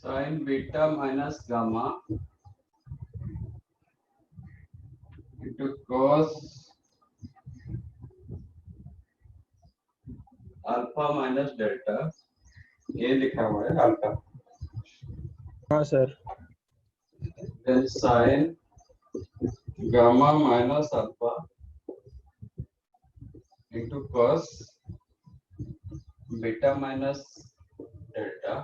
Sign beta minus gamma into cos alpha minus delta, ये लिखा हुआ है अल्फा। हाँ sir. Then sine gamma minus alpha into cos beta minus delta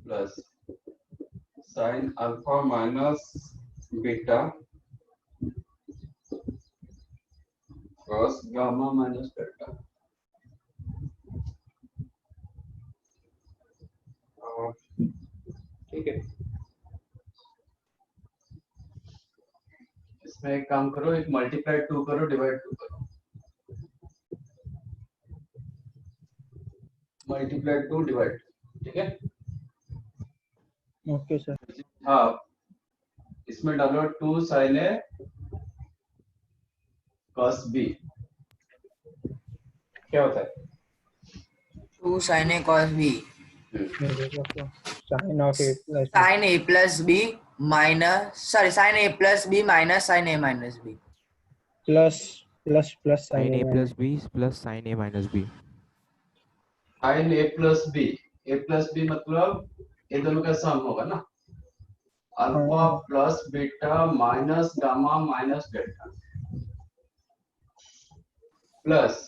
plus sine alpha minus beta cos gamma minus delta. ठीक है, इसमें एक काम करो, एक मल्टीप्लाई 2 करो, डिवाइड 2 करो। मल्टीप्लाई 2 डिवाइड, ठीक है। Okay sir. हाँ, इसमें डालो 2 साइन ए कॉस बी, क्या होता है? 2 sin A cos B sine of A plus sin A plus B minus sin A plus B minus sin A minus B plus plus plus sin A plus B plus sin A minus B. Sine A plus B, A plus B मतलब ये दोनों का sum होगा ना, alpha plus beta minus gamma minus delta plus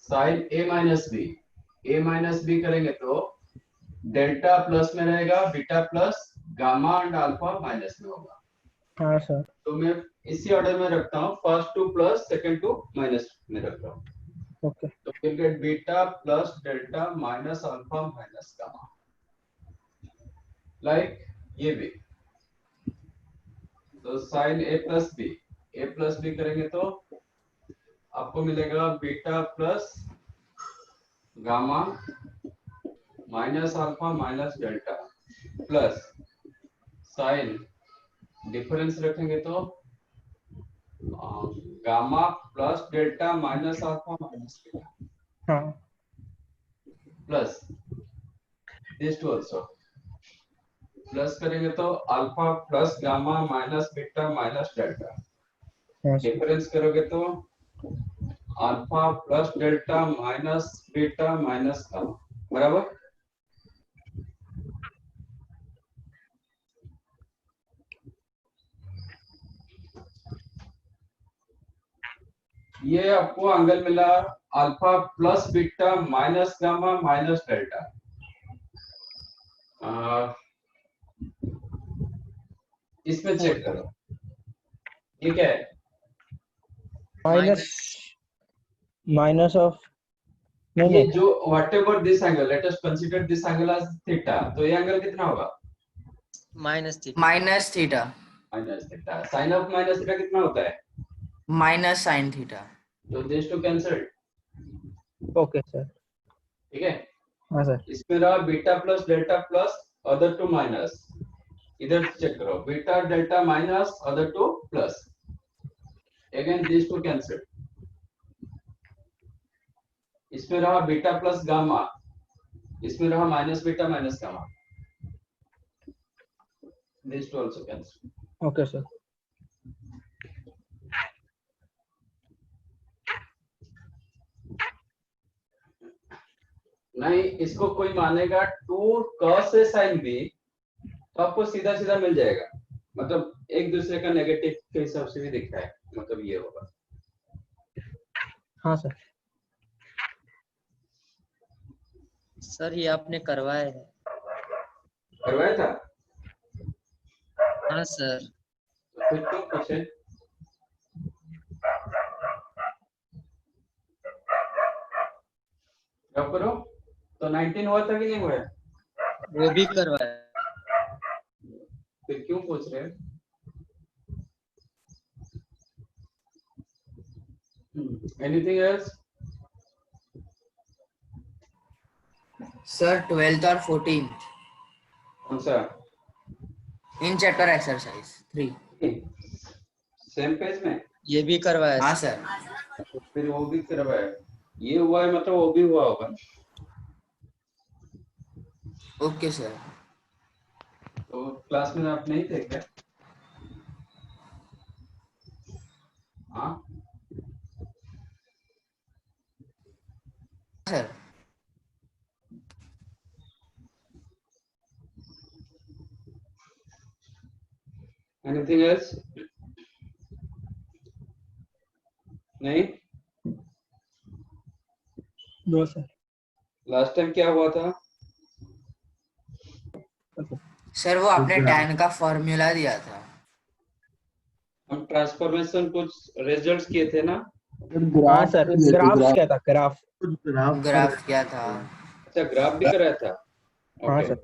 sine A minus B. A minus B करेंगे तो delta plus में रहेगा, beta plus gamma and alpha minus में होगा। हाँ सर। तो मैं इसी ऑर्डर में रखता हूँ, first two plus second two minus में रखता हूँ। ओके। तो will get beta plus delta minus alpha minus gamma, like ये भी। तो साइन ए प्लस बी करेंगे तो आपको मिलेगा beta plus gamma minus alpha minus delta plus sine difference रखेंगे तो gamma plus delta minus alpha minus beta हाँ plus this two also plus करेंगे तो alpha plus gamma minus beta minus delta. हाँ सर। डिफरेंस करोगे तो alpha plus delta minus beta minus gamma, बराबर। ये आपको एंगल मिला alpha plus beta minus gamma minus delta. इसमें चेक करो, ये क्या है? माइनस माइनस ऑफ ये जो whatever this angle, let us consider this angle as theta, तो ये एंगल कितना होगा? minus theta minus theta. Sine of minus theta कितना होता है? minus sin theta। तो this two cancel, okay sir. ठीक है। हाँ सर। इसमें रहा beta plus delta plus other two minus, इधर चेक करो beta delta minus other two plus, again this two cancel. इसमें रहा बीटा प्लस गामा, इसमें रहा minus beta minus gamma, this two also cancel. Okay sir. नहीं, इसको कोई मानेगा 2 cos से sin b, तो आपको सीधा सीधा मिल जाएगा, मतलब एक दूसरे का नेगेटिव के हिसाब से भी दिख रहा है, मतलब ये होगा। हाँ सर। सर ये आपने करवाया है? करवाया था? हाँ सर। तो फिर क्यों पूछे? क्या करो? तो 19 हुआ था कि नहीं हुआ? वो भी करवाया। फिर क्यों पूछ रहे? Anything else? सर 12th और 14th कौन सा? In chapter exercise 3। Same page में? ये भी करवाया। हाँ सर। तो फिर वो भी करवाया। ये हुआ है मतलब वो भी हुआ होगा। Okay sir. तो क्लास में आप नहीं थे क्या? हाँ सर एनीथिंग एल्स? नहीं? No sir. लास्ट टाइम क्या हुआ था? सर वो आपने tan का फॉर्मूला दिया था। हम ट्रांसफॉर्मेशन कुछ रिजल्ट्स किए थे ना? हाँ सर, ग्राफ क्या था, ग्राफ? ग्राफ क्या था? अच्छा, ग्राफ भी कराया था। हाँ ओके, सर।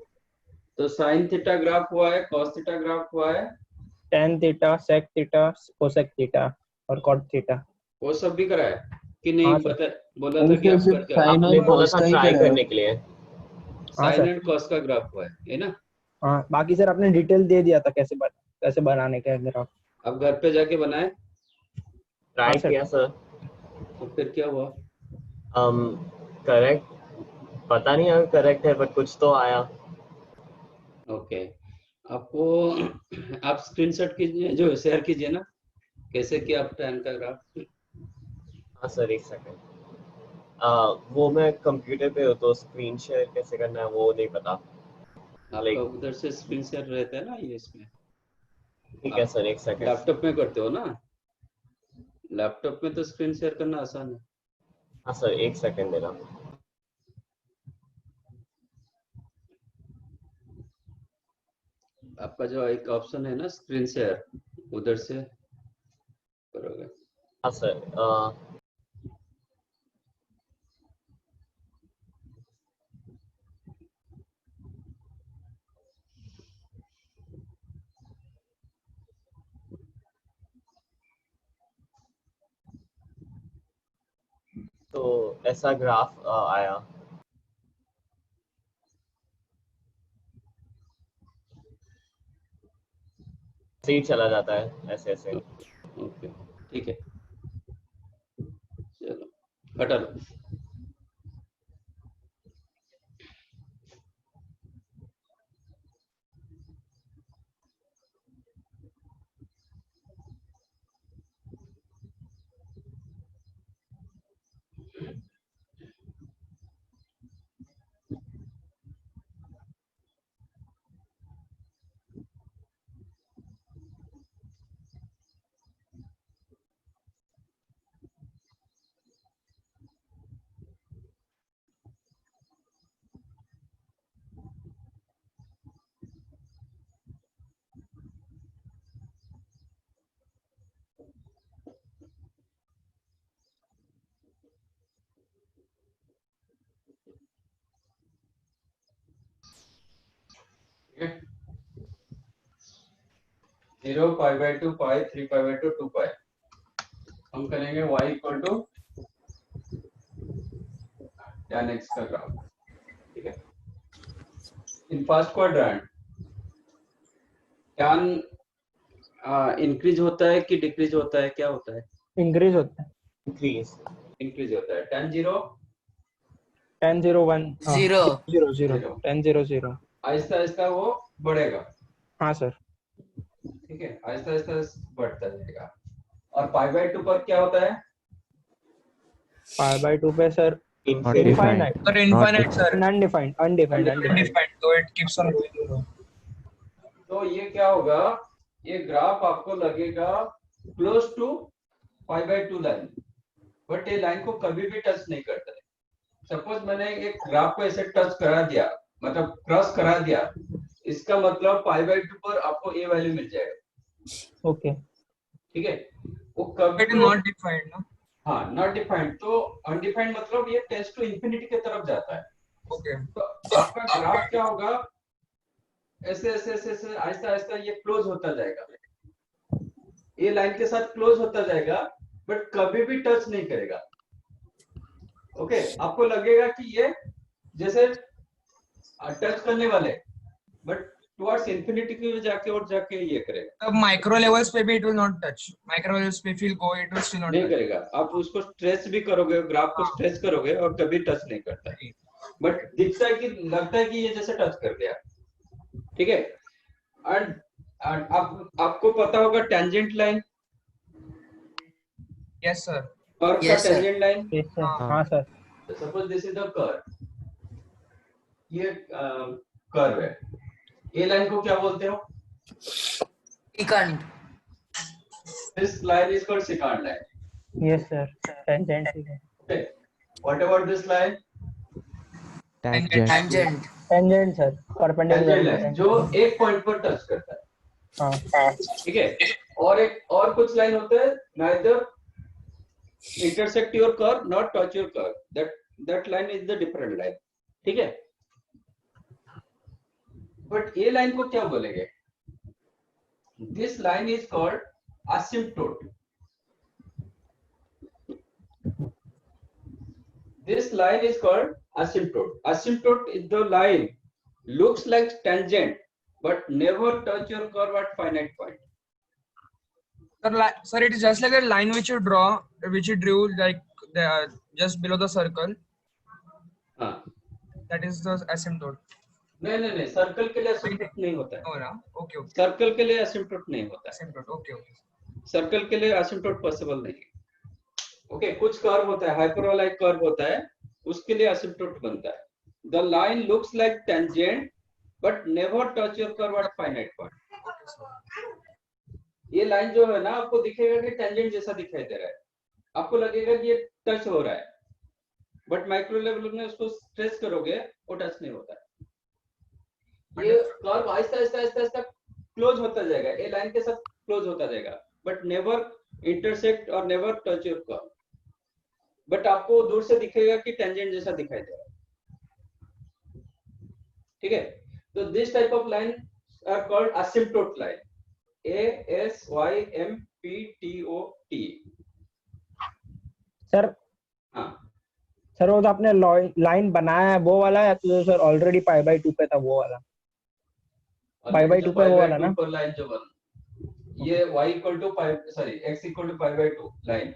तो साइन थीटा ग्राफ हुआ है, कॉस थीटा ग्राफ हुआ है, tan theta, sec theta, cosec theta और cot थीटा। वो सब भी कराया कि हाँ नहीं? सर। बता, बोला था कि आप करके आपने बोला था ट्राई करने के लिए। हाँ साइन सर। एंड कॉस का ग्राफ हुआ है ना? हाँ, बाकी सर आपने डिटेल दे दिया था कैसे बनाने का है ग्राफ। अब घर पे जाके बनाए हाँ ट्राई सर। किया सर। तो फिर क्या हुआ? करेक्ट, पता नहीं अगर करेक्ट है बट कुछ तो आया। ओके, आपको आप स्क्रीनशॉट कीजिए, जो शेयर कीजिए ना, कैसे किया आप tan का ग्राफ। हाँ सर, एक सेकंड। वो मैं कंप्यूटर पे हो तो स्क्रीन शेयर कैसे करना है वो नहीं पता। आपका लाइक उधर से स्क्रीन शेयर रहता है ना, ये इसमें ठीक है सर, एक सेकंड। लैपटॉप में करते हो ना? लैपटॉप में तो स्क्रीन शेयर करना आसान है। हाँ सर, एक सेकंड देना। आपका जो एक ऑप्शन है ना स्क्रीन शेयर, उधर से करोगे। हाँ सर। तो ऐसा ग्राफ आया। ऐसे ही चला जाता है, ऐसे ऐसे। ओके, ठीक है, चलो हटा लो। ठीक है, 0 पाई बाई 2 पाई 3 पाई बाई 2 2 पाई। हम करेंगे y equal to tan x का ग्राफ। ठीक है, in first quadrant tan increase होता है कि डिक्रीज होता है, क्या होता है? इंक्रीज होता है। इंक्रीज। इंक्रीज होता है। tan 0 tan 0 1 0 0 0 0, tan 0 0। Aahista Aahista वो बढ़ेगा। हाँ सर। ठीक है, आहिस्ता आहिस्ता बढ़ता जाएगा। और पाई बाई 2 पर क्या होता है? पाई बाई 2 पे sir Not infinite, defined. Sir, Not infinite, defined. sir. Undefined undefined undefined. Undefined, so it keeps on going. तो ये क्या होगा? ये ग्राफ आपको लगेगा close to pi by 2 line, but ये लाइन को कभी भी टच नहीं करता है। सपोज मैंने एक ग्राफ को ऐसे टच करा दिया, मतलब क्रॉस करा दिया, इसका मतलब पाई बाई 2 पर आपको ए वैल्यू मिल जाएगा। ओके। ठीक है, वो कभी It is not defined, no? हाँ, नॉट डिफाइंड। तो अनडिफाइंड मतलब ये टेंड्स टू इंफिनिटी की तरफ जाता है। Okay. तो आपका ग्राफ क्या होगा? ऐसे ऐसे ऐसे ऐसे आहिस्ता आहिस्ता ये क्लोज होता जाएगा, ये लाइन के साथ क्लोज होता जाएगा, बट कभी भी टच नहीं करेगा। ओके, आपको लगेगा कि ये जैसे टच करने वाले, बट टुवर्ड्स इंफिनिटी की जाके और जाके ये करेगा, तब माइक्रो लेवल्स पे भी it will not touch, micro levels पे feel go it will still not नहीं टच। करेगा। आप उसको स्ट्रेच भी करोगे, ग्राफ को स्ट्रेच करोगे और कभी टच नहीं करता है, बट दिखता है कि लगता है कि ये जैसे टच कर गया, ठीक है। एंड आपको पता होगा tangent line, yes sir. Curve का Yes, sir. Tangent line. Yes, sir. हाँ। हाँ sir. Suppose this is the curve, ये कर्व है, ए लाइन को क्या बोलते हो? Secant. This line is called second line. Yes, sir. Tangent. Okay. What about this line? Tangent. Tangent. Tangent sir. Perpendicular. Tangent line जो एक पॉइंट पर touch करता है, हाँ। ठीक है। और कुछ लाइन होते हैं, neither intersect your curve nor touch your curve, that line is the different line, ठीक है। बट ये लाइन को क्या बोलेंगे? This line is called asymptote. This line is called asymptote. Asymptote is the line looks like tangent but never touch your curve at finite point. Sir, it is just like a line which you drew like just below the circle. हाँ, That is the asymptote. नहीं, circle के लिए asymptote नहीं होता है। Oh, ना? Okay. Circle के लिए asymptote नहीं होता है। Asymptote. Okay. सर्कल के लिए asymptote पॉसिबल नहीं है। ओके, कुछ कर्व होता है, हाइपरबोला एक कर्व होता है, उसके लिए asymptote बनता है। The line looks like tangent but never touch your curve at finite point. Okay, sir. ये लाइन जो है ना, आपको दिखेगा कि टेंजेंट जैसा दिखाई दे रहा है, आपको लगेगा कि ये टच हो रहा है, बट माइक्रो लेवल में उसको स्ट्रेच करोगे वो टच नहीं होता है। ये कर्व आहिस्ता क्लोज होता जाएगा, ये लाइन के साथ क्लोज होता जाएगा, बट नेवर इंटरसेक्ट और never touch your curve, but आपको दूर से दिखेगा कि टेंजेंट जैसा दिखाई दे रहा है, ठीक है। तो this type of line are called asymptote line. ASYMPTOT। Sir हाँ, सर वो तो आपने लाइन बनाया है वो वाला है, तो सर ऑलरेडी पाई बाय 2 पे था वो वाला, पाई बाय 2 पे वो वाला ना। पर लाइन जो बन, ये y equal to pi, sorry x equal to pi by 2 line,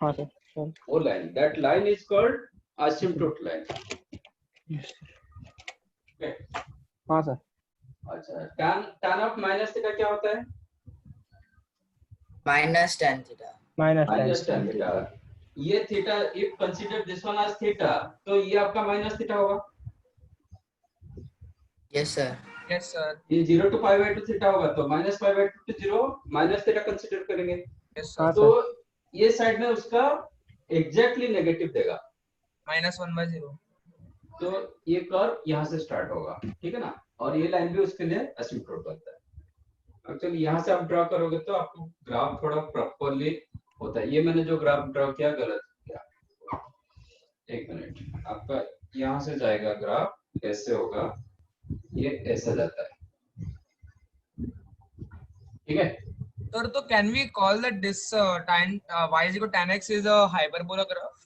हाँ सर। वो line, that line is called asymptote line. Okay. हाँ सर। अच्छा, tan ऑफ माइनस थीटा क्या होता है? Minus tan theta. Minus tan theta. ये theta, if consider this one as theta, तो ये आपका माइनस थीटा होगा। Yes, sir. Yes, sir. ये 0 टू पाई बाय 2 थीटा होगा, तो minus pi by 2 to 0 minus theta consider करेंगे। Yes, sir. हाँ तो सर। ये साइड में उसका एग्जैक्टली नेगेटिव देगा, -1/0. तो ये कर्व यहाँ से स्टार्ट होगा, ठीक है ना, और ये लाइन भी उसके लिए asymptote बनता है। एक्चुअली यहाँ से आप ड्रॉ करोगे तो आपको ग्राफ थोड़ा प्रॉपर्ली होता है। ये मैंने जो ग्राफ ड्रॉ किया गलत किया, एक मिनट, आपका यहाँ से जाएगा ग्राफ, ऐसे होगा, ये ऐसे जाता है, ठीक है। Sir, so can we call that this tan y is equal to tan x is a hyperbola graph?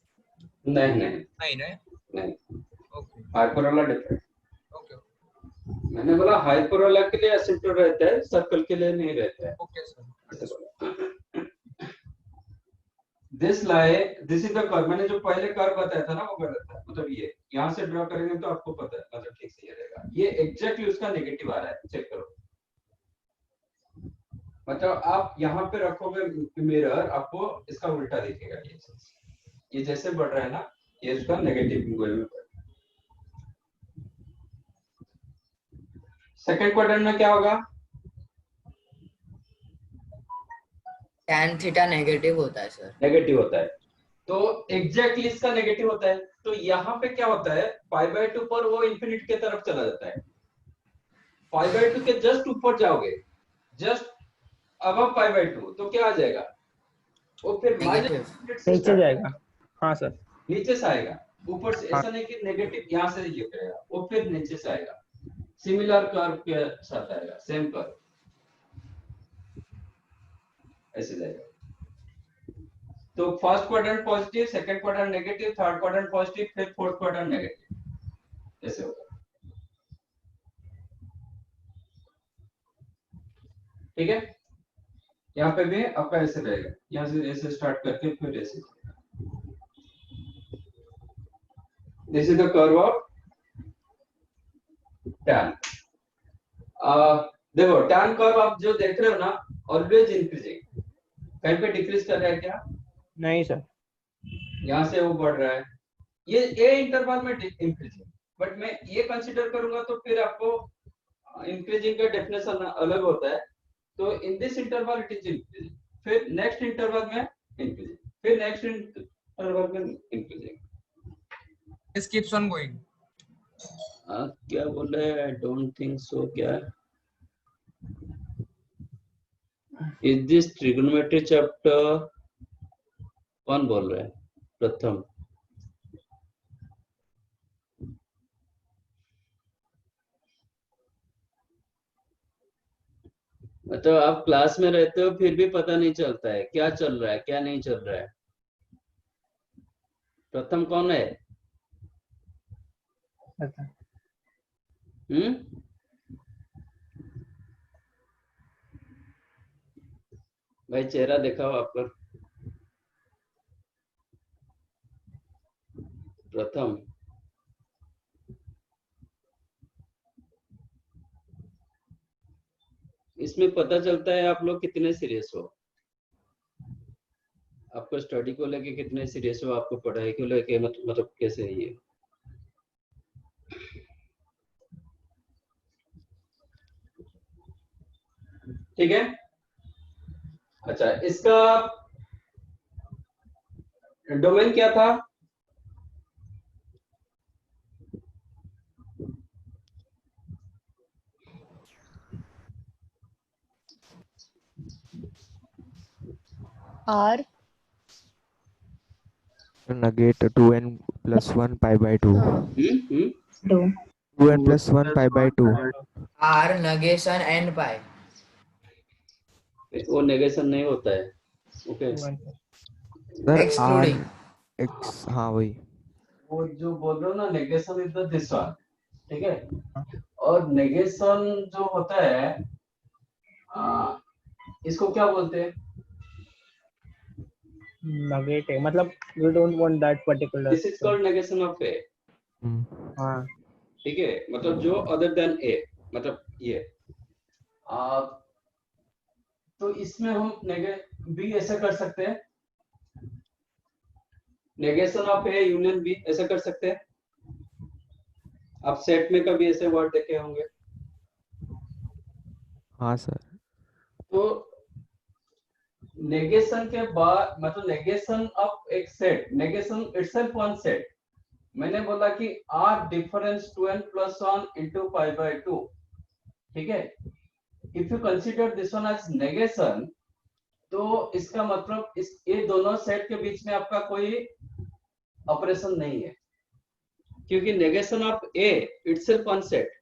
नहीं, नहीं. Okay. Hyperbola different. Okay. मैंने बोला हाइपरबोला के लिए asymptote रहता है, सर्कल के लिए नहीं रहता है। Okay, sir. This line, this is the curve, मैंने जो पहले कर्व बताया था ना वो गलत था, मतलब ये यहाँ से ड्रॉ करेंगे तो आपको पता है, मतलब ठीक से ये रहेगा, ये एग्जैक्टली उसका नेगेटिव आ रहा है, चेक करो। मतलब आप यहाँ पे रखोगे मिरर, आपको इसका उल्टा दिखेगा, ये चीज, ये जैसे बढ़ रहा है ना, ये उसका नेगेटिव एंगल में बढ़ रहा है। सेकंड क्वाड्रेंट में क्या होगा? Tan theta negative होता है सर. नेगेटिव होता है, तो एग्जैक्टली इसका नेगेटिव होता है। तो यहाँ पे क्या होता है, पाई बाय 2 पर वो इंफिनिटी के तरफ चला जाता है, पाई बाय 2 के जस्ट ऊपर जाओगे, जस्ट अबव पाई बाय 2, तो क्या आ जाएगा, वो फिर Negative. नीचे जाएगा। हाँ सर। नीचे से आएगा, ऊपर से, ऐसा नहीं कि नेगेटिव यहाँ से ये करेगा, वो फिर नीचे से आएगा, सिमिलर कर्व के साथ आएगा, सेम कर्व ऐसे जाएगा। तो first quadrant positive, second quadrant negative, third quadrant positive, फिर फोर्थ क्वाड्रेंट नेगेटिव, ऐसे होगा। ठीक है, यहाँ पे भी आपका ऐसे रहेगा, यहाँ से ऐसे स्टार्ट करके फिर ऐसे। This is the curve of tan. देखो टैन कर्व आप जो देख रहे हो ना, ऑलवेज इंक्रीजिंग, कहीं पे डिक्रीज कर रहा है क्या? नहीं सर। यहाँ से वो बढ़ रहा है, ये ए इंटरवल में इंक्रीजिंग, बट मैं ये कंसीडर करूंगा तो फिर आपको इंक्रीजिंग का डेफिनेशन अलग होता है। तो in this interval it is increasing, फिर नेक्स्ट इंटरवल में इंक्रीजिंग, फिर नेक्स्ट इंटरवल में increasing. This keeps on going. क्या बोल रहे हैं? I don't think so. क्या इज दिस ट्रिगोनोमेट्री चैप्टर? कौन बोल रहा है? प्रथम। मतलब आप क्लास में रहते हो फिर भी पता नहीं चलता है क्या चल रहा है क्या नहीं चल रहा है। प्रथम कौन है? भाई चेहरा दिखाओ आपका। प्रथम। इसमें पता चलता है आप लोग कितने सीरियस हो, आपको स्टडी को लेके कितने सीरियस हो, आपको पढ़ाई को लेके मतलब कैसे है ये। ठीक है, अच्छा इसका डोमेन क्या था? R negate 2n plus 1 pi by 2. Hmm 2n plus 1 pi by 2. R negation n pi. वो नेगेशन नहीं होता है। Okay sir Excluding. x हाँ वही। वो जो बोल रहे हो ना negation is the this one, ठीक है। और नेगेशन जो होता है इसको क्या बोलते हैं? नेगेटिव मतलब we don't want that particular. This is called negation of A. हाँ ठीक है, मतलब जो अदर देन ए, मतलब ये तो इसमें हम भी ऐसा कर सकते हैं, negation of A union B ऐसा कर सकते हैं। आप सेट में कभी ऐसे वर्ड देखे होंगे। हाँ सर। तो नेगेशन के बाद मतलब नेगेशन ऑफ एक set, negation itself one set. मैंने बोला कि R difference 2n plus 1 into pi by 2, ठीक है। If you consider this one as negation, तो इसका मतलब इस ये दोनों सेट के बीच में आपका कोई ऑपरेशन नहीं है, क्योंकि negation of A itself one set,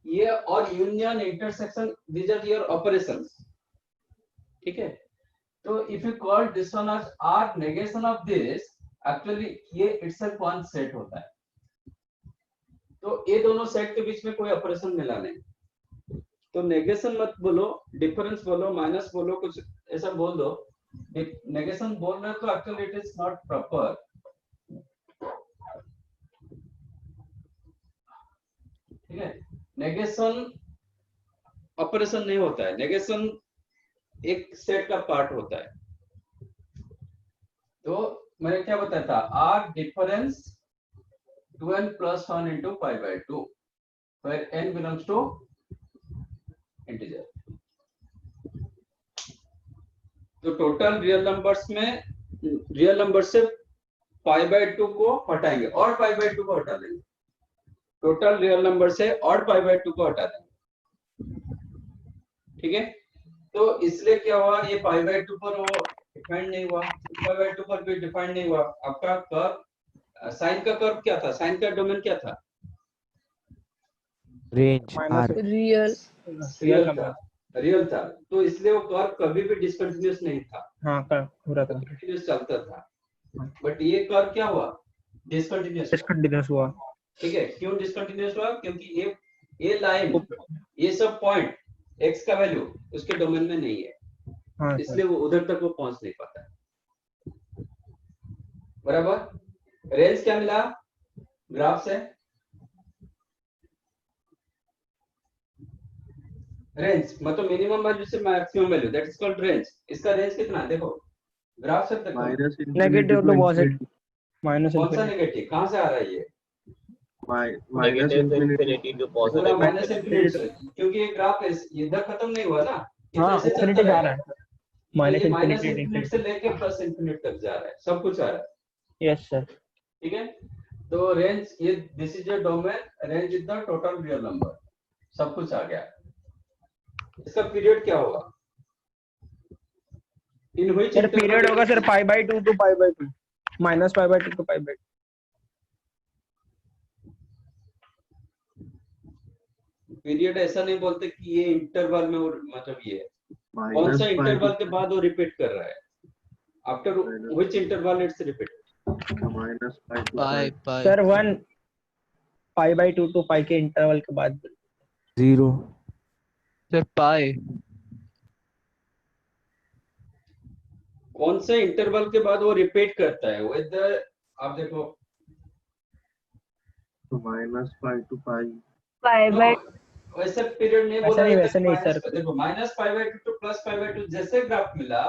ये और union intersection these are your operations, ठीक है। तो if you call this one as R negation of this, actually ये इटसेल्फ वन सेट होता है। तो ये दोनों सेट के बीच में कोई ऑपरेशन मिला नहीं, तो नेगेशन मत बोलो, डिफरेंस बोलो, माइनस बोलो, कुछ ऐसा बोल दो। नेगेशन बोल रहे हो तो actually it is not proper, ठीक है। नेगेशन ऑपरेशन नहीं होता है, नेगेशन एक सेट का पार्ट होता है। तो मैंने क्या बताया था, are difference 2n plus 1 into pi by 2, where n belongs to integer। तो टोटल रियल नंबर्स में रियल नंबर से पाई बाय 2 को हटाएंगे और पाई बाय 2 को हटा देंगे। टोटल रियल नंबर से और पाई बाय 2 को हटा देंगे, ठीक है। तो इसलिए क्या हुआ, ये पाई बाय 2 पर वो डिफाइंड नहीं हुआ, पाई बाय 2 पर भी डिफाइंड नहीं हुआ। आपका कर्व साइन का कर्व क्या था, साइन का डोमेन क्या था? Range Minus r। रियल था, तो इसलिए वो कर्व कभी भी डिसकंटिन्यूअस नहीं था। हाँ पूरा था, कंटिन्यूअस चलता था, बट ये कर्व क्या हुआ, डिसकंटिन्यूअस। डिसकंटिन्यूअस हुआ। ठीक है, क्यों डिसकंटिन्यूअस हुआ? क्योंकि ये ये लाइन, ये सब पॉइंट x का वैल्यू उसके डोमेन में नहीं है, हाँ सर इसलिए वो उधर तक वो पहुंच नहीं पाता है। बराबर। रेंज क्या मिला ग्राफ से? रेंज मतलब मिनिमम वैल्यू से maximum value, that is called range. इसका रेंज कितना है देखो, ग्राफ से देखो। Minus negative to positive, minus कौन सा इंफिनिटी। नेगेटिव, कहां से आ रहा है ये? Minus negative infinity infinity to पूरा पॉजिटिव माइनस इन्फिनिटी। इंफिनिटी से, क्योंकि ये ग्राफ इधर खत्म नहीं हुआ ना, इधर हाँ से चलता इंफिनिटी जा रहेगा। रहा है तो माइनस ये माइनस इंफिनिटी इंफिनिटी से लेके प्लस इंफिनिटी तक जा रहा है, सब कुछ आ रहा है। Yes sir. ठीक है, तो रेंज ये this is your domain, range is the total real number, सब कुछ आ गया। इसका पीरियड क्या होगा? इन व्हिच सर पीरियड होगा sir pi by 2 to pi by 2, minus pi by 2 to pi by 2। Period ऐसा नहीं बोलते कि ये इंटरवल में, मतलब ये कौन माइनस सा पाई इंटरवल के बाद वो रिपीट कर रहा है, after Minus. Which interval it's repeat? Minus pi to pi pi sir 1 pi by 2 to pi के इंटरवल के बाद। 0 सर पाई कौन से इंटरवल के बाद वो रिपीट करता है? विद आप देखो minus pi to pi pi by वैसे पीरियड नहीं वैसा बोला नहीं, जाता वैसा कि नहीं माइनस, सर। देखो minus pi by 2 to plus pi by 2 जैसे ग्राफ मिला,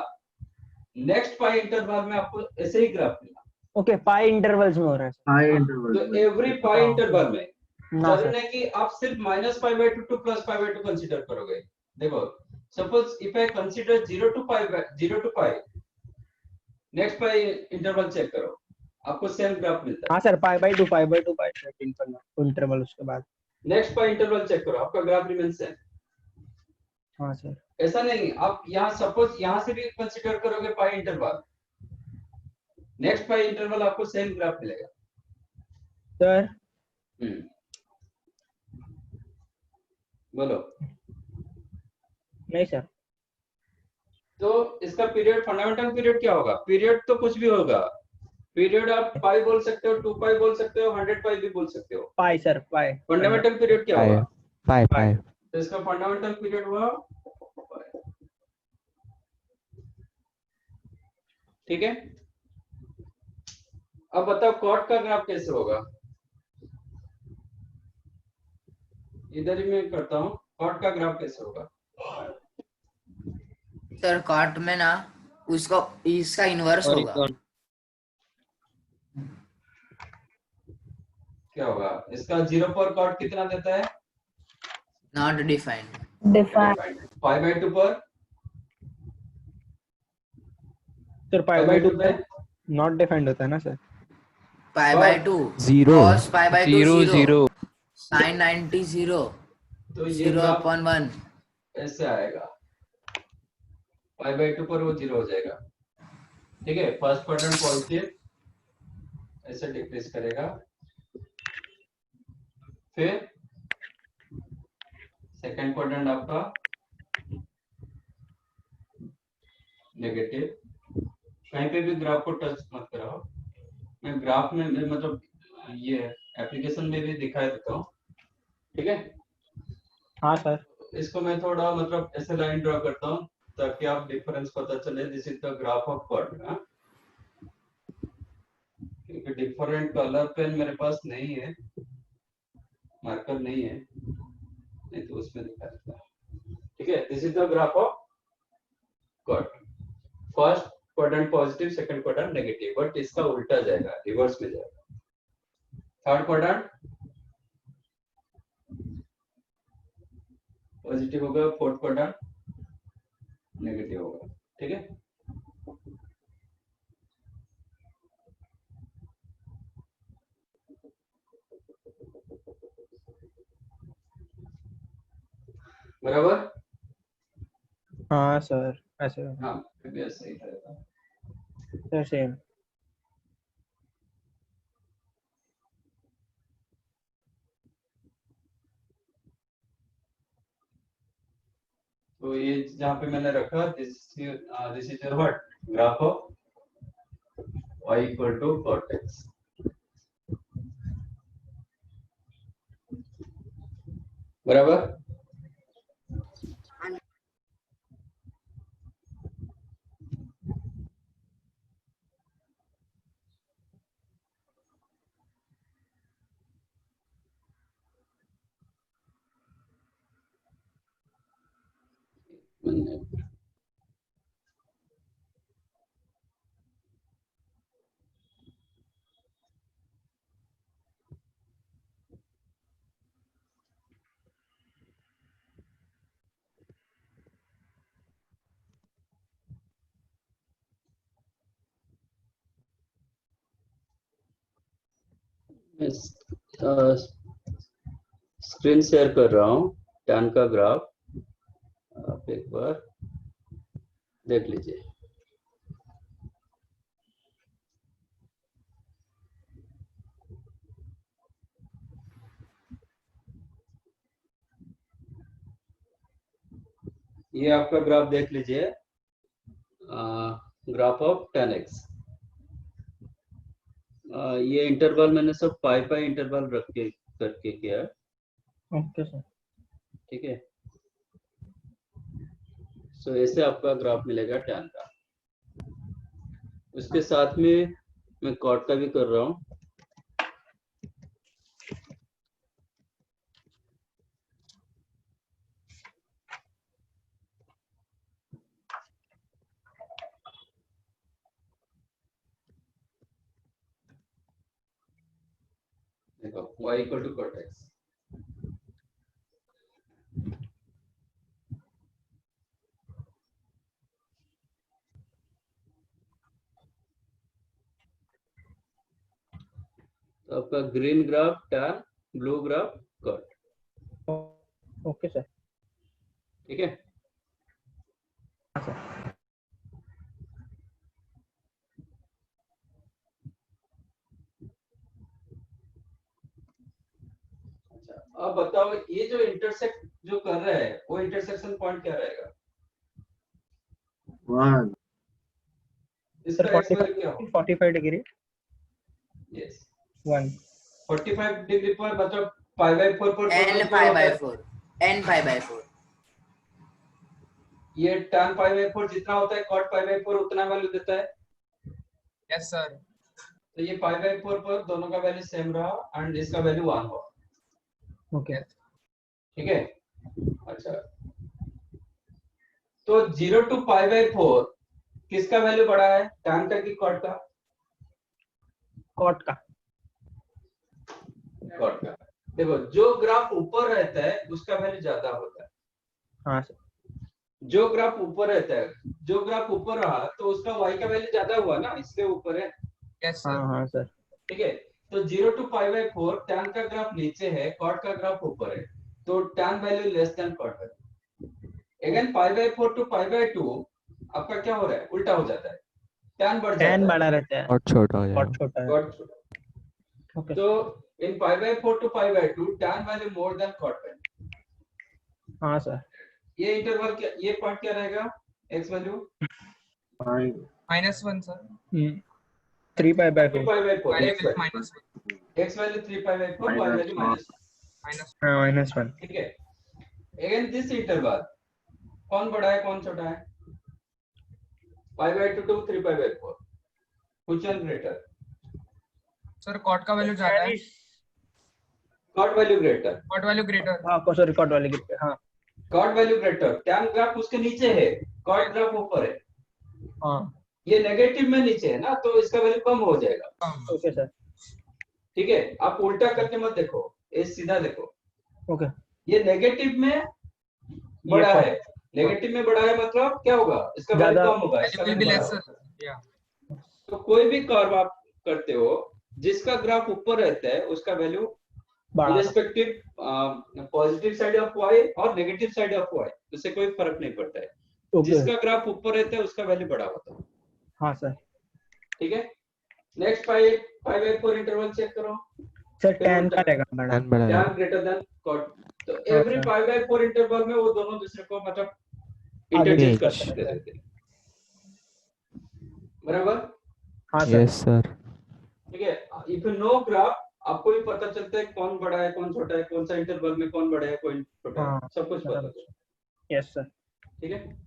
नेक्स्ट पाई इंटरवल में आपको ऐसे ही ग्राफ मिला। ओके पाई इंटरवल्स में हो रहा है पाई तो इंटरवल एवरी पाई इंटरवल में ना जरूरी सर। नहीं कि आप सिर्फ minus pi by 2 to plus pi by 2 consider करोगे। देखो suppose if I consider 0 to pi, next pi interval check करो, आपको सेम ग्राफ मिलता है। हाँ sir pi by 2 pi by 2 pi interval उसके बाद। नेक्स्ट पाई इंटरवल चेक करो, आपका ग्राफ रिमेन सेम। हाँ सर। ऐसा नहीं, आप यहाँ सपोज यहाँ से भी कंसीडर करोगे पाई इंटरवल, नेक्स्ट पाई इंटरवल आपको सेम ग्राफ मिलेगा। सर बोलो। नहीं सर। तो इसका पीरियड, फंडामेंटल पीरियड क्या होगा? पीरियड तो कुछ भी होगा, पीरियड आप पाई बोल सकते हो, 2 पाई बोल सकते हो, 100 पाई भी बोल सकते हो। पाई सर पाई। फंडामेंटल पीरियड क्या होगा? पाई तो इसका फंडामेंटल पीरियड हुआ। ठीक है, अब बताओ कॉट का ग्राफ कैसे होगा? इधर ही मैं करता हूँ, कॉट का ग्राफ कैसे होगा? सर कॉट में ना उसका इसका इनवर्स होगा। क्या होगा इसका? 0 पर कॉट कितना देता है? Not defined. Define pi by 2 पर सर पाई बाय 2 पे नॉट डिफाइंड होता है ना sir. Pi by 2 0 cos pi by 2 0 0 sin 90 0 तो ये 0 ग्राफ upon 1। ऐसे आएगा, पाई बाय 2 पर वो 0 हो जाएगा। ठीक है, फर्स्ट क्वाड्रेंट पॉजिटिव ऐसे डिक्रीज करेगा, फिर सेकंड क्वाड्रेंट आपका नेगेटिव। कहीं पे भी ग्राफ को टच मत कराओ, मैं ग्राफ में मतलब ये एप्लीकेशन में भी दिखाई देता हूँ। ठीक है, हाँ सर। इसको मैं थोड़ा मतलब ऐसे लाइन ड्रॉ करता हूँ ताकि आप डिफरेंस पता चले। This is the graph of cot. क्योंकि डिफरेंट कलर पेन मेरे पास नहीं है, मार्कर नहीं है, नहीं तो उसमें दिखा देता। ठीक है, this is the graph of cot. First quadrant positive, second quadrant negative, but इसका उल्टा जाएगा, रिवर्स में जाएगा। थर्ड क्वाड्रेंट पॉजिटिव होगा, फोर्थ क्वाड्रेंट नेगेटिव होगा। ठीक है, बराबर। हाँ सर ऐसे। हाँ फिर भी ऐसा ही रहेगा। Sir same. तो ये जहाँ पे मैंने रखा, this is your what graph of y equal to cot x। बराबर। स्क्रीन शेयर कर रहा हूँ टैन का ग्राफ, आप एक बार देख लीजिए। ये आपका ग्राफ देख लीजिए, ग्राफ ऑफ 10x। ये इंटरवल मैंने सब पाई पाई इंटरवल रख के करके किया है, ओके सर। ठीक है। सो ऐसे आपका ग्राफ मिलेगा टैन का। उसके साथ में मैं कॉट का भी कर रहा हूँ। देखो y equal to cot x। तो आपका green graph tan, blue graph cot, okay sir. ठीक है। अच्छा, अब बताओ ये जो इंटरसेक्ट जो कर रहा है वो इंटरसेक्शन पॉइंट क्या रहेगा? 1 इसका सर x वैल्यू क्या होगा? 45 डिग्री यस, 1 45 डिग्री पर मतलब पाई बाय 4 पर n pi by 4 n pi by 4 ये tan पाई बाय 4 जितना होता है cot पाई बाय 4 उतना वैल्यू देता है। Yes sir. तो ये पाई बाय 4 पर दोनों का वैल्यू सेम रहा एंड इसका वैल्यू 1 हुआ, ओके। ठीक है। अच्छा, तो 0 टू पाई बाय 4 किसका वैल्यू बड़ा है, tan का कि cot का? कॉट का। cot का। देखो जो ग्राफ ऊपर रहता है उसका वैल्यू ज्यादा होता है। हाँ सर। जो ग्राफ ऊपर रहता है, जो ग्राफ ऊपर रहा तो उसका y का वैल्यू ज्यादा हुआ ना, इसलिए ऊपर है, यस हाँ सर। हाँ सर। ठीक है। तो 0 टू पाई बाय 4 tan का ग्राफ नीचे है, cot का ग्राफ ऊपर है, तो tan value less than cot value. Again pi by 4 to pi by 2 आपका क्या हो रहा है, उल्टा हो जाता है, tan बढ़ जाता टैन है, बड़ा रहता है और छोटा हो कॉट जाएगा। छोटा है। cot छोटा। ओके। तो in pi by 4 to pi by 2 tan value more than cot value. हाँ सर। ये इंटरवल क्या, ये पॉइंट क्या रहेगा, x value 5 -1 sir. 3 pi by 2। Pi by 4 value x value, -1 x value 3 pi by 4, y value -1 -1, हाँ -1। ठीक है। Again this interval कौन बड़ा है कौन छोटा है, pi by 2 to 3 pi by 4, which one greater? Sir cot का वैल्यू ज्यादा है। cot value greater, cot value greater. हाँ सॉरी कॉट वाले की। हाँ cot value greater. tan graph उसके नीचे है, cot ग्राफ ऊपर है, हाँ। ये नेगेटिव में नीचे है ना, तो इसका वैल्यू कम हो जाएगा, ओके सर। ठीक है। आप उल्टा करके मत देखो, ये सीधा देखो, ओके। ये नेगेटिव में बड़ा है, नेगेटिव में बड़ा है मतलब क्या होगा, इसका वैल्यू ज्यादा- कम होगा, इसका वैल्यू विल वैल्यू बी बड़ा लेस होगा। सर। या तो कोई भी कर्व आप करते हो जिसका ग्राफ ऊपर रहता है उसका वैल्यू बड़ा। Irrespective positive side of y और नेगेटिव साइड ऑफ y, उससे कोई फर्क नहीं पड़ता है, ओके। जिसका ग्राफ ऊपर रहता है उसका वैल्यू बड़ा होता है, हाँ सर। ठीक है। Next pi by 4 interval check करो, सर टैन का रहेगा बड़ा। टैन बड़ा रहेगा। tan greater than cot। तो एवरी पाई बाय 4 इंटरवल में वो दोनों दूसरे को मतलब इंटरचेंज कर Yes. सकते हैं, बराबर। हाँ सर। Yes sir. ठीक है। इफ यू नो ग्राफ आपको भी पता चलता है कौन बड़ा है कौन छोटा है, कौन सा इंटरवल में कौन बड़ा है कौन छोटा है, हाँ, सब कुछ पता बराबर। चलता यस सर। है। ठीक है,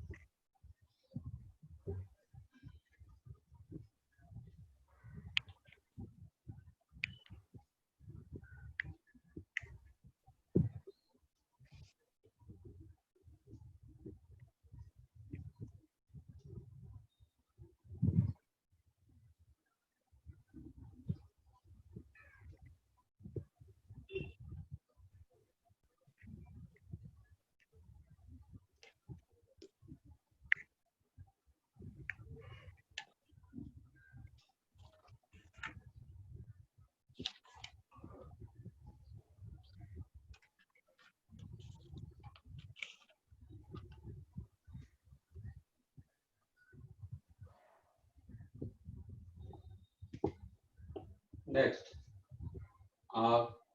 next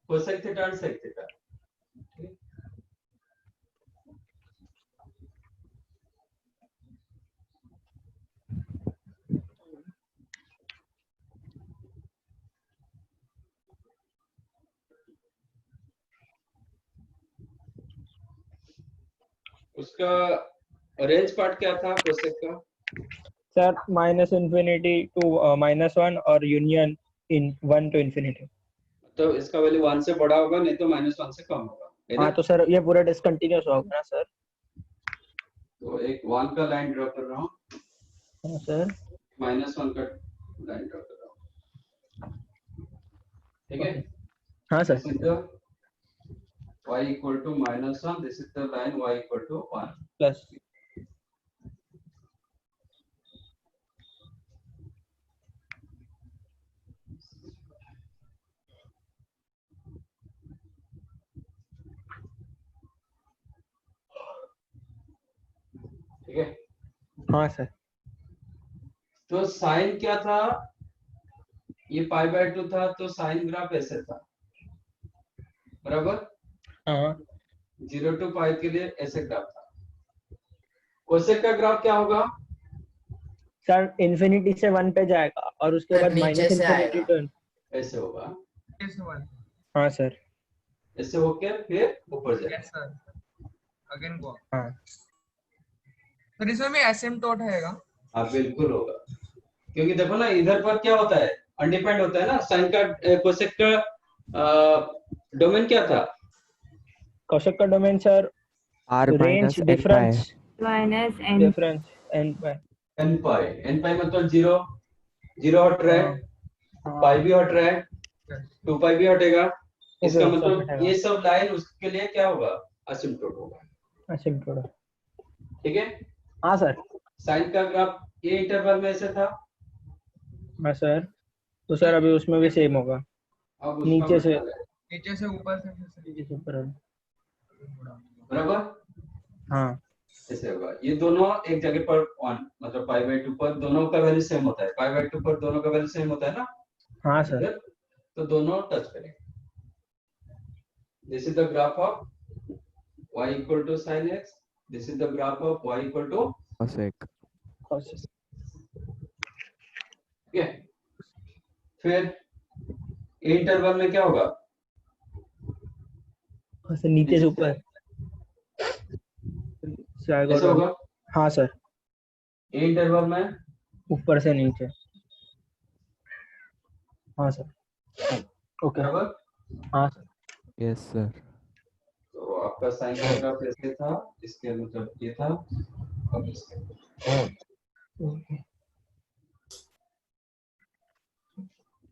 cosec theta and sec theta. उसका रेंज पार्ट क्या था कोसेक का? सर -∞ to -1 और यूनियन इन 1 to ∞। तो इसका वैल्यू 1 से बड़ा होगा, नहीं तो -1 से कम होगा, है ना? हाँ, तो सर ये पूरा डिसकंटिन्यूअस होगा ना सर? तो एक 1 का लाइन ड्रॉ कर रहा हूँ, हाँ सर। -1 का लाइन ड्रॉ कर रहा हूँ, ठीक है? हाँ sir. This is the y equal to -1. This is the line y equal to 1. Plus ठीक है? हाँ सर। तो साइन क्या था? ये π/2 था, तो साइन ग्राफ ऐसे था, बराबर? हाँ 0 to π के लिए ऐसे ग्राफ था। कोसेक का ग्राफ क्या होगा? सर, इन्फिनिटी से 1 पे जाएगा और उसके सर, बाद नीचे से -∞ आएगा। to ऐसे होगा, Yes, one. हाँ सर। ऐसे होके फिर ऊपर जाएगा। Yes, sir. Again go up. हाँ सर इसमें भी एसिम्प्टोट रहेगा? हाँ बिल्कुल होगा, क्योंकि देखो ना इधर पर क्या होता है, अनडिफाइंड होता है ना। साइन का कोसेक का डोमेन क्या था? कौशिक का domain sir r range minus n pi difference -n difference N पे। n पाई मतलब 0 0 हट रहा है, पाई भी हट रहा है, 2 पाई भी हटेगा। इसका सब मतलब हटेगा। ये सब लाइन उसके लिए क्या होगा? असिम्प्टोट होगा, एसिम्प्टोट। ठीक है? हाँ सर। साइन का ग्राफ ये इंटरवल में ऐसे था, हाँ सर। तो सर अभी उसमें भी सेम होगा, अब उसका नीचे से मतलब है, नीचे से ऊपर से नीचे से ऊपर। बराबर हाँ ऐसे होगा। ये दोनों एक जगह पर 1 मतलब π/2 पर दोनों का वैल्यू सेम होता है, π/2 पर दोनों का वैल्यू सेम होता है ना। हाँ सर। इधर तो दोनों टच करेंगे। This is the graph of y equal to sin x, this is the graph of y equal to cosec Kaushik. ठीक है। फिर इंटरवल में क्या होगा? हाँ सर, नीचे से ऊपर ऐसे होगा। हाँ सर। इंटरवल में ऊपर से नीचे। हाँ सर। ओके। बराबर। हाँ सर। yes sir तो आपका साइन का ग्राफ ऐसे था, इसके मतलब ये था, अब इसके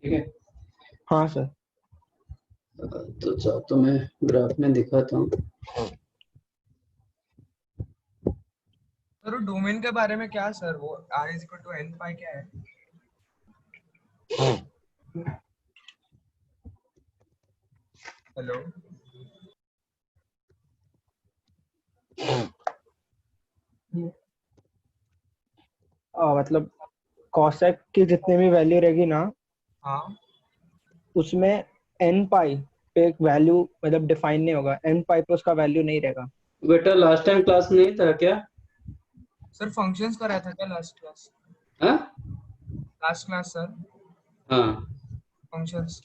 ठीक है। हाँ सर। तो मैं ग्राफ में दिखाता हूँ। सर डोमेन के बारे में क्या सर, वो r is equal to n pi क्या है? हेलो मतलब कॉसेक की जितनी भी वैल्यू रहेगी ना, हाँ उसमें n पाई पे एक वैल्यू मतलब डिफाइन नहीं होगा, n पाई पे उसका वैल्यू नहीं रहेगा। बेटा लास्ट टाइम क्लास नहीं था क्या? सर फंक्शंस कराया था क्या लास्ट क्लास? हाँ लास्ट क्लास सर हाँ फंक्शंस।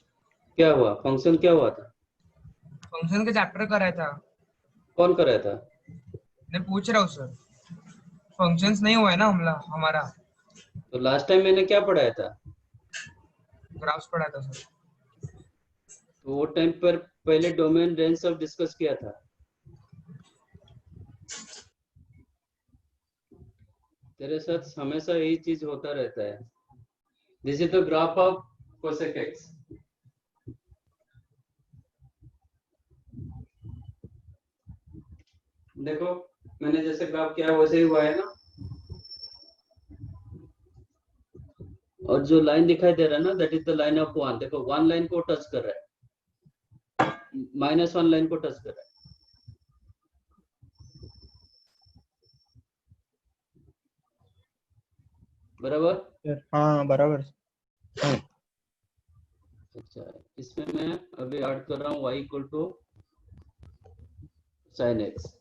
क्या हुआ, फंक्शन क्या हुआ था, फंक्शन का चैप्टर कराया था। कौन कर रहा था? मैं पूछ रहा हूँ सर, फंक्शंस नहीं हुआ है ना हमारा तो लास्ट टाइम मैंने क्या पढ़ाया था? ग्राफ्स पढ़ा था सर। तो वो टाइम पर पहले डोमेन रेंज सब डिस्कस किया था। तेरे साथ हमेशा यही चीज होता रहता है। This is the graph of cosec x. देखो मैंने जैसे ग्राफ किया है वैसे ही हुआ है ना। और जो लाइन दिखाई दे रहा है ना, that is the line of one. देखो वन लाइन को टच कर रहा है, -1 लाइन को टच कर रहा है। बराबर? हाँ बराबर। अच्छा, इसमें मैं अभी ऐड कर रहा हूँ y equal to sin x।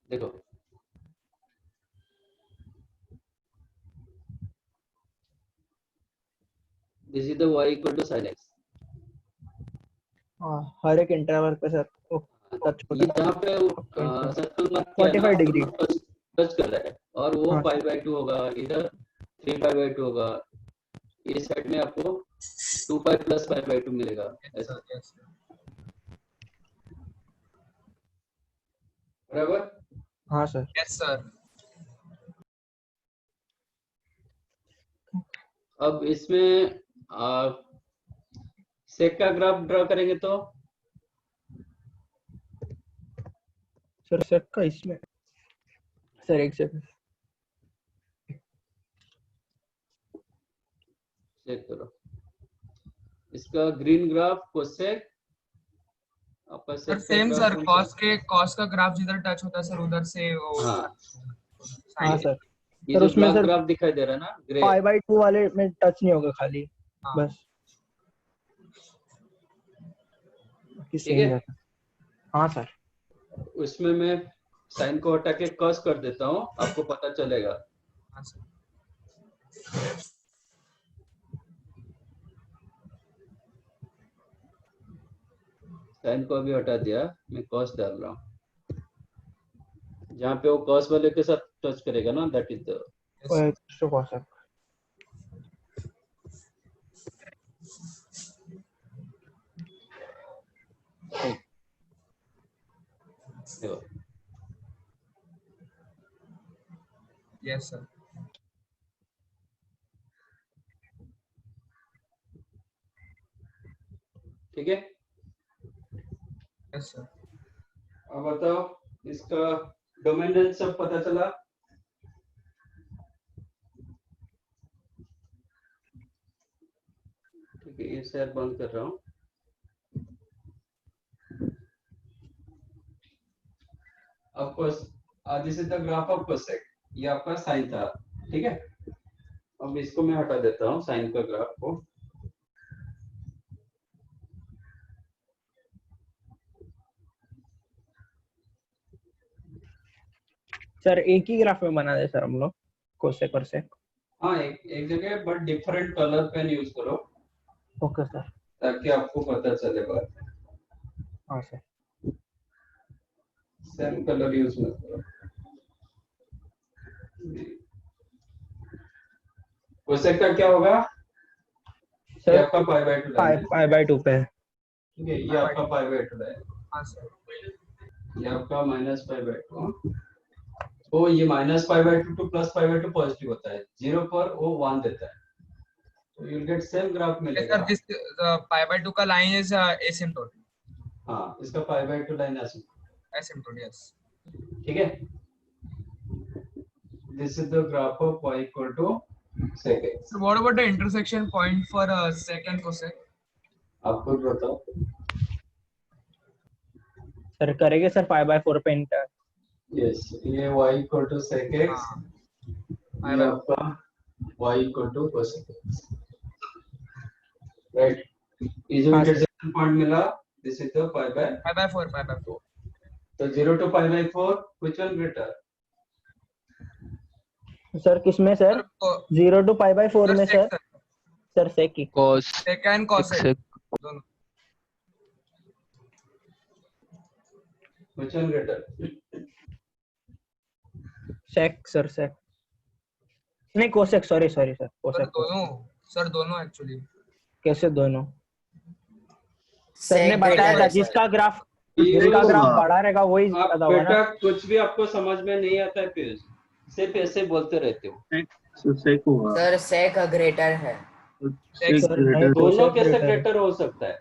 देखो this is the y equal to sin x। हाँ हर एक इंटरवल पे सर टच ये जहाँ पे सर्कल मार्क किया ना 45 डिग्री। टच कर रहा है, और वो हाँ। π/2 होगा, इधर 3π/2 होगा, इस साइड में आपको 2π + π/2 मिलेगा। ऐसा बराबर? हाँ सर। Yes sir. अब इसमें सेक का ग्राफ ड्रा करेंगे तो सर सेट का इसमें सर एक सेकंड चेक करो। इसका ग्रीन ग्राफ कोसेक, आपका सर सेक का सेम ग्राफ सर, कौन सा? कॉस का ग्राफ जिधर टच होता है सर उधर से वो हाँ। हाँ सर। ये सर जो उसमें ब्लॉक सर ग्राफ दिखाई दे रहा है ना, ग्रे, π/2 वाले में टच नहीं होगा खाली, हाँ। बस ठीक है? हाँ सर। उसमें मैं साइन को हटा के कॉस कर देता हूँ, आपको पता चलेगा। हाँ सर। साइन को अभी हटा दिया, मैं कॉस डाल रहा हूँ। जहाँ पे वो कॉस वाले के साथ टच करेगा ना, that is the sir yes sir. ठीक है? Yes sir. अब बताओ इसका डोमेन रेंज सब पता चला? ठीक है, ये शेयर बंद कर रहा हूँ। आपको this is the graph of cosec, ये आपका साइन था, ठीक है? अब इसको मैं हटा देता हूँ साइन का ग्राफ को। सर एक ही ग्राफ में बना दे सर हम लोग कोसेक और सेक। हाँ, एक जगह but different colour pen use करो ओके सर। ताकि आपको पता चले बात। हाँ सर। सेम कलर यूज मत करो। कोसेक का क्या होगा? ये सर आपका π/2 लाइन है, π/2 पे है। ठीक है? ये आपका π/2 लाइन, हाँ सर। ये आपका -π/2। तो ये -π/2 टू +π/2 पॉजिटिव होता है, 0 पर वो 1 देता है, तो you will get same graph Yes, मिलेगा। sir, this π/2 का line is asymptote. हाँ, इसका π/2 लाइन Asymptote, yes. ठीक है? This is the graph of y equal to sec x। So what about the intersection point for sec and cosec? आपको बताओ। Sir करेंगे sir 5/4 पे इंटर। यस, ये y equal to sec x, हाँ। ये आपका y equal to cosec x, right? ये जो इंटरसेक्शन पॉइंट मिला, दिस इज द π/4. तो 0 to π/4, which one greater? Sir किसमें सर? 0 to π/4 में सर? सर सेक की cos sec and cosec sec दोनों। Which one greater? Sec sir sec नहीं cosec sorry sir sir cosec दोनों एक्चुअली। कैसे दोनों? सर ने Sec बताया greater था है, जिसका sir. ग्राफ हाँ। बड़ा रहेगा वही आप ज्यादा होगा बेटा ना। कुछ भी आपको समझ में नहीं आता है पीयूष, सिर्फ ऐसे बोलते रहते हो। सेक होगा। Sir, sec greater है। सेक सर नहीं ग्रेटर दोनों कोसेक कैसे ग्रेटर है। ग्रेटर हो सकता है?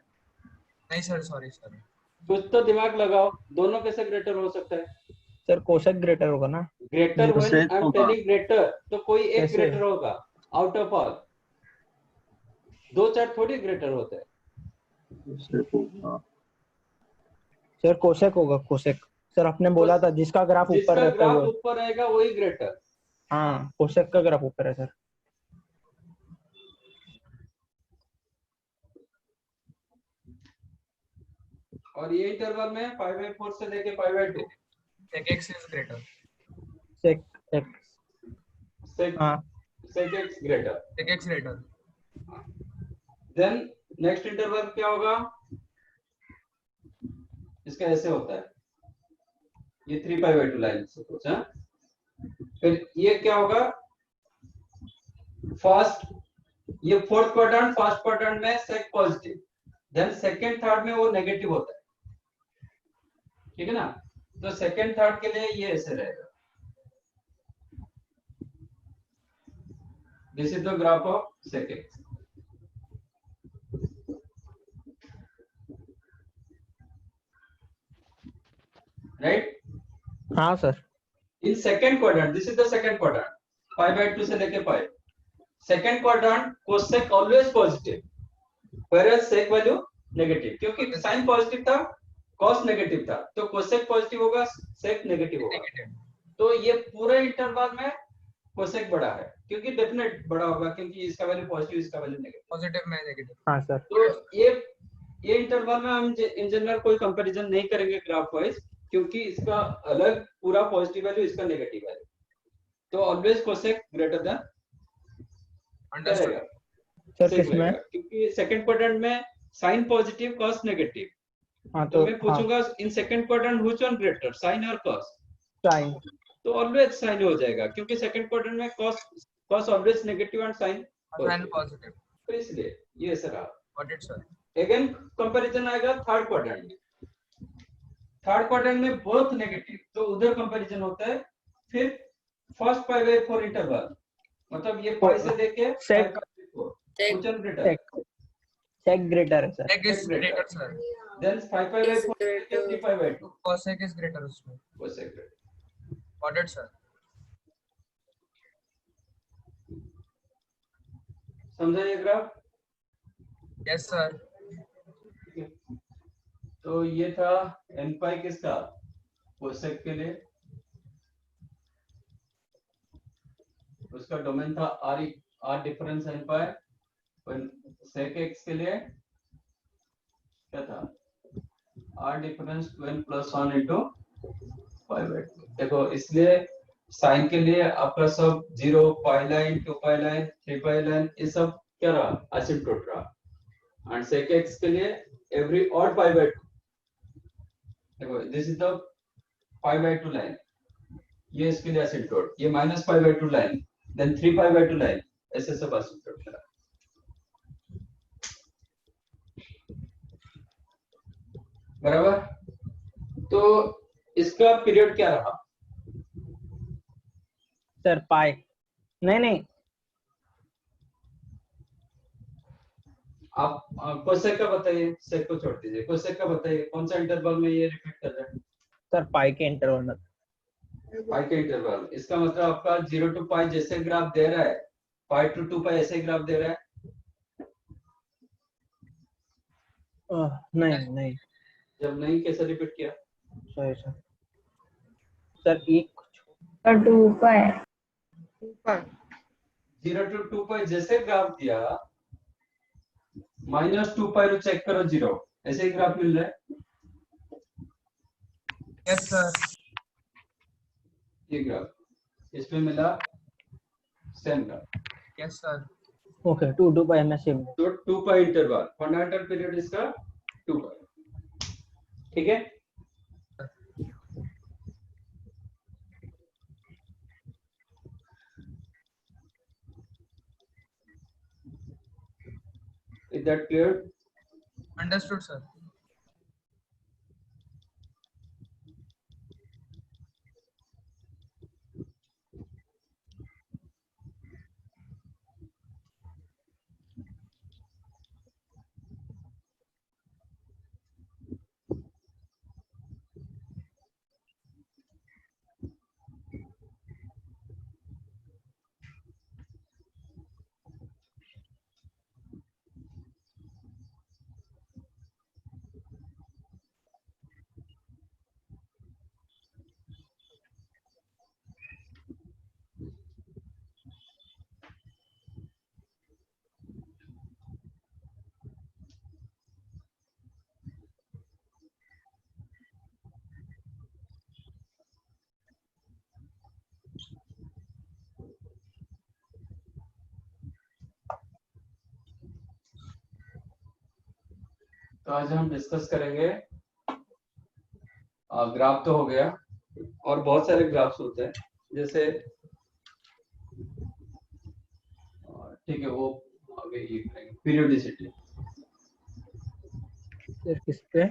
नहीं सर सॉरी सर। कुछ तो दिमाग लगाओ, दोनों कैसे ग्रेटर हो सकता है? सर कोसेक ग्रेटर होगा ना। Greater Zero when sec I am होगा। टेलिंग ग्रेटर, तो कोई एक कैसे? ग्रेटर होगा आउट ऑफ ऑल, 2-4 थोड़ी ग्रेटर होते हैं। सेक होगा। सर कोसेक होगा कोसेक। सर आपने बोला था जिसका ग्राफ ऊपर जिसका रहता है ग्राफ वो। ऊपर रहेगा वही ग्रेटर। हाँ कोसेक का ग्राफ ऊपर है सर। और ये इंटरवल में π/4 से लेके π/2 sec x is greater। Sec x sec हाँ sec x greater. sec x greater। Then next interval क्या होगा? इसका ऐसे होता है, ये 3π/2 लाइन से कुछ है। फिर ये क्या होगा? फर्स्ट ये फोर्थ क्वाड्रेंट, फर्स्ट क्वाड्रेंट में सेक पॉजिटिव, देन सेकंड थर्ड में वो नेगेटिव होता है, ठीक है ना? तो सेकंड थर्ड के लिए ये ऐसे रहेगा। This is the graph of sec X. Right? हाँ sir. In second quadrant, this is the second quadrant, π/2 से लेके pi. Second quadrant cosec always positive, whereas sec value negative, क्योंकि साइन पॉजिटिव था, cos नेगेटिव था, तो cosec positive होगा, sec negative होगा। तो ये पूरे इंटरवल में कोसेक बड़ा है, क्योंकि डेफिनेट बड़ा होगा, क्योंकि इसका वैल्यू पॉजिटिव, इसका वैल्यू नेगेटिव। पॉजिटिव में नेगेटिव। हाँ सर। तो ये इंटरवल में हम इन जनरल कोई कंपैरिजन नहीं करेंगे ग्राफ वाइज, क्योंकि इसका अलग पूरा पॉजिटिव वैल्यू, इसका नेगेटिव वैल्यू, तो always cosec greater than understood sir sec किसमें? रहेगा, क्योंकि सेकंड क्वाड्रेंट में साइन पॉजिटिव cos नेगेटिव। हाँ तो तो मैं पूछूंगा in second quadrant which one greater, sine और cos? साइन। तो ऑलवेज साइन हो जाएगा, क्योंकि सेकंड क्वाड्रेंट में cos always negative and sine sine positive. तो इसलिए ये ऐसा रहा। What it sir? Again comparison आएगा थर्ड क्वाड्रेंट में। थर्ड क्वाड्रेंट में बोथ नेगेटिव, तो उधर कंपैरिजन होता है। फिर फर्स्ट π/4 इंटरवल, मतलब ये पाई से लेके Sec- which one greater? Sec greater है sir. sec is greater sir। Then 5/4 लेके 3π/2 cosec is greater उसमें। Cosec greater. What it sir? समझा ये ग्राफ? Yes sir. तो ये था n पाई किसका? कोसेक के लिए, उसका डोमेन था r डिफरेंस n पाई। और सेक x के लिए क्या था? r difference 2n + 1 into π/2। देखो इसलिए साइन के लिए आपका सब 0 पाई लाइन, 2 पाई लाइन, 3 पाई लाइन, ये सब क्या रहा? एसिम्प्टोट रहा। एंड सेक x के लिए एवरी ऑड π/2। देखो दिस इज द π/2 लाइन, ये इसके लिए एसिम्प्टोट, ये -π/2 लाइन, देन 3π/2 लाइन, ऐसे सब एसिम्प्टोट रहा। बराबर? तो इसका पीरियड क्या रहा? सर पाई नहीं आप कोसेक का बताइए, सेक को छोड़ दीजिए, कोसेक का बताइए कौन सा इंटरवल में ये रिपीट कर रहा है? सर पाई के इंटरवल में। पाई के इंटरवल, इसका मतलब आपका 0 to पाई जैसे ग्राफ दे रहा है, पाई to 2 पाई ऐसे ग्राफ दे रहा है। नहीं जब नहीं कैसे रिपीट किया? Sorry sir. सर एक 0 to 2 पाई जैसे ग्राफ दिया, -2 पाई रो चेक करो 0, ऐसे ही ग्राफ मिल रहा है। Yes sir. ये ग्राफ इसमें मिला सेम का। Yes, sir. ओके 2 पाई में सेम। तो 2 पाई इंटरवल, फंडामेंटल पीरियड इसका 2 पाई। ठीक है, is that clear? Understood, sir. तो आज हम डिस्कस करेंगे, ग्राफ तो हो गया और बहुत सारे ग्राफ्स होते हैं, जैसे ठीक है वो आगे ये करेंगे पीरियोडिसिटी। फिर किस पे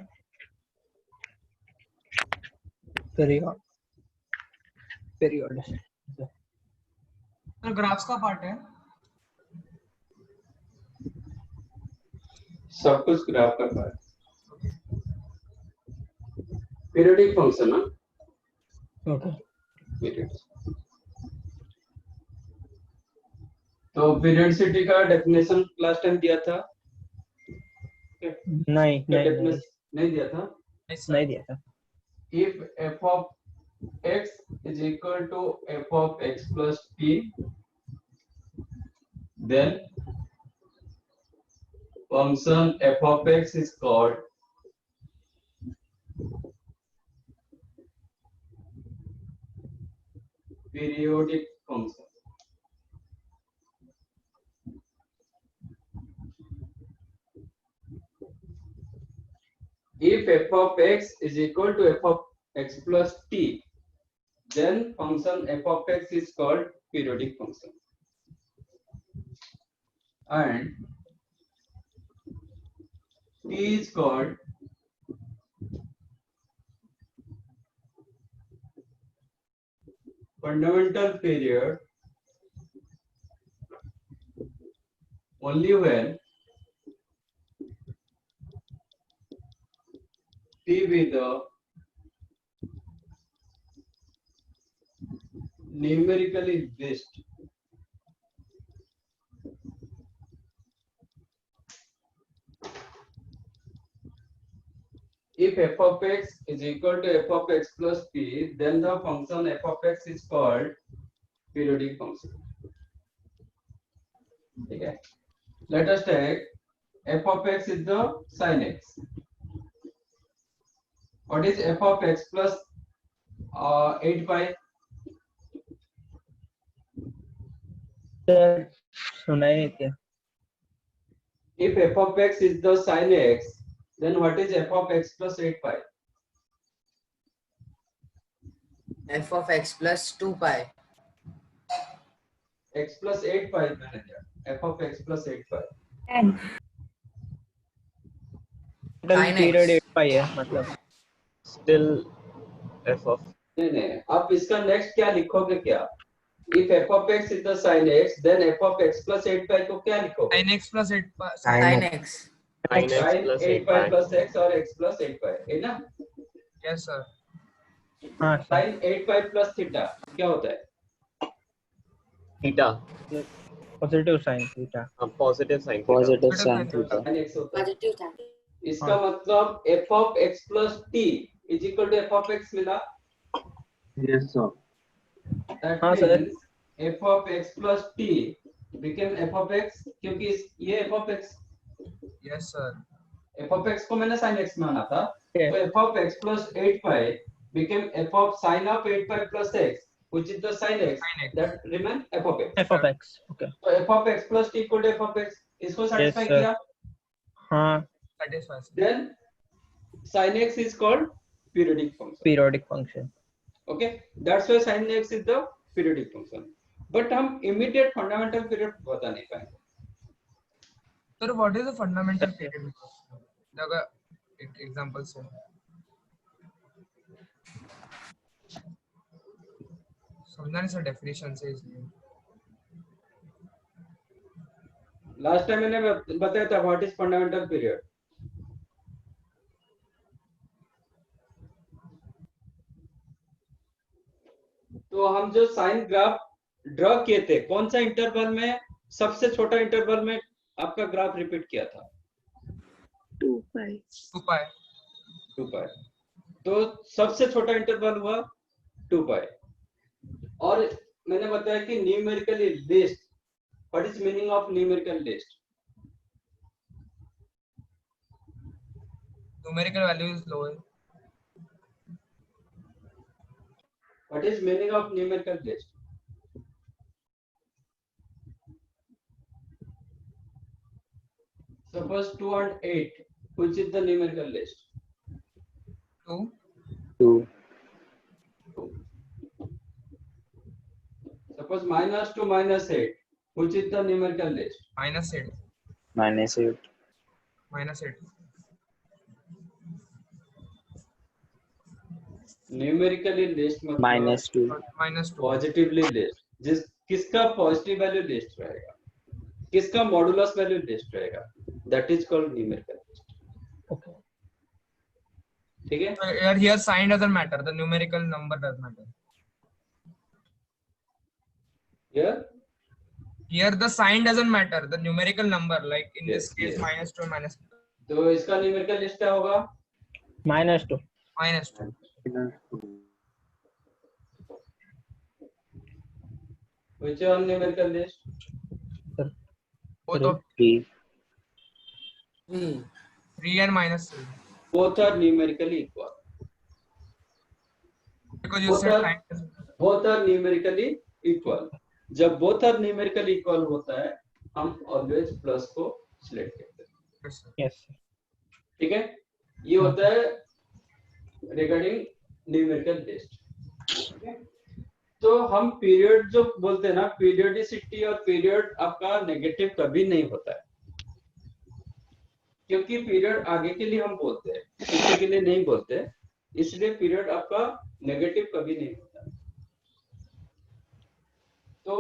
पीरियड Sir, graphs का part है। सब कुछ ग्राफ का पार्ट, पीरियोडिक फंक्शन ना, ओके पीरियड। तो पीरियोडिसिटी का डेफिनेशन लास्ट टाइम दिया था, नहीं नहीं दिया था। Yes, sir. नहीं दिया था। If f of x is equal to f of x plus t, then function f of x is called periodic function. If f of x is equal to f of x plus t, then function f of x is called periodic function. And t is called fundamental period only when t with the numerically best. If f of x is equal to f of x plus p, then the function f of x is called periodic function. Okay. Let us take f of x is the sin x. What is f of x plus 8 pi? सुना ही नहीं क्या? If f of x is the sin x, then what is f of x plus 8 pi? f of x plus 2 pi. X plus 8 pi मैंने दिया, f of x plus 8 pi. Sin period x. 8 पाई है मतलब। Still f of नहीं, आप इसका next क्या लिखोगे क्या? If f of x is the sin x, then f of x plus 8 pi को क्या लिखोगे? Sin x plus 8 pi. Sin x. sin x sin plus 8 8 pi pi. plus x और x plus 8 pi है ना? Yes, sir. हाँ sin 8 pi plus theta क्या होता है? Theta. Positive sine theta. Positive sin theta. Positive Sin sin theta. sin x होता है। इसका मतलब f of x plus t is equal to f of x मिला। Yes, sir. That हाँ, sir. means f of x plus t became f of x, क्योंकि ये f of x, Yes, sir. f of x को मैंने sin x माना था, Yes. तो f of x plus 8 pi became f of sin of 8 pi plus x, which is the sin x, Sin x. that remain f of x. f of x. Okay. So f of x plus t equal to f of x, इसको satisfy sir. किया. हाँ, Satisfies. Then sin x is called periodic function. periodic function. Okay, that's why sin x is the periodic function. But हम immediate fundamental period बता नहीं पाएंगे. Sir, what is the fundamental period? अगर एक example से समझना नहीं सर definition से इसलिए. Last time मैंने बताया था what is fundamental period. तो हम जो साइन ग्राफ ड्रॉ किए थे, कौन सा इंटरवल में, सबसे छोटा इंटरवल में आपका ग्राफ रिपीट किया था? 2 pi. 2 पाई. तो सबसे छोटा इंटरवल हुआ 2 पाई. और मैंने बताया कि numerically list, what is meaning of numerical list? Numerical value is lower. What is meaning of numerical list? Suppose 2 and 8, which is the numerical list? 2. 2. Suppose -2 -8, which is the numerical list? -8. -8. -8. Numerically list मतलब -2. -2. Positively list, जिस किसका positive value list रहेगा, किसका modulus value list रहेगा, that is called numerical list. Okay. ठीक है. Here sign doesn't matter. The numerical number does matter. Here the sign doesn't matter. The numerical number, like in Yes, this case, yes. -2 and -2. तो इसका numerical list क्या होगा? -2. -2. Which one numerical list? Both of 3. 3 and -3. Both are numerically equal. Because you Both said are- sign doesn't matter. Both are numerically equal. जब both are numerically equal होता है, हम always plus को select करते हैं. Yes, sir. Yes. ठीक है. ये होता है रिगार्डिंग न्यूमेरिकल लिस्ट. तो हम पीरियड जो बोलते हैं ना, पीरियोडिसिटी और पीरियड आपका नेगेटिव कभी नहीं होता है, क्योंकि पीरियड आगे के लिए हम बोलते हैं, पीछे के लिए नहीं बोलते, इसलिए पीरियड आपका नेगेटिव कभी नहीं होता. तो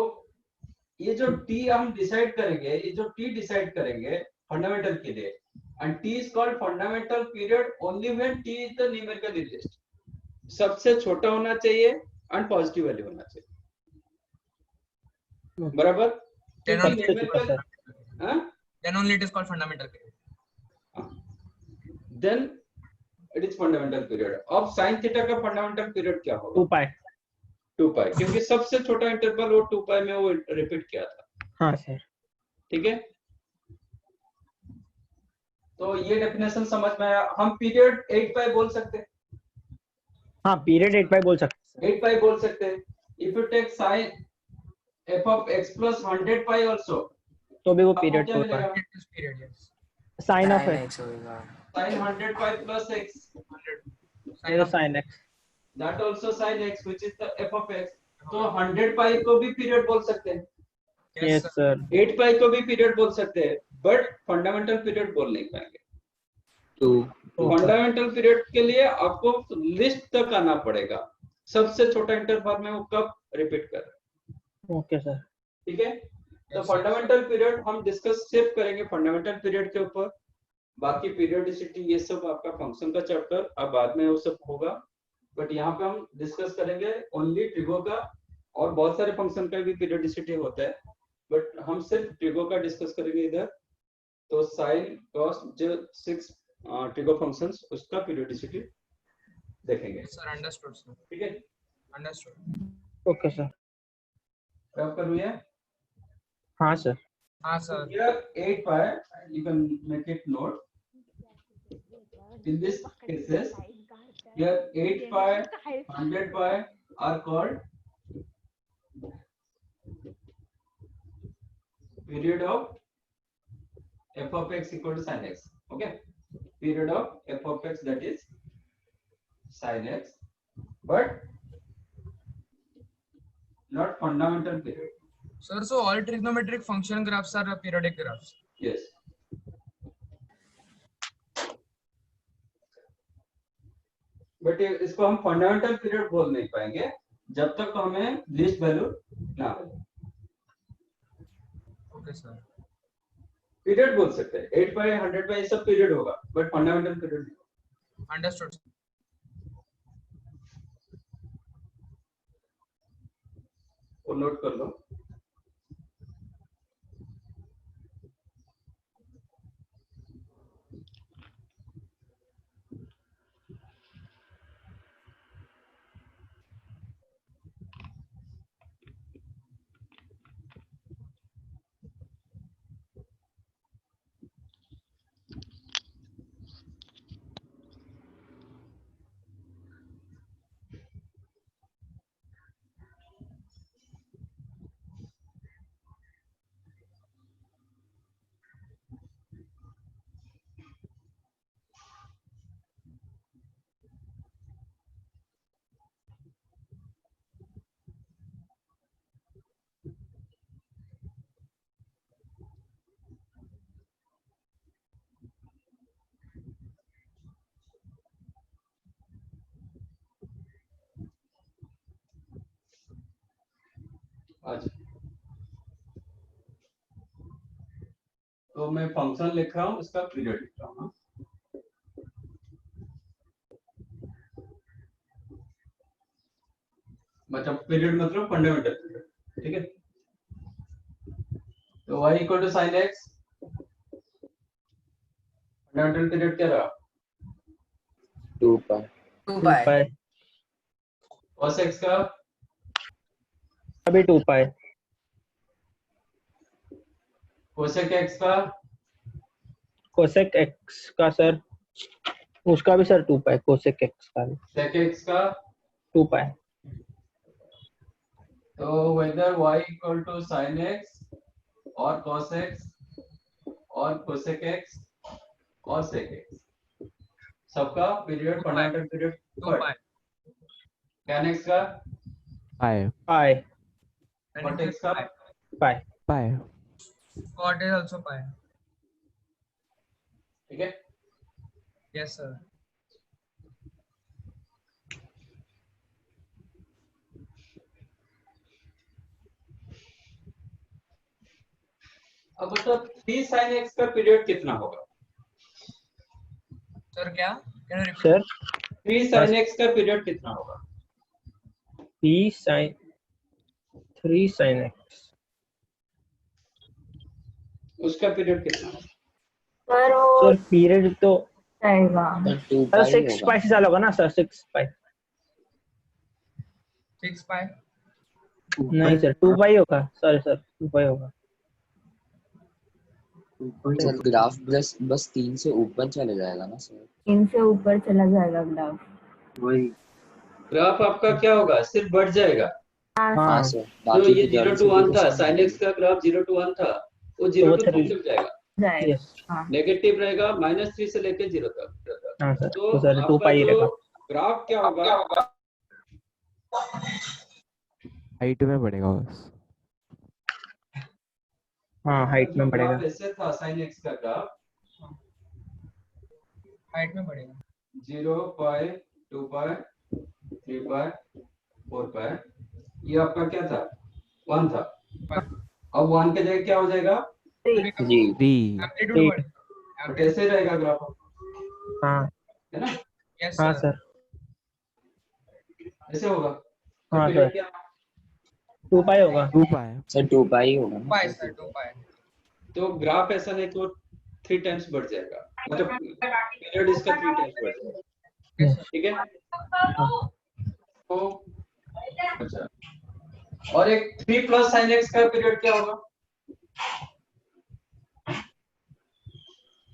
ये जो टी हम डिसाइड करेंगे, ये जो टी डिसाइड करेंगे फंडामेंटल के लिए, and t is called fundamental period only when t is the numerical list. सबसे छोटा होना चाहिए and positive value होना चाहिए. बराबर? Then क्योंकि only- numerical, हाँ? Then only it is called fundamental period. Then it is fundamental period. अब sin थीटा का fundamental period क्या होगा? 2 pi. 2 पाई, क्योंकि सबसे छोटा इंटरवल वो 2 पाई में वो रिपीट किया था. हाँ सर. ठीक है. तो ये डेफिनेशन समझ में आया. हम पीरियड 8 पाई बोल सकते हैं. हाँ, पीरियड 8 pi बोल सकते 8 पाई बोल सकते हैं. If you take sin f of x plus 100 pi also, हैं, तो भी वो आपको पीरियड क्या 4 मिलेगा? pi. It is period, yes. Sin of sin x. x होगा. sin 100 pi plus x, 100. ये sin x. that also sin x, which is the f of x. तो 100 पाई को भी पीरियड बोल सकते हैं, Yes sir. 8 पाई को भी पीरियड बोल सकते हैं, बट फंडामेंटल पीरियड बोल नहीं पाएंगे. 2. फंडामेंटल पीरियड के लिए आपको लिस्ट तक आना पड़ेगा, सबसे छोटा इंटरवल में वो कब रिपीट कर. Okay sir. ठीक है. तो फंडामेंटल पीरियड हम डिस्कस सिर्फ करेंगे फंडामेंटल पीरियड के ऊपर. बाकी पीरियोडिसिटी ये सब आपका फंक्शन का चैप्टर अब बाद में वो सब होगा, बट यहाँ पे हम डिस्कस करेंगे ओनली ट्रिगो का, और बहुत सारे फंक्शन का भी पीरियोडिसिटी होता है, बट हम सिर्फ ट्रिगो का डिस्कस करेंगे इधर. तो साइन कॉस जो 6 ट्रिगो फंक्शंस, उसका पीरियोडिसिटी देखेंगे. Yes, sir. Understood, sir. ठीक है. Understood. Okay sir. अब करूँ ये. हाँ सर. हाँ, sir. Here 8 pi, you can make it note. In this cases, here 8 pi, 100 pi are called period of f of x equal to sin x. Okay, period of f of x, that is sin x, but not fundamental period. Sir, so all trigonometric function graphs are periodic graphs. Yes. But इसको हम fundamental period बोल नहीं पाएंगे जब तक हमें least value ना हो. Okay, sir. पीरियड बोल सकते हैं 8 बाय 100 बाय सब पीरियड होगा बट फंडामेंटल पीरियड नहीं. Understood. वो नोट कर लो. आज तो मैं फंक्शन लिख रहा हूँ इसका पीरियड लिख रहा हूँ. मतलब पीरियड मतलब फंडामेंटल पीरियड. ठीक है, तो y equal to sin x, fundamental period क्या रहा? 2 pi cos x का अभी 2 पाई. cosec x का कोसेक एक्स का सर, उसका भी सर 2 पाई. कोसेक एक्स का भी sec x का. 2 पाई. तो whether y equal to sin x और cos x और cosec x और sec x सबका period fundamental period 2 pi. tan x का pi पाई. cot x का पाई. pi Cot is also pi. ठीक है. Yes, sir. अब मतलब 3 sin x का पीरियड कितना होगा? Sir, क्या? Can you repeat? Sir 3 sin x का पीरियड कितना होगा? 3 sin x उसका पीरियड कितना होगा? सर पीरियड तो जाएगा 2 सर pi 6 पाई से चालू होगा ना सर. 6 पाई 6 pi. नहीं सर 2 पाई होगा. सॉरी सर 2 पाई होगा. सर ग्राफ बस 3 से ऊपर चले जाएगा ना सर. 3 से ऊपर चला जाएगा ग्राफ. वही ग्राफ आपका क्या होगा? सिर्फ बढ़ जाएगा. हाँ हाँ सर. तो ये 0 to 1 था, sin साइन x का ग्राफ 0 to 1 था, वो 0 to 3 तक जाएगा. जाएगा. यस. हाँ नेगेटिव रहेगा -3 से लेके 0 तक. हाँ सर. तो तो सर 2 आपका पाई जो रहेगा. ग्राफ क्या होगा? हाइट में बढ़ेगा बस. हाँ हाइट में बढ़ेगा. ग्राफ ऐसे था sin x का ग्राफ Height में बढ़ेगा. 0 पाई 2 पाई 3 पाई 4 पाई. ये आपका क्या था? 1 था. अब 1 के जगह क्या हो जाएगा? जी 3 Amplitude बढ़ेगा. तो कैसे रहेगा ग्राफ? हाँ है ना? Yes, हाँ sir. सर. ऐसे होगा. तो हाँ पीरियड सर क्या? 2 पाई होगा. 2 pi सर 2 pi होगा 2 ना. pi, sir. 2 pi. तो ग्राफ ऐसा नहीं तो 3 टाइम्स बढ़ जाएगा. मतलब पीरियड इसका 3 टाइम्स बढ़ जाएगा. ठीक है. तो अच्छा, और एक 3 प्लस sin x का पीरियड क्या होगा?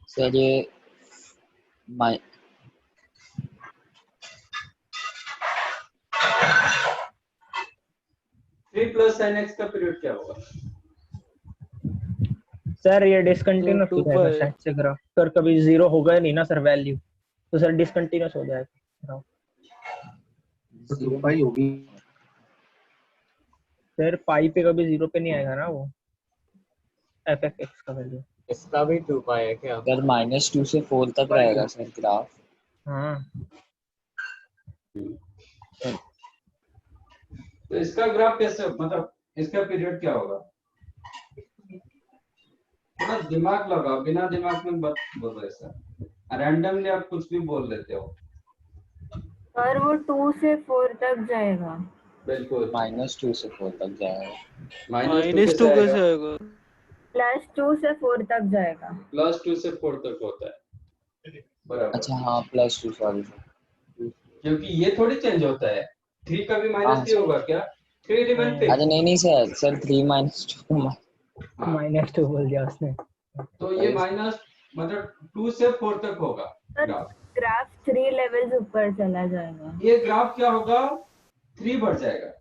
सर ये 3 प्लस sin x का पीरियड क्या होगा? सर ये डिसकंटिन्यूस हो 2 जाएगा pi शायद से ग्राफ, सर कभी जीरो होगा नहीं ना सर वैल्यू, तो सर डिसकंटिन्यूस हो जाएगा graph। तो 2 पाई होगी। सर पाई पे कभी जीरो पे नहीं आएगा ना वो एफ एफ एक्स का वैल्यू। इसका भी 2 पाई है क्या? सर -2 से 4 तक रहेगा सर ग्राफ। हाँ तो इसका ग्राफ कैसे, मतलब इसका पीरियड क्या होगा? थोड़ा दिमाग लगाओ, बिना दिमाग में मत बोलो ऐसा, रैंडमली आप कुछ भी बोल देते हो। और वो 2 से 4 तक जाएगा। बिल्कुल, -2 से 4 तक जाएगा। -2 -2 कैसे कैसे आएगा? आएगा? +2 से 4 तक जाएगा। +2 से 4 तक होता है, बराबर। अच्छा हाँ +2 सॉरी सर। क्योंकि ये थोड़ी चेंज होता है, 3 का भी हाँ -3 होगा क्या? 3 एलिमेंट अच्छा फिक्स। नहीं सर, सर 3 -2 हाँ, -2 बोल दिया उसने। तो ये माइनस मतलब 2 से 4 तक होगा सर ग्राफ। ग्राफ 3 लेवल्स ऊपर चला जाएगा। ये ग्राफ क्या होगा? 3 बढ़ जाएगा।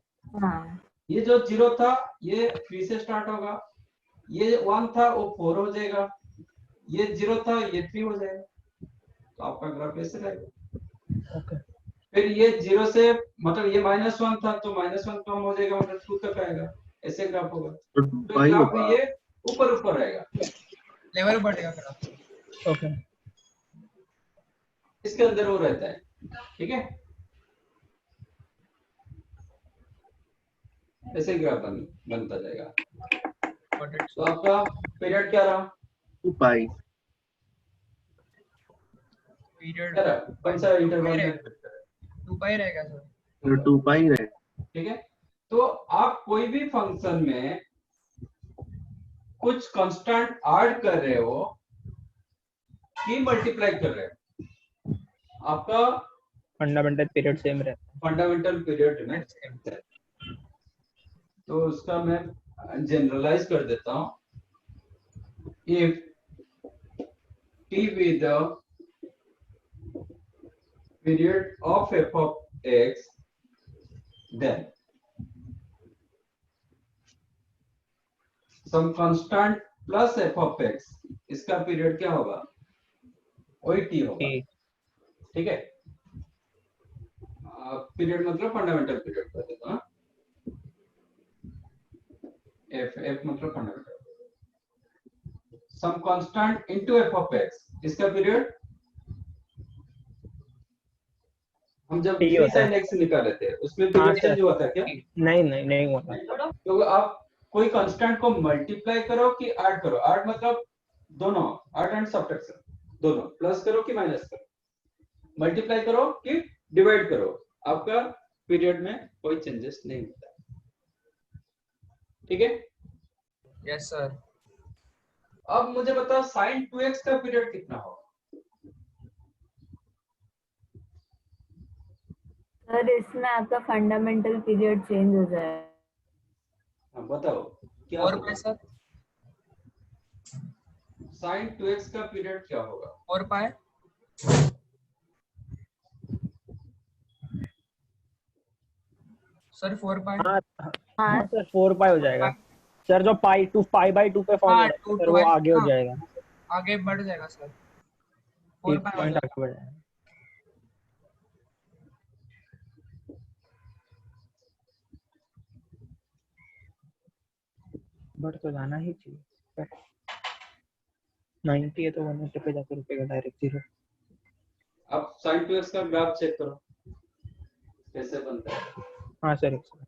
हाँ ये जो 0 था ये 3 से स्टार्ट होगा, ये 1 था वो 4 हो जाएगा, ये 0 था ये 3 हो जाएगा। तो आपका ग्राफ ऐसे रहेगा। ओके फिर ये 0 से मतलब ये -1 था तो -1 कम हो जाएगा, मतलब 2 तक आएगा, ऐसे ग्राफ होगा। तो 2 तो पाई ग्राफ में होगा। ये ऊपर ऊपर रहेगा, लेवल बढ़ेगा ग्राफ। ओके इसके अंदर वो रहता है, ठीक है। ऐसे ग्राफ बनता जाएगा। तो आपका पीरियड क्या रहा? 2 पाई। पीरियड क्या रहा? कौन सा इंटरवल में? 2 पाई रहेगा सर। तो 2 पाई रहे। ठीक है। तो आप कोई भी फंक्शन में कुछ कांस्टेंट ऐड कर रहे हो कि मल्टीप्लाई कर रहे हो, आपका फंडामेंटल पीरियड सेम रहता फंडामेंटल पीरियड में है। तो उसका मैं जनरलाइज कर देता हूं। If t be the period of f of x, then some constant plus f of x, इसका पीरियड क्या होगा? वही t होगा, है। ठीक है। पीरियड मतलब फंडामेंटल पीरियड कर देता हूं। f मतलब fundamental, some constant into f of x, इसका पीरियड हम जब T v होता sin है। x निकाले थे उसमें हाँ पीरियड सर, चेंज हुआ था क्या? नहीं होता। तो आप कोई कांस्टेंट को मल्टीप्लाई करो कि ऐड करो, ऐड मतलब दोनों, ऐड एंड सब्ट्रैक्शन दोनों, प्लस करो कि माइनस करो, मल्टीप्लाई करो कि डिवाइड करो, आपका पीरियड में कोई चेंजेस नहीं होता, ठीक है। Yes sir. अब मुझे बताओ sin 2x का पीरियड कितना होगा? सर इसमें आपका फंडामेंटल पीरियड चेंज हो जाएगा। बताओ क्या और होगा? सर sin 2x का पीरियड क्या होगा? 4 पाई। सर 4 पाई। हाँ सर 4 पाई हो जाएगा सर। जो पाई 2 पाई/2 पे फॉर्म हो हाँ, रहा है 2 सर, वो आगे हो हाँ, जाएगा, आगे बढ़ जाएगा सर। 4 एक पाई हो पॉइंट जाएगा। आगे बढ़ जाएगा। बढ़ तो जाना ही चाहिए। 90 है तो 180 पे जाकर रुकेगा डायरेक्ट 0। अब sin 2x का ग्राफ चेक करो कैसे बनता है। हाँ सर एक सेकंड।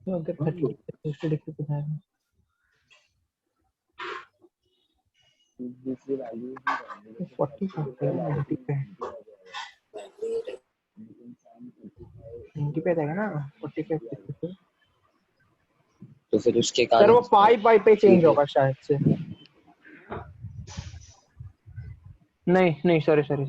तो अगर 30 डिग्री पे जाएगा दूसरी वैल्यू 40 पे 90 पे 90 पे जाएगा ना 45 पे। तो फिर उसके सर कारण वो पाई पे चेंज होगा शायद से। नहीं सॉरी सर।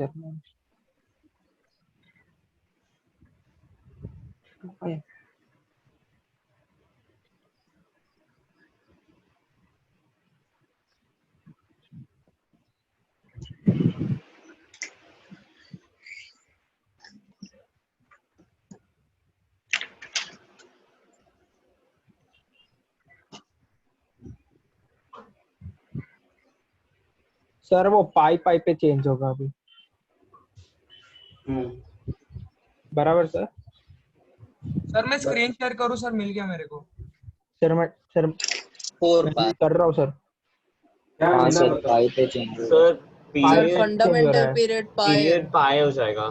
सर वो पाई पाई पे चेंज होगा अभी, बराबर सर? सर मैं स्क्रीन शेयर करूँ सर, मिल गया मेरे को। Sir 4 pi। कर रहा हूँ सर। क्या हाँ मिला सर बताओ। पाई पे चेंज होगा। सर पाई पीरियड change हो रहा फंडामेंटल है। पीरियड पाई है। पीरियड पाई हो जाएगा।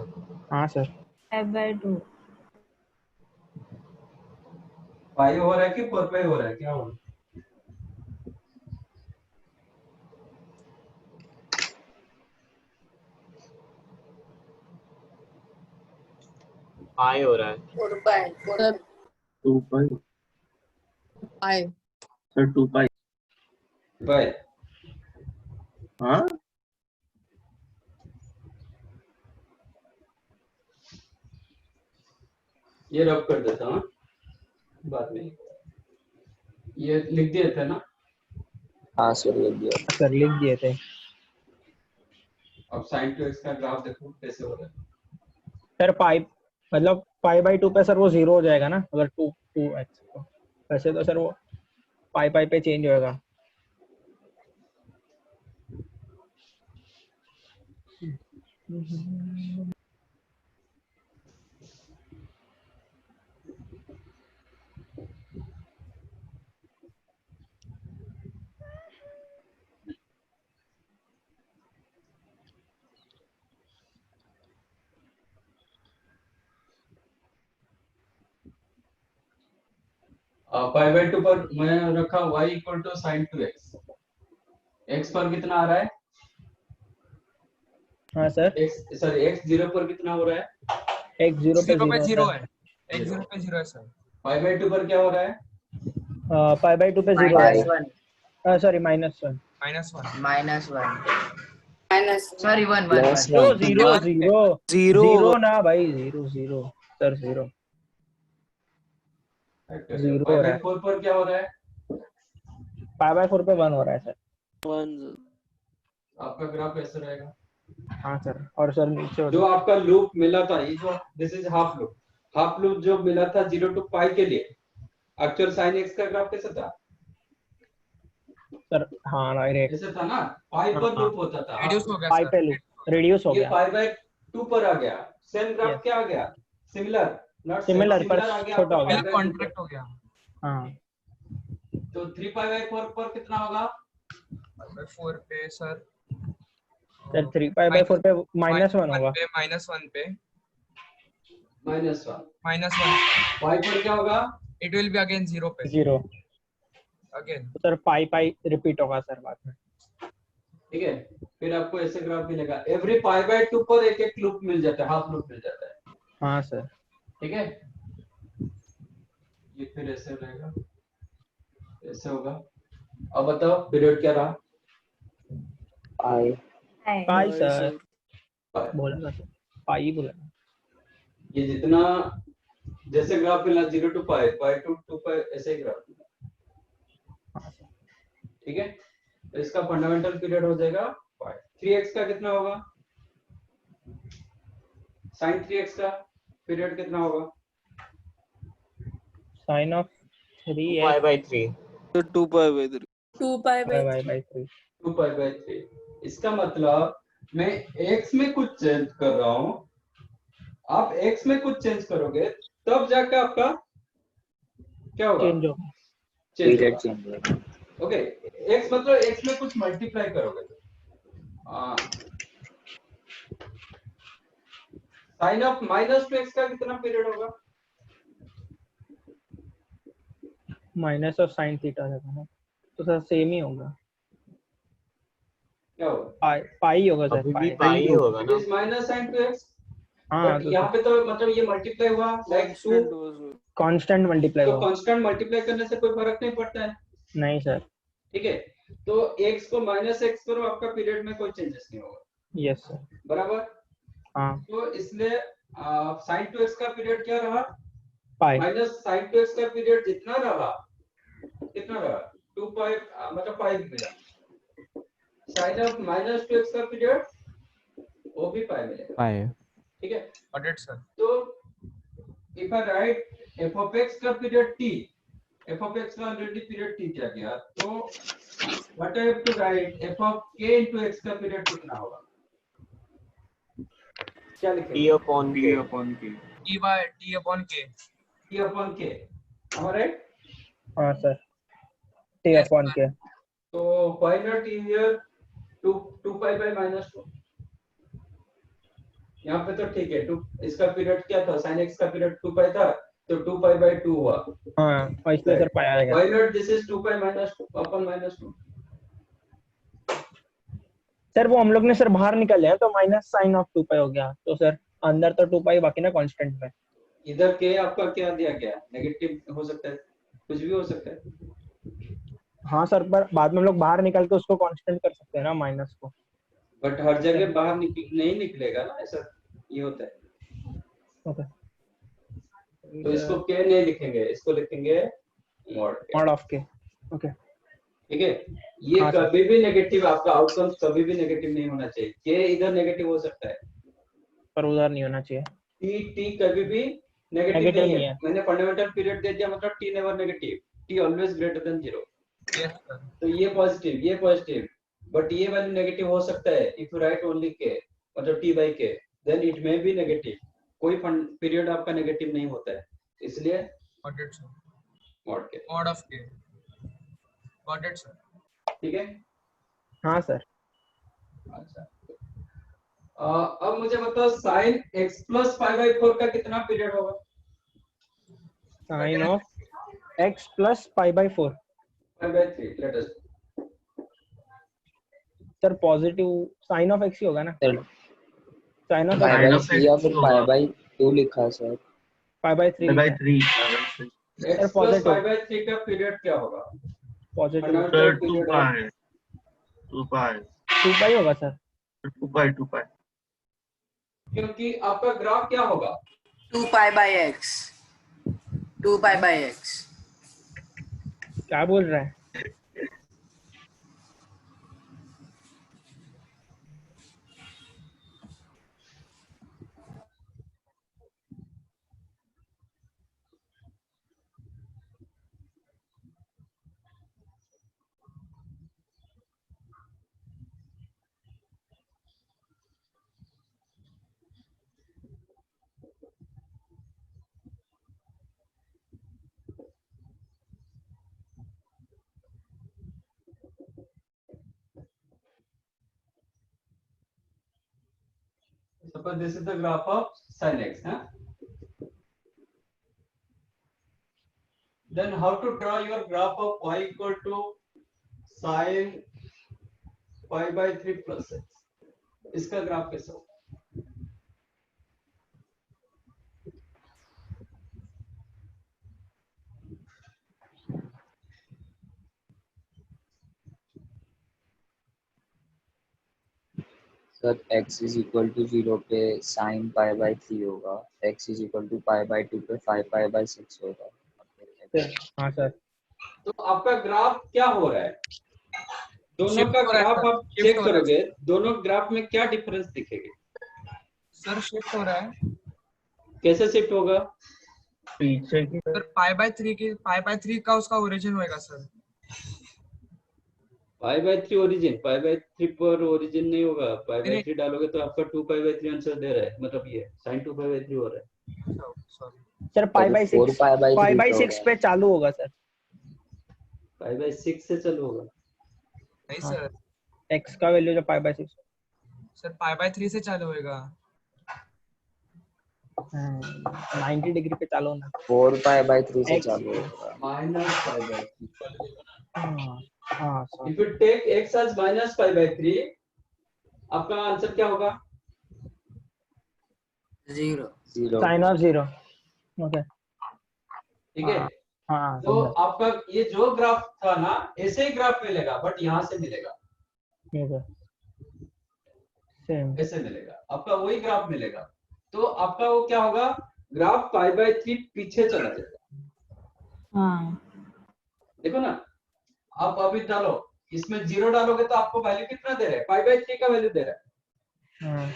हाँ सर। 5/2 पाई हो रहा है कि 4 पाई हो रहा है, क्या हो रहा है? पाई हो रहा है। 4 pi sir 2 pi pi. Sir 2 pi। Pi हाँ ये रब कर देता हूँ बाद में, ये लिख दिए थे ना। हाँ सर लिख दिया। सर लिख दिए थे। अब sin 2x का ग्राफ देखो कैसे हो रहा है। सर पाई मतलब पाई बाई 2 पे सर वो 0 हो जाएगा ना अगर 2x तो, वैसे तो सर वो पाई पाई पे चेंज होएगा। पाई बाई 2 पर मैं रखा y equal to sin 2x। x पर कितना आ रहा है? हाँ सर। x सॉरी x 0 पर कितना हो रहा है? x 0 पे 0 पे 0 0 है, x 0 पे 0 है सर। पाई बाई 2 पर क्या हो रहा है? पाई बाई 2 पे 0 -1 है। Sorry -1 -1 minus sorry 1 plus 1 1। 0 ना भाई 0 सर 0 0 पाई हो रहा बाई है। 4 पर क्या हो रहा है? पाई बाई 4 पे 1 हो रहा है सर। 1 आपका ग्राफ ऐसे रहेगा। हाँ सर। और सर नीचे हो जो आपका लूप मिला था, ये जो दिस इज हाफ लूप जो मिला था 0 टू पाई के लिए, एक्चुअल sin x का ग्राफ कैसा था? सर। हाँ डायरेक्ट ऐसे था ना, पाई पर लूप होता था। रिड्यूस हो गया पाई सर। पे लूप रिड्यूस हो ये गया। पाई बाई 2 पर आ गया। Same graph Yes. क्या आ गया? सिमिलर, नॉट सिमिलर पर सिमिलर आ गया छोटा आपका हो गया। पाई बाई 2 पर। कॉन्ट्रैक्ट हो गया। हाँ तो 3 पाई बाई 4 पर कितना होगा? 4 पे सर सर 3 पाई बाई 4 पे -1 होगा। पे -1 पे -1। -1 पाई पर क्या होगा? इट विल बी अगेन 0 पे 0 अगेन। तो सर पाई पाई रिपीट होगा सर बाद में। ठीक है, फिर आपको ऐसे ग्राफ मिलेगा। एवरी पाई बाई 2 पर एक एक लूप मिल जाता है, हाफ लूप मिल जाता है। हाँ सर। ठीक है, ये फिर ऐसे रहेगा, ऐसे होगा। अब बताओ पीरियड क्या रहा? पाई। पाई सर पाई। बोला था सर, पाई बोला। ये जितना जैसे ग्राफ मिला 0 टू पाई, पाई टू 2 पाई, ऐसे ही ग्राफ मिला। ठीक है, तो इसका फंडामेंटल पीरियड हो जाएगा पाई। 3x का कितना होगा? sin 3x का पीरियड कितना होगा? Sine of 3 pi by 3। तो 2 pi by 3 2 pi by by by 3। 2 pi by 3। इसका मतलब मैं x में कुछ चेंज कर रहा हूं, आप x में कुछ चेंज करोगे तब जाके आपका क्या होगा? चेंज होगा। पीरियड चेंज होगा। ओके, x मतलब x में कुछ मल्टीप्लाई करोगे। साइन ऑफ -2x का कितना पीरियड होगा? माइनस ऑफ साइन थीटा होगा ना, तो सर सेम ही होगा। क्या होगा? पाई पाई होगा सर। अभी भी पाई पाई ही होगा इट ना। इज माइनस sin 2x, हाँ बट तो यहाँ पे तो मतलब ये मल्टीप्लाई हुआ लाइक 2, कांस्टेंट मल्टीप्लाई तो होगा। कांस्टेंट मल्टीप्लाई करने से कोई फर्क नहीं पड़ता है। नहीं सर। ठीक है, तो x को -x करो, आपका पीरियड में कोई चेंजेस नहीं होगा। Yes sir. बराबर। हाँ तो इसलिए sin 2x का पीरियड क्या रहा? पाई। माइनस sin 2x का पीरियड जितना रहा, कितना रहा? 2 पाई, मतलब पाई मिला। sin ऑफ -2x का पीरियड वो भी पाई मिलेगा। पाई। ठीक है, गॉट इट सर। तो if I write f of x का period t, f of x का ऑलरेडी पीरियड t दिया गया, तो what I have to write f of k into x का पीरियड कितना होगा? क्या लिखेंगे? t upon k t upon k t upon k, alright? हाँ sir, t Yes, upon sir. k. So why not here 2 pi by minus 2? यहाँ पे तो ठीक है, 2 इसका पीरियड क्या था? sin x का पीरियड 2 pi था, तो 2 pi by 2 हुआ. हाँ, और इसलिए सर पाया जाएगा. Why not this is 2 pi minus 2 upon minus 2? Sir वो हम लोग ने सर बाहर निकल लिया तो माइनस साइन ऑफ 2 पाई हो गया, तो सर अंदर तो 2 पाई बाकी ना कांस्टेंट में. इधर के आपका क्या दिया गया? नेगेटिव हो सकता है, कुछ भी हो सकता है. हाँ सर, पर बाद में हम लोग बाहर निकल के उसको कांस्टेंट कर सकते हैं ना माइनस को. बट हर जगह बाहर नहीं निकलेगा ना, ऐसा ये होता है. ओके, तो इसको के नहीं लिखेंगे, इसको लिखेंगे मॉड ऑफ के. ओके, ठीक है. ये हाँ, कभी भी नेगेटिव, आपका आउटकम कभी भी नेगेटिव नहीं होना चाहिए. के इधर नेगेटिव हो सकता है, पर उधर नहीं होना चाहिए. टी कभी भी नेगेटिव Negative नहीं नहीं है. है. मैंने फंडामेंटल पीरियड दे दिया, मतलब t never negative, t always greater than 0. Yes, sir. तो ये पॉजिटिव, बट ये वैल्यू नेगेटिव हो सकता है. If you write only k, मतलब t by k, then it may be negative. कोई पीरियड आपका नेगेटिव नहीं होता है, इसलिए Got it, sir. Mod k. Mod of k. Got it, sir. ठीक है. हाँ सर. अच्छा, अब मुझे बताओ sine x plus pi by 4 का कितना पीरियड होगा? Sine of x plus pi by 4. Pi by 3. Let us sir positive sine of x ही होगा ना. Sir sine of Sin pi by of 3 x या फिर होगा. पाई बाई 2 लिखा है sir. Pi by 3. by 3 x plus positive. Pi by 3 का period क्या होगा? पॉजिटिव Fundamental sir 2 period है. pi 2 pi 2 पाई होगा सर. 2 pi क्योंकि आपका ग्राफ क्या होगा? 2 pi by x. 2 pi by x. क्या बोल रहा है? Suppose this is the graph of sin x, huh? Then how to draw your graph of y equal to sin pi by 3 plus x? इसका graph कैसा होगा? Sir x is equal to 0 पे sin pi by 3 होगा. x is equal to pi by 2 पे 5 pi by 6 होगा. हाँ sir. तो आपका ग्राफ क्या हो रहा है? दोनों Shift का हो रहा है, ग्राफ sir. आप Shift चेक हो रहा है. करोगे, दोनों ग्राफ में क्या डिफरेंस दिखेगा? Sir, shift हो रहा है. कैसे शिफ्ट होगा? पीछे की Sir, pi by 3 का उसका origin होएगा, sir. Pi by 3 origin, pi by 3 पर ओरिजिन नहीं होगा. पाई बाई नहीं. 3 डालोगे तो आपका 2 पाई बाई 3 आंसर दे रहा है, मतलब ये sin 2 पाई बाई 3 हो रहा है. Sorry. Sir pi by 4 6 pi by pi 3 by का 6 होगा. पे चालू होगा सर. पाई बाई 6 से चालू होगा. नहीं, हाँ. sir. x का वैल्यू जो pi by 6. Sir, pi by 3 से चालू होएगा. 90 डिग्री पे चालू होना. 4 पाई बाई 3 से X. चालू होगा. Minus pi by 3. हाँ sir. If you take x as minus pi by 3, आपका आंसर क्या होगा? 0. Sine of 0. ओके. ठीक है. हाँ तो आपका ये जो ग्राफ था ना, ऐसे ही ग्राफ मिलेगा, बट यहाँ से मिलेगा, सेम. ऐसे मिलेगा, आपका वही ग्राफ मिलेगा. तो आपका वो क्या होगा? ग्राफ पाई बाई 3 पीछे चला जाएगा. हाँ. देखो ना, आप अभी डालो, इसमें 0 डालोगे तो आपको वैल्यू कितना दे रहा है? पाई बाई 3 का वैल्यू दे रहा है.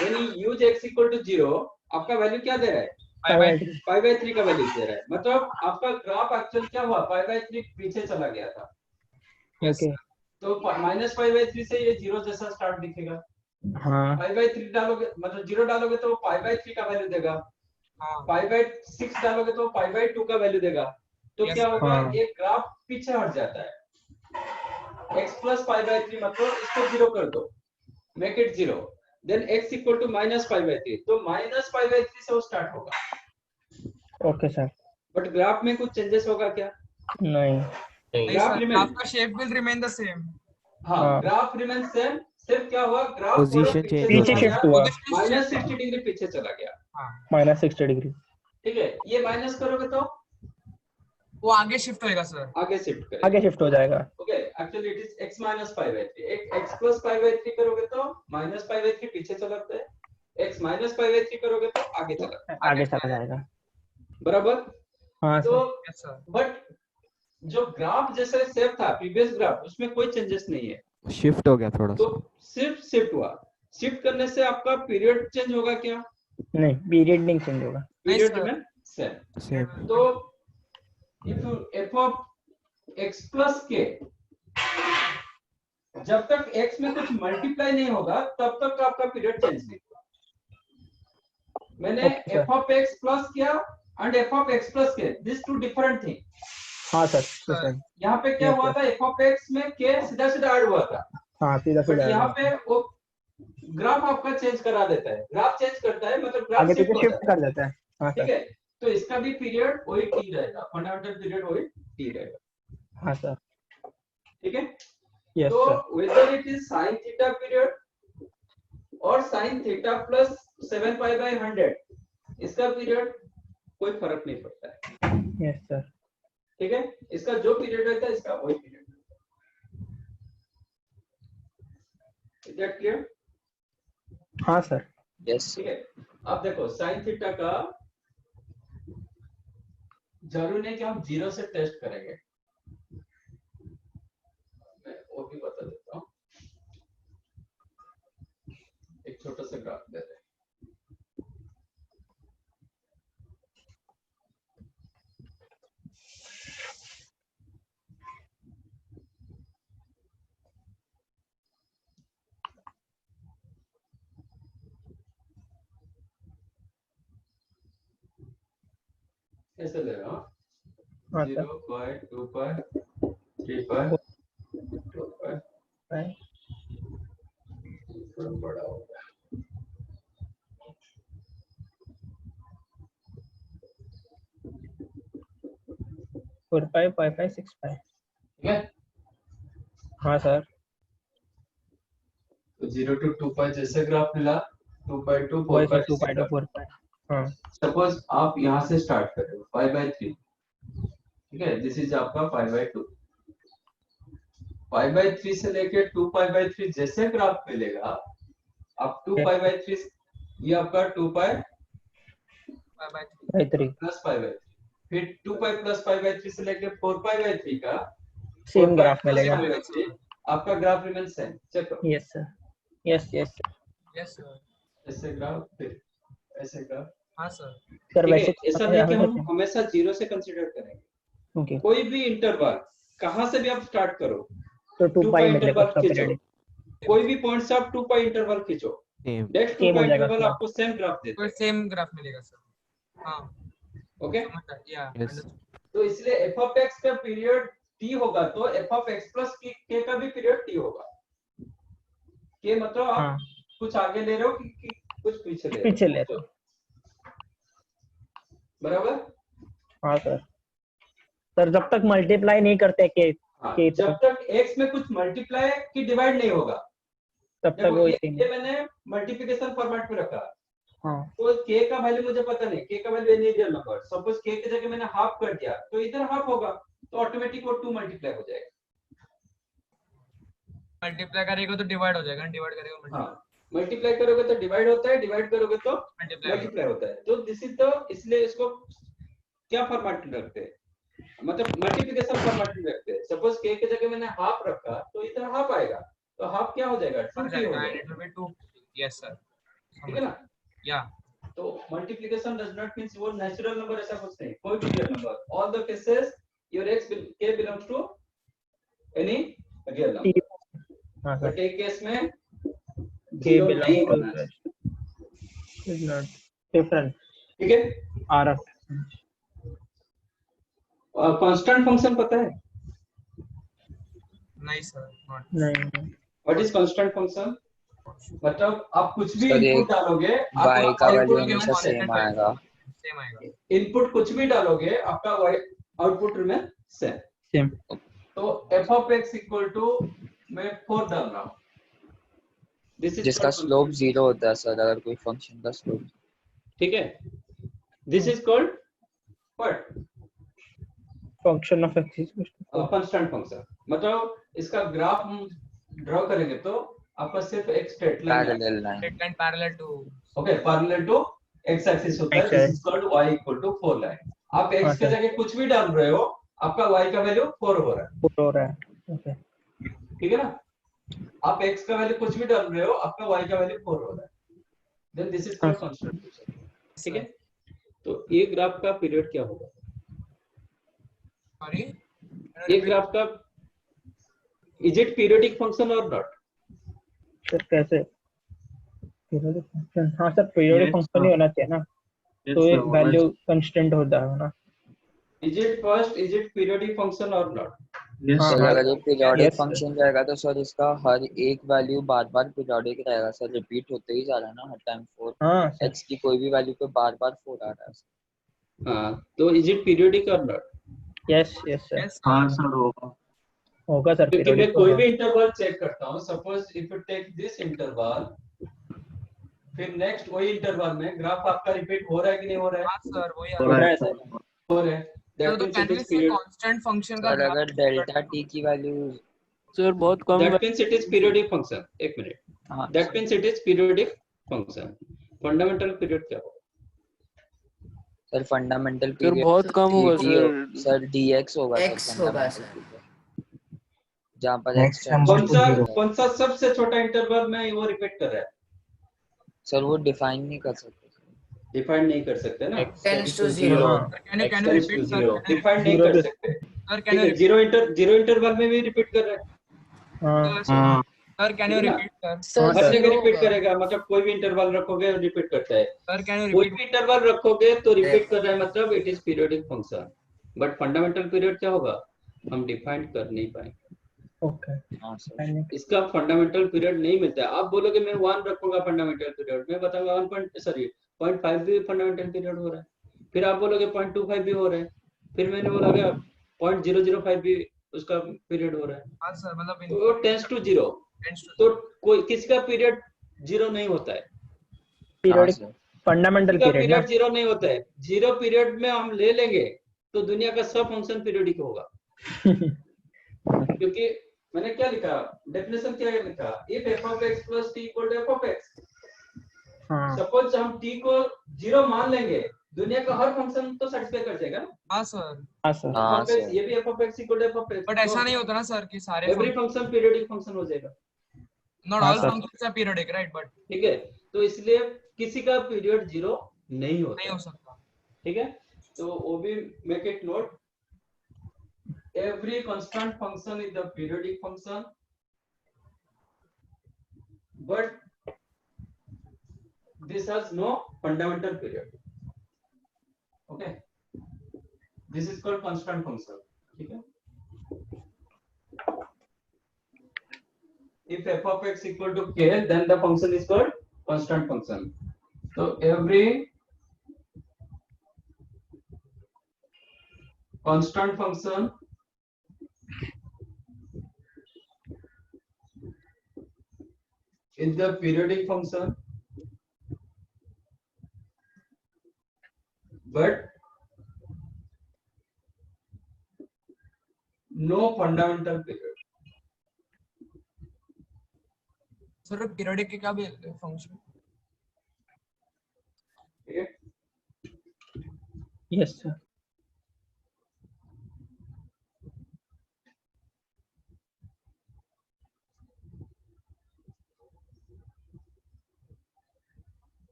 When you use x equal to 0, आपका वैल्यू क्या दे रहा है? पाई बाई 3 का वैल्यू दे रहा है. मतलब आपका ग्राफ एक्चुअल क्या हुआ? पाई बाई 3 पीछे चला गया था. Yes. ओके. तो माइनस पाई बाई 3 से ये 0 जैसा स्टार्ट दिखेगा। हाँ पाई बाई 3 डालोगे मतलब 0 डालोगे तो पाई बाई 3 का वैल्यू देगा। हाँ पाई बाई 6 डालोगे तो पाई बाई 2 का वैल्यू देगा। तो Yes, क्या होगा, हाँ। ये ग्राफ पीछे हट जाता है। x प्लस पाई बाई 3 मतलब इसको 0 कर दो, make it 0, then x equal to minus pi by 3, तो माइनस पाई बाई 3 से वो स्टार्ट होगा। Okay sir. बट ग्राफ में कुछ चेंजेस होगा क्या? नहीं नहीं ग्राफ sir, remain- आपका shape will remain the same. हाँ, हाँ। ग्राफ रिमेन सेम, सिर्फ क्या हुआ, ग्राफ Position change पीछे शिफ्ट हुआ माइनस 60 डिग्री पीछे चला गया। Minus 60 degree. ठीक है, ये माइनस करोगे तो वो आगे शिफ्ट होएगा सर। आगे शिफ्ट करेगा। आगे शिफ्ट हो जाएगा। Okay, actually it is x minus pi by 3। एक x प्लस पाई बाई 3 करोगे तो माइनस पाई बाई 3 पीछे चलाता है, x माइनस पाई बाई 3 करोगे तो आगे चलाता है। आगे चला जाएगा। बराबर। हाँ तो सर। Yes sir. बट जो ग्राफ जैसे सेव था प्रीवियस ग्राफ, उसमें कोई चेंजेस नहीं है, शिफ्ट हो गया थोड़ा तो सा। सिर्फ शिफ्ट हुआ। शिफ्ट करने से आपका पीरियड चेंज होगा क्या? नहीं पीरियड नहीं चेंज होगा। Period sir. Remain same. Same. तो if you f of x plus k, जब तक x में कुछ मल्टीप्लाई नहीं होगा तब तक आपका पीरियड चेंज नहीं होगा। मैंने Okay, sir. f of x plus किया and f of x plus k, this two different thing. हाँ सर सर। यहाँ पे क्या Yes, हुआ sir. था, f ऑफ x में k सीधा सीधा ऐड हुआ था, हाँ सीधा बट सीधा यहाँ पे वो ग्राफ आपका चेंज करा देता है। ग्राफ चेंज करता है मतलब ग्राफ आगे शिफ्ट पीछे हो शिफ्ट जाता है। कर देता है। हाँ ठीक सर। है, तो इसका भी पीरियड वही t रहेगा, फंडामेंटल पीरियड वही t रहेगा। हाँ सर। ठीक है, यस तो sir. whether it is sin theta period और sin theta plus 7 pi by 100, इसका पीरियड कोई फर्क नहीं पड़ता है। Yes sir. ठीक है, इसका जो पीरियड रहता है इसका वही पीरियड। Is that clear? हाँ सर। यस ठीक है, अब देखो sin थीटा का जरूरी नहीं कि हम 0 से टेस्ट करेंगे, मैं वो भी बता देता हूँ। एक छोटा सा ग्राफ दे रहे हैं। ऐसे ले रहा हूँ, हाँ सर। 0 पाई 2 पाई 3 पाई 4 पाई, Right. थोड़ा बड़ा हो गया। फोर पाई 5 पाई 6 पाई। ठीक है, हाँ सर। तो 0 to 2 पाई जैसे ग्राफ मिला, 2 पाई टू 4 वही पाई सर 2 पाई टू 4 पाई। हाँ सपोज आप यहाँ से स्टार्ट कर रहे हो 5 by 3। ठीक है, दिस इज आपका 5 by 2। 5 by 3 से लेके 2 पाई by 3 जैसे ग्राफ मिलेगा, आप 2 पाई by 3, ये आपका 2 pi by 3 plus pi by 3, फिर 2 पाई प्लस पाई by 3 से लेके 4 पाई by 3 का सेम 4 ग्राफ पाई प्लस मिलेगा। पाई by 3, आपका ग्राफ रिमेन सेम। चेक करो, yes sir. Yes yes yes sir. ऐसे ग्राफ फिर ऐसे ग्राफ। हाँ सर। सर ठीक है, वैसे ऐसा नहीं कि हम हमेशा 0 से कंसीडर करेंगे। ओके कोई भी इंटरवल कहां से भी आप स्टार्ट करो, तो 2 पाई मिलेगा इंटरवल उसका खींचो, पीरियड। कोई भी पॉइंट से आप 2 पाई इंटरवल खींचो, सेम। नेक्स्ट 2 Same हो पाई जाएगा इंटरवल उसका। आपको सेम ग्राफ देता तो सेम ग्राफ मिलेगा सर। हाँ है। ओके, या Yes. तो इसलिए f ऑफ x का पीरियड t होगा तो f of x plus k का भी पीरियड t होगा। k मतलब आप हाँ कुछ आगे ले रहे हो कि कुछ पीछे ले रहे हो? पीछे ले रहे हो। बराबर। हाँ सर। सर जब तक मल्टीप्लाई नहीं करते के हाँ, के जब तक x में कुछ मल्टीप्लाई की डिवाइड नहीं होगा, तब तक देखो वो ये मैंने मल्टीप्लिकेशन फॉर्मेट में रखा, हाँ तो k का वैल्यू मुझे पता नहीं, k का value any real number, suppose k की जगह मैंने हाफ कर दिया तो इधर हाफ होगा, तो ऑटोमेटिक वो 2 मल्टीप्लाई हो जाएगा। मल्टीप्लाई करेगा तो डिवाइड हो जाएगा, डिवाइड करेगा हाँ, मल्टीप्लाई करोगे तो डिवाइड होता है, डिवाइड करोगे तो मल्टीप्लाई मल्टीप्लाई होता है। तो दिस इज द, इसलिए इसको क्या फॉर्मेट में रखते हैं, मतलब मल्टीप्लिकेशन फॉर्मेट में रखते हैं। सपोज k की जगह मैंने हाफ रखा तो इधर हाफ आएगा, तो हाफ क्या हो जाएगा, 2 हो जाएगा। 2। Yes sir. ठीक है ना? या तो मल्टीप्लिकेशन डज नॉट मींस वो नेचुरल नंबर, ऐसा कुछ नहीं, कोई भी real number, all the cases your x k belongs to any real number. हाँ सर बट एक केस में k जीरो belongs नहीं to होना है, is not different ठीक है। RF कांस्टेंट फंक्शन पता है? नहीं सर, नॉट। नहीं व्हाट इज कांस्टेंट फंक्शन? मतलब आप कुछ भी सर इनपुट एक डालोगे, y आपका का वैल्यू आउटपुट हमेशा सेम आएगा। सेम आएगा। इनपुट कुछ भी डालोगे, आपका आउटपुट में सेम। सेम तो f of x equal to मैं 4 डाल रहा हूँ, दिस इज जिसका स्लोप 0 होता है सर, अगर कोई फंक्शन का स्लोप, ठीक है। This is called what? function of x is equal to 4 constant function. मतलब इसका ग्राफ हम ड्रॉ करेंगे तो आपका सिर्फ एक straight line parallel line. Straight line parallel to okay, parallel to x axis होता है, X this is called y equal to 4 line. आप हाँ, x के सर। जगह कुछ भी डाल रहे हो, आपका y का वैल्यू 4 हो रहा है, 4 हो रहा है ओके ठीक है ना। आप x का वैल्यू कुछ भी डाल रहे हो, आपका y का वैल्यू 4 हो रहा है, then this is called constant function, ठीक है। तो ये ग्राफ का पीरियड क्या होगा? सॉरी, ये ग्राफ का इज इट पीरियोडिक फंक्शन और नॉट? सर कैसे पीरियोडिक फंक्शन? हाँ सर पीरियोडिक Yes, फंक्शन ही sir. होना चाहिए ना, Yes, तो ये sir, वैल्यू कांस्टेंट होता है ना। इज इट पीरियोडिक फंक्शन और नॉट? Yes, हाँ, सर sir. अगर ये पीरियोडिक Yes, sir. फंक्शन रहेगा तो सर इसका हर एक वैल्यू बार बार पीरियोडिक रहेगा सर, रिपीट होते ही जा रहा है ना हर टाइम 4। हाँ सर x की कोई भी वैल्यू पे बार बार 4 आ रहा है सर। हाँ, तो इज इट पीरियोडिक और not? Yes yes sir yes हाँ सर होगा। होगा सर क्योंकि मैं पीरियोडिक कोई भी इंटरवल चेक करता हूँ, suppose if you take this interval, फिर नेक्स्ट वही इंटरवल में ग्राफ आपका रिपीट हो रहा है कि नहीं हो रहा है? हाँ सर, वही हो रहा है सर हो रहा है, दैट तो means can it we is से पीरियड, कांस्टेंट फंक्शन का सर अगर डेल्टा t की वैल्यू, सर बहुत कम that means it is periodic function. एक मिनट, हाँ that means it is periodic function. Fundamental period क्या होगा? सर फंडामेंटल सर पीरियड बहुत कम होगा dt सर dx होगा X सर होगा fundamental सर। period, जहाँ पर x tends कौन to सा 0 है। कौन सा सबसे छोटा इंटरवल में वो रिपीट कर रहा है? सर वो डिफाइन नहीं कर सकते। डिफाइन नहीं कर सकते ना, Tends to 0. Can you repeat sir? Define नहीं Zero कर पे- सकते, सर ठीक है। जीरो इंटरवल में भी रिपीट कर रहा है, हाँ हाँ सर कैन यू ठीक है ना? Repeat sir? हाँ, हर सर। जगह रिपीट करेगा, मतलब कोई भी इंटरवल रखोगे रिपीट करता है, सर कैन यू कोई रिपीट? भी इंटरवल रखोगे तो रिपीट कर रहा है, मतलब it is periodic function. But fundamental period क्या होगा, हम डिफाइन कर नहीं पाएंगे, ओके हाँ सर इसका फंडामेंटल पीरियड नहीं मिलता है। आप बोलोगे मैं 1 रखूंगा फंडामेंटल पीरियड, मैं बताऊंगा 0.5 भी फंडामेंटल पीरियड हो रहा है, फिर आप बोलोगे 0.25 भी हो रहा है, फिर मैंने बोला 0.005 भी उसका पीरियड हो रहा है, हाँ सर, मतलब तो टेंस टू 0, तो कोई किसका पीरियड 0 नहीं होता है, पीरियोडिक सर फंडामेंटल किसका पीरियड ना पीरियड 0 नहीं होता है। 0 पीरियड में हम ले लेंगे तो दुनिया का सब फंक्शन पीरियोडिक होगा, क्योंकि मैंने क्या लिखा, डेफिनेशन क्या लिखा, if f of x plus t equal to f of x, हाँ सपोज हम t को 0 मान लेंगे, दुनिया का हर फंक्शन तो सेटिस्फाई कर जाएगा ना। हाँ सर, हाँ सर हाँ f of x, सर ये भी f of x equal to f of x, but ऐसा नहीं होता ना सर कि सारे एवरी फंक्शन पीरियोडिक फंक्शन हो जाएगा, नॉट हाँ, all sir. Functions are periodic right, but ठीक है। तो इसलिए किसी का पीरियड 0 नहीं नहीं होता, हो सकता। ठीक है। तो वो भी make it note, every constant function is the periodic function, but this has no fundamental period, okay, this is called constant function, ठीक है। if f of x equal to k, then the function is called constant function. So every constant function is the periodic function, but no fundamental period. Sir periodic के क्या भी function? ठीक है। Yes sir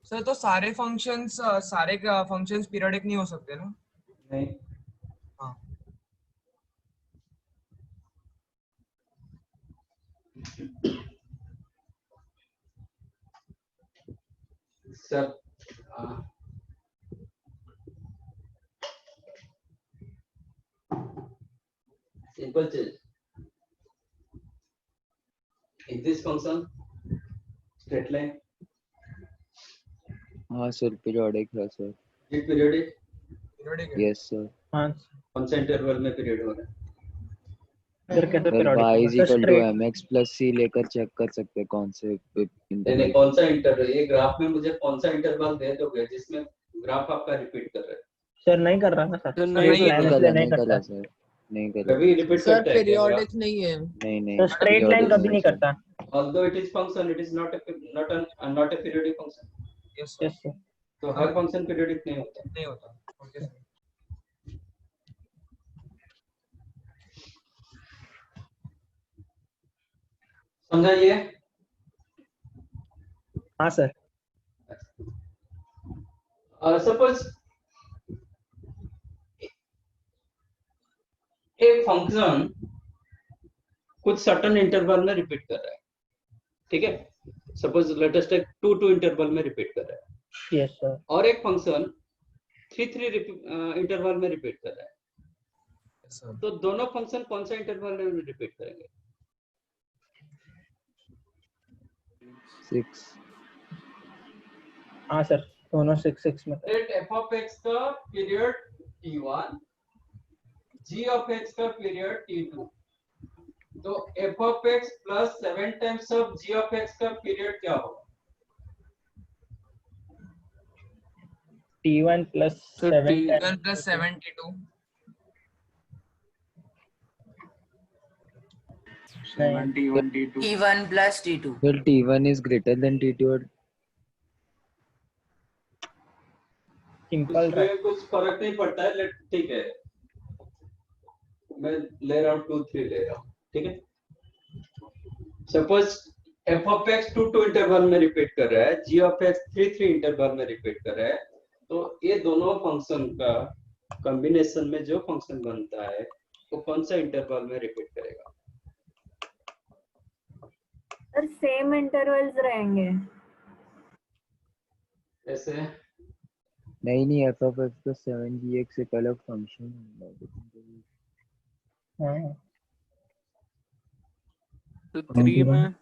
sir तो सारे functions periodic नहीं हो सकते ना? नहीं, हाँ सब simple change. Is this function straight line? हाँ सर पीरियोडिक है सर. ये periodic? Periodic है। Yes sir. हाँ कौन सा इंटरवल में पीरियड हो रहा है? फिर कैसे सर periodic y होगा? Is sir equal to straight mx plus c लेकर चेक कर सकते हैं कौन से नहीं इंटरवल. कौन सा इंटरवल? ये ग्राफ में मुझे कौन सा इंटरवल दे दोगे जिसमें ग्राफ आपका रिपीट कर रहा है? सर नहीं कर रहा ना सर. सर नहीं Straight line इसलिए नहीं करता. सर नहीं कर कभी रिपीट सर करता है क्या ग्राफ? पीरियोडिक नहीं है। नहीं नहीं. सर straight line कभी नहीं करता. Although it is function, it is not a periodic function. Yes, sir. Yes sir. तो हर फंक्शन पीरियोडिक नहीं होता. नहीं होता। Okay, sir. समझा ये? हाँ सर. सपोज एक फंक्शन कुछ सर्टेन इंटरवल में रिपीट कर रहा है, ठीक है? Suppose let us take 2 interval में रिपीट कर रहा है. Yes sir. और एक फंक्शन 3 इंटरवल में रिपीट कर रहा है. Yes, sir. तो दोनों फंक्शन कौन सा इंटरवल में रिपीट करेंगे? 6. हाँ सर दोनों 6 में. लेट f of x का period t1, g of x का पीरियड t2. तो f of x plus 7 times of g of x का पीरियड क्या होगा? T1 plus So 7 T1 plus 72. T1 T2. T1 plus T2. Well, T1 is greater than T2 or simple उसमें कुछ फर्क नहीं पड़ता है. लेट ठीक है, मैं ले रहा हूँ 2 3 ले रहा हूँ, ठीक है? Suppose f of x 2 interval में रिपीट कर रहा है, g of x 3 इंटरवल में रिपीट कर रहा है. तो ये दोनों फंक्शन का कॉम्बिनेशन में जो फंक्शन बनता है वो कौन सा इंटरवल में रिपीट करेगा? सर सेम इंटरवल्स रहेंगे. ऐसे नहीं f of x plus 7gx एक अलग फंक्शन है. हाँ. तो 3 में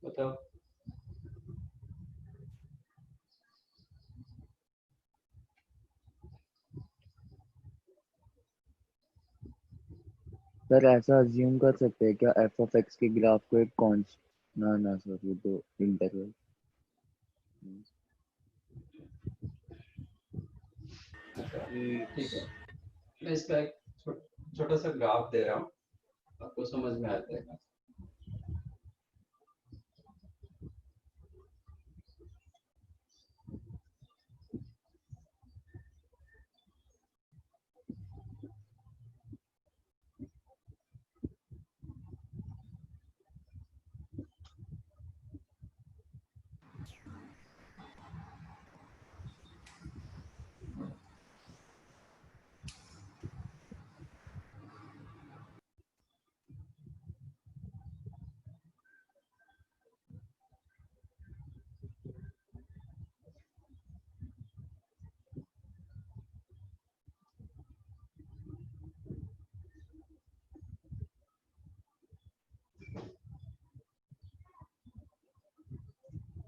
बताओ. सर ऐसा अज्यूम कर सकते हैं क्या f of x के ग्राफ को एक कॉन्स्ट ना सर ये तो इंटरवल. ठीक है, मैं इसका एक छोटा सा ग्राफ दे रहा हूँ, आपको समझ में आ जाएगा.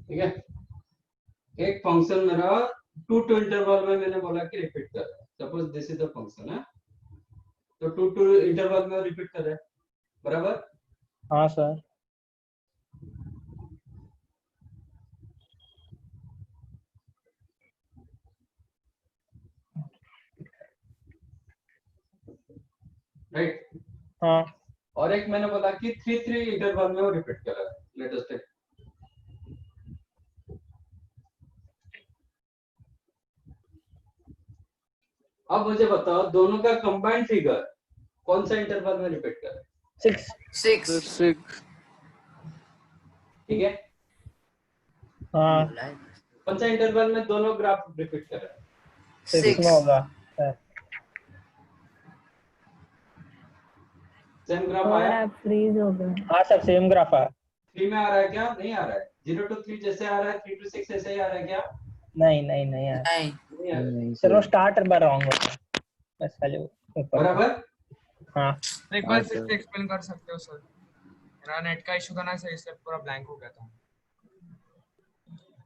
ठीक है, एक फंक्शन मेरा 2 इंटरवल में मैंने बोला कि रिपीट कर रहा है. Suppose this is the function है, तो 2 इंटरवल में रिपीट कर रहा है, बराबर? हाँ सर. राइट. हाँ. और एक मैंने बोला कि 3 इंटरवल में वो रिपीट कर रहा है. लेट अस टेक अब मुझे बताओ दोनों का कंबाइंड फिगर कौन सा इंटरवल में रिपीट कर रहा है? 6. 6 ठीक है. हाँ. कौन सा इंटरवल में दोनों ग्राफ रिपीट कर रहा है? 6 में होगा सर। सेम ग्राफ आया? आप फ्रीज हो गए। हाँ सर सेम ग्राफ है। 3 में आ रहा है क्या? नहीं आ रहा है। 0 to 3 जैसे आ रहा है, 3 to 6 ऐसे ही आ रहा है क्या? नहीं नहीं नहीं यार नहीं नहीं आ रहा है। नहीं सर वो सर। स्टार्ट बार रॉन्ग होता है बस खाली ऊपर। बराबर? हाँ एक बार हाँ, फिर सर। से एक्सप्लेन कर सकते हो सर? मेरा नेट का इशू था ना सर, इसलिए पूरा ब्लैंक हो गया था।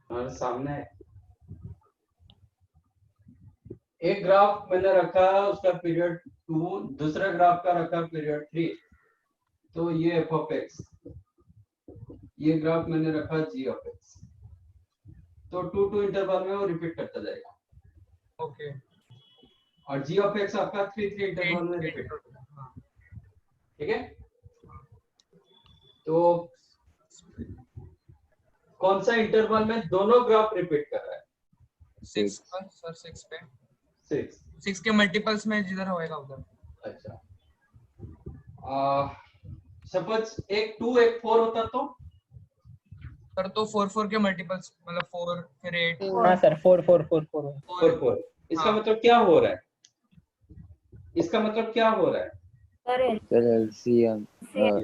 और सामने है। एक ग्राफ मैंने रखा उसका पीरियड 2, दूसरा ग्राफ का रखा पीरियड 3, तो ये एफ ऑफ एक्स, ये ग्राफ मैंने रखा जी ऑफ एक्स, तो 2 इंटरवल में वो रिपीट करता जाएगा। ओके। और जी ऑफ एक्स आपका 3 इंटरवल में रिपीट, हाँ। ठीक है? तो कौन सा इंटरवल में दोनों ग्राफ रिपीट कर रहा है? 6 पर सर, 6 पे 6 के मल्टीपल्स में जिधर होएगा उधर। अच्छा। सपोज एक 2 एक 4 होता तो सर तो 4 के मल्टीपल्स, मतलब 4 फिर 8। हाँ सर 4 4 4 4 4 इसका हाँ। मतलब क्या हो रहा है? इसका मतलब क्या हो रहा है? Sir LCM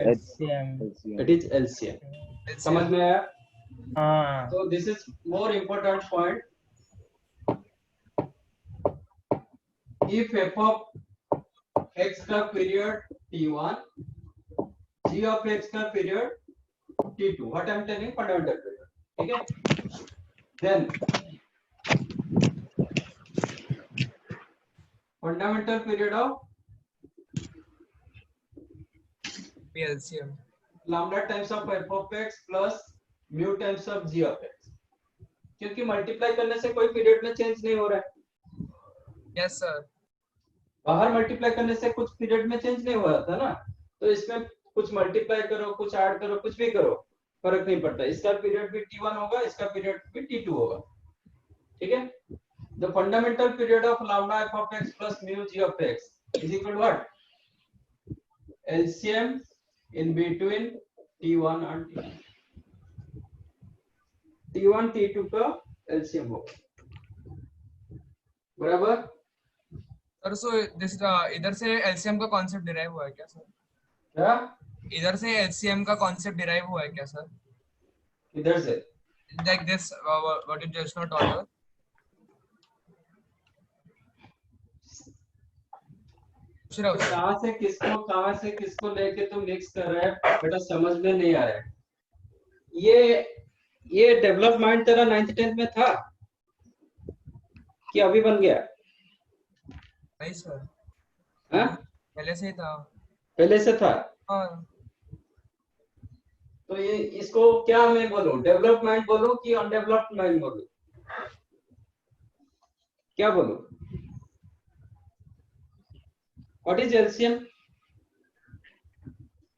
LCM। It is LCM. समझ में आया? हाँ So this is more important point. If f of x का period t1, g of x का period t2, what I'm telling fundamental period, ठीक है? Then fundamental period of LCM lambda times of f of x plus mu times of g of x, क्योंकि multiply करने से कोई period में change नहीं हो रहा है। Yes sir. बाहर मल्टीप्लाई करने से कुछ पीरियड में चेंज नहीं हो रहा था ना, तो इसमें कुछ मल्टीप्लाई करो, कुछ ऐड करो, कुछ भी करो, फर्क नहीं पड़ता। इसका पीरियड भी t1 होगा, इसका पीरियड भी t2 होगा, ठीक है? The fundamental period of lambda f of x plus mu g of x is equal to what? LCM in between t1 and t2, t1 t2 का LCM होगा, बराबर? सर सो दिस इधर से LCM का concept derive हुआ है क्या sir? क्या इधर से एलसीएम का कॉन्सेप्ट डिराइव हुआ है क्या सर? इधर से? Like this what you just not taught us. कहां से किसको लेके तुम मिक्स कर रहे हैं बेटा, समझ में नहीं आ रहा है। ये डेवलपमेंट तेरा 9th 10th में था कि अभी बन गया? नहीं सर, हाँ? पहले से ही था। पहले से था? हाँ। तो ये इसको क्या मैं बोलूं, डेवलपमेंट बोलूं कि अनडेवलपमेंट बोलूं, क्या बोलूं? What is LCM?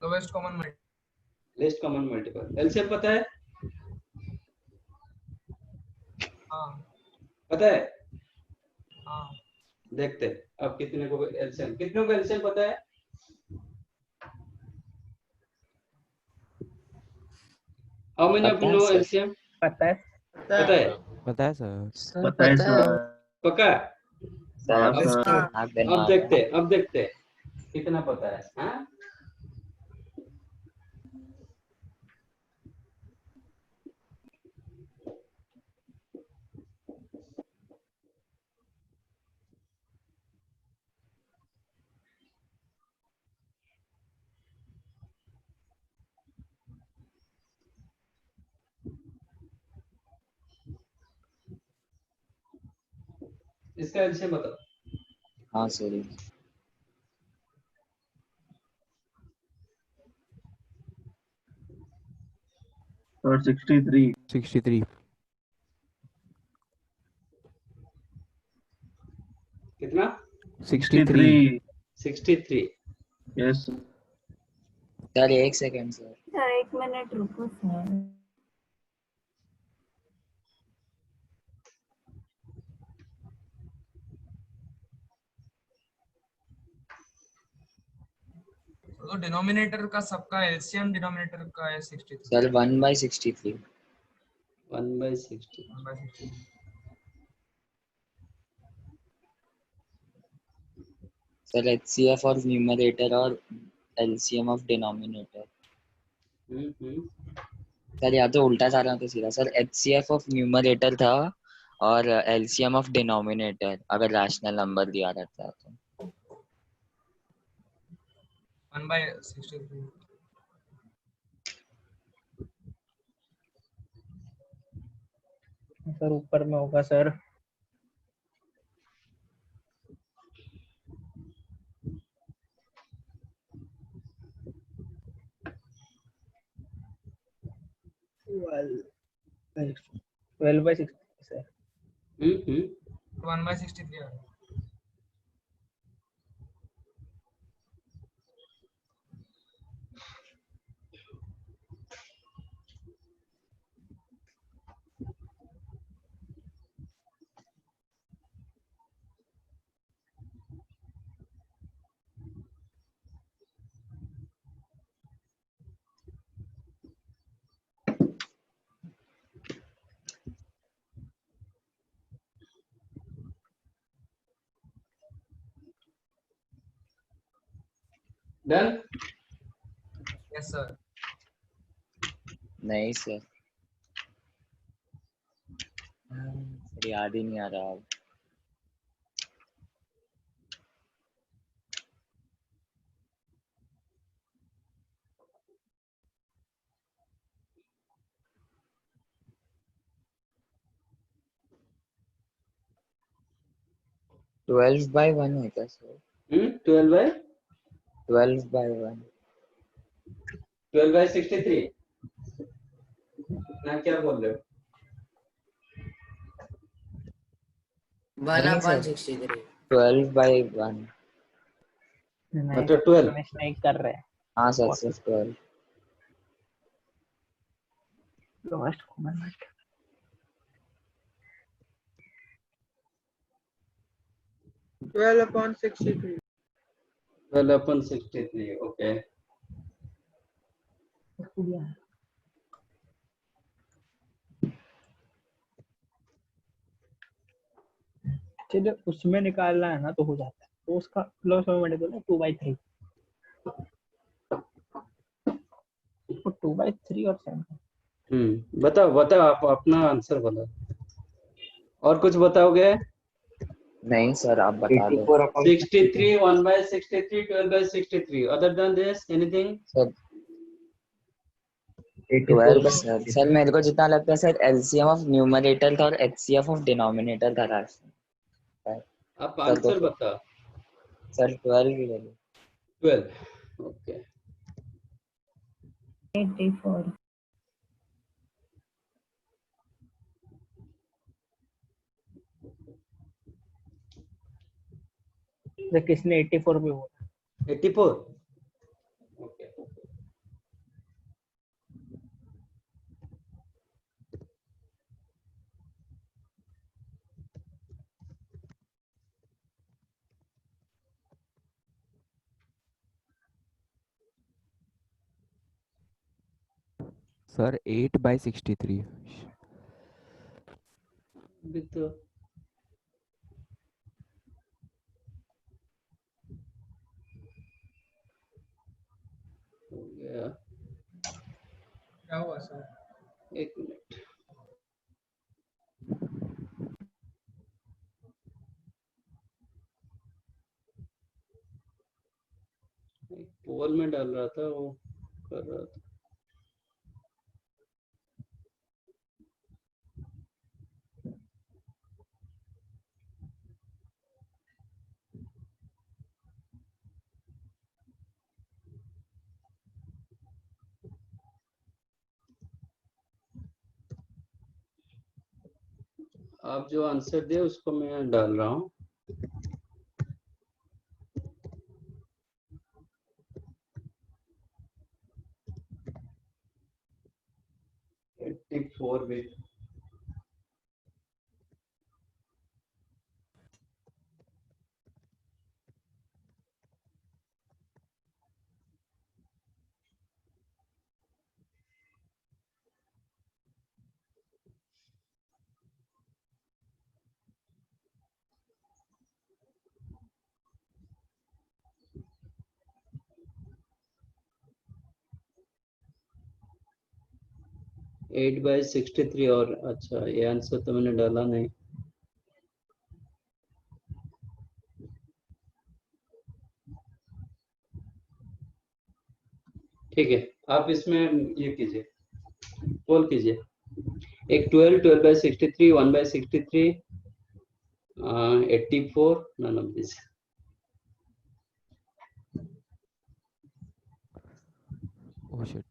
Lowest common multiple. Least common multiple. LCM पता है? हाँ पता है? हाँ। देखते हैं अब कितने को एलसीएम, कितनों को एलसीएम पता है? How many of you know LCM? पता है पता है? पता है सर। पता है सर। पक्का? हाँ सर। अब देखते हैं कितना पता है। हाँ? इसका एलसीएम बताओ। हाँ सर। और 63 63 कितना? 63 63। यस सर एक सेकंड सर। सर 1 मिनट रुको सर। तो डिनोमिनेटर का सबका एलसीएम डिनोमिनेटर का है 63। Sir 1/63। 1/60. 1/60. Sir HCF of numerator और LCM ऑफ डिनोमिनेटर। सर या तो उल्टा जा रहा हूँ तो सीधा। सर HCF ऑफ न्यूमरेटर था और LCM ऑफ डिनोमिनेटर अगर रैशनल नंबर दिया रहता है तो। 1/63. सर ऊपर में होगा sir. Twelve by 60 sir. 1/63. Done? Yes sir. नहीं सर, सर याद ही नहीं आ रहा अब। ट्वेल्व बाई वन है क्या सर? 12/1। 12/63 ना, क्या बोल रहे हो? 1/63. 12/1। नहीं अच्छा 12। मिस्टेक कर रहे हैं। हाँ सर, सिर्फ 12। Lowest common multiple. 12/63. 12/63, okay. चलिए उसमें निकालना है ना तो हो जाता है, तो उसका लोएस्ट कॉमन मल्टीपल है 2/3। तो 2/3 और 7। बताओ बताओ, आप अपना आंसर बताओ। और कुछ बताओगे? नहीं सर, आप बता दो। 63, 1/63, 12/63. Other than this, anything? Sir 12 sir. Sir मेरे को जितना लगता है सर LCM ऑफ न्यूमरेटर था और HCF ऑफ डिनोमिनेटर था राशनल। आप सर आंसर बताओ। सर 12 ही ले लो। 12, okay. 84. तो किसने 84 पे बोला? 84, okay. Sir, 8/63. अभी तो हो गया। क्या हुआ सर? एक मिनट। पोल में डाल रहा था, वो कर रहा था। आप जो आंसर दिए उसको मैं डाल रहा हूँ। फोर भी 8/63 और अच्छा ये आंसर तो मैंने डाला नहीं। ठीक है, आप इसमें ये कीजिए, पोल कीजिए। एक 12/63, 1/63, 84, none of this। Oh shit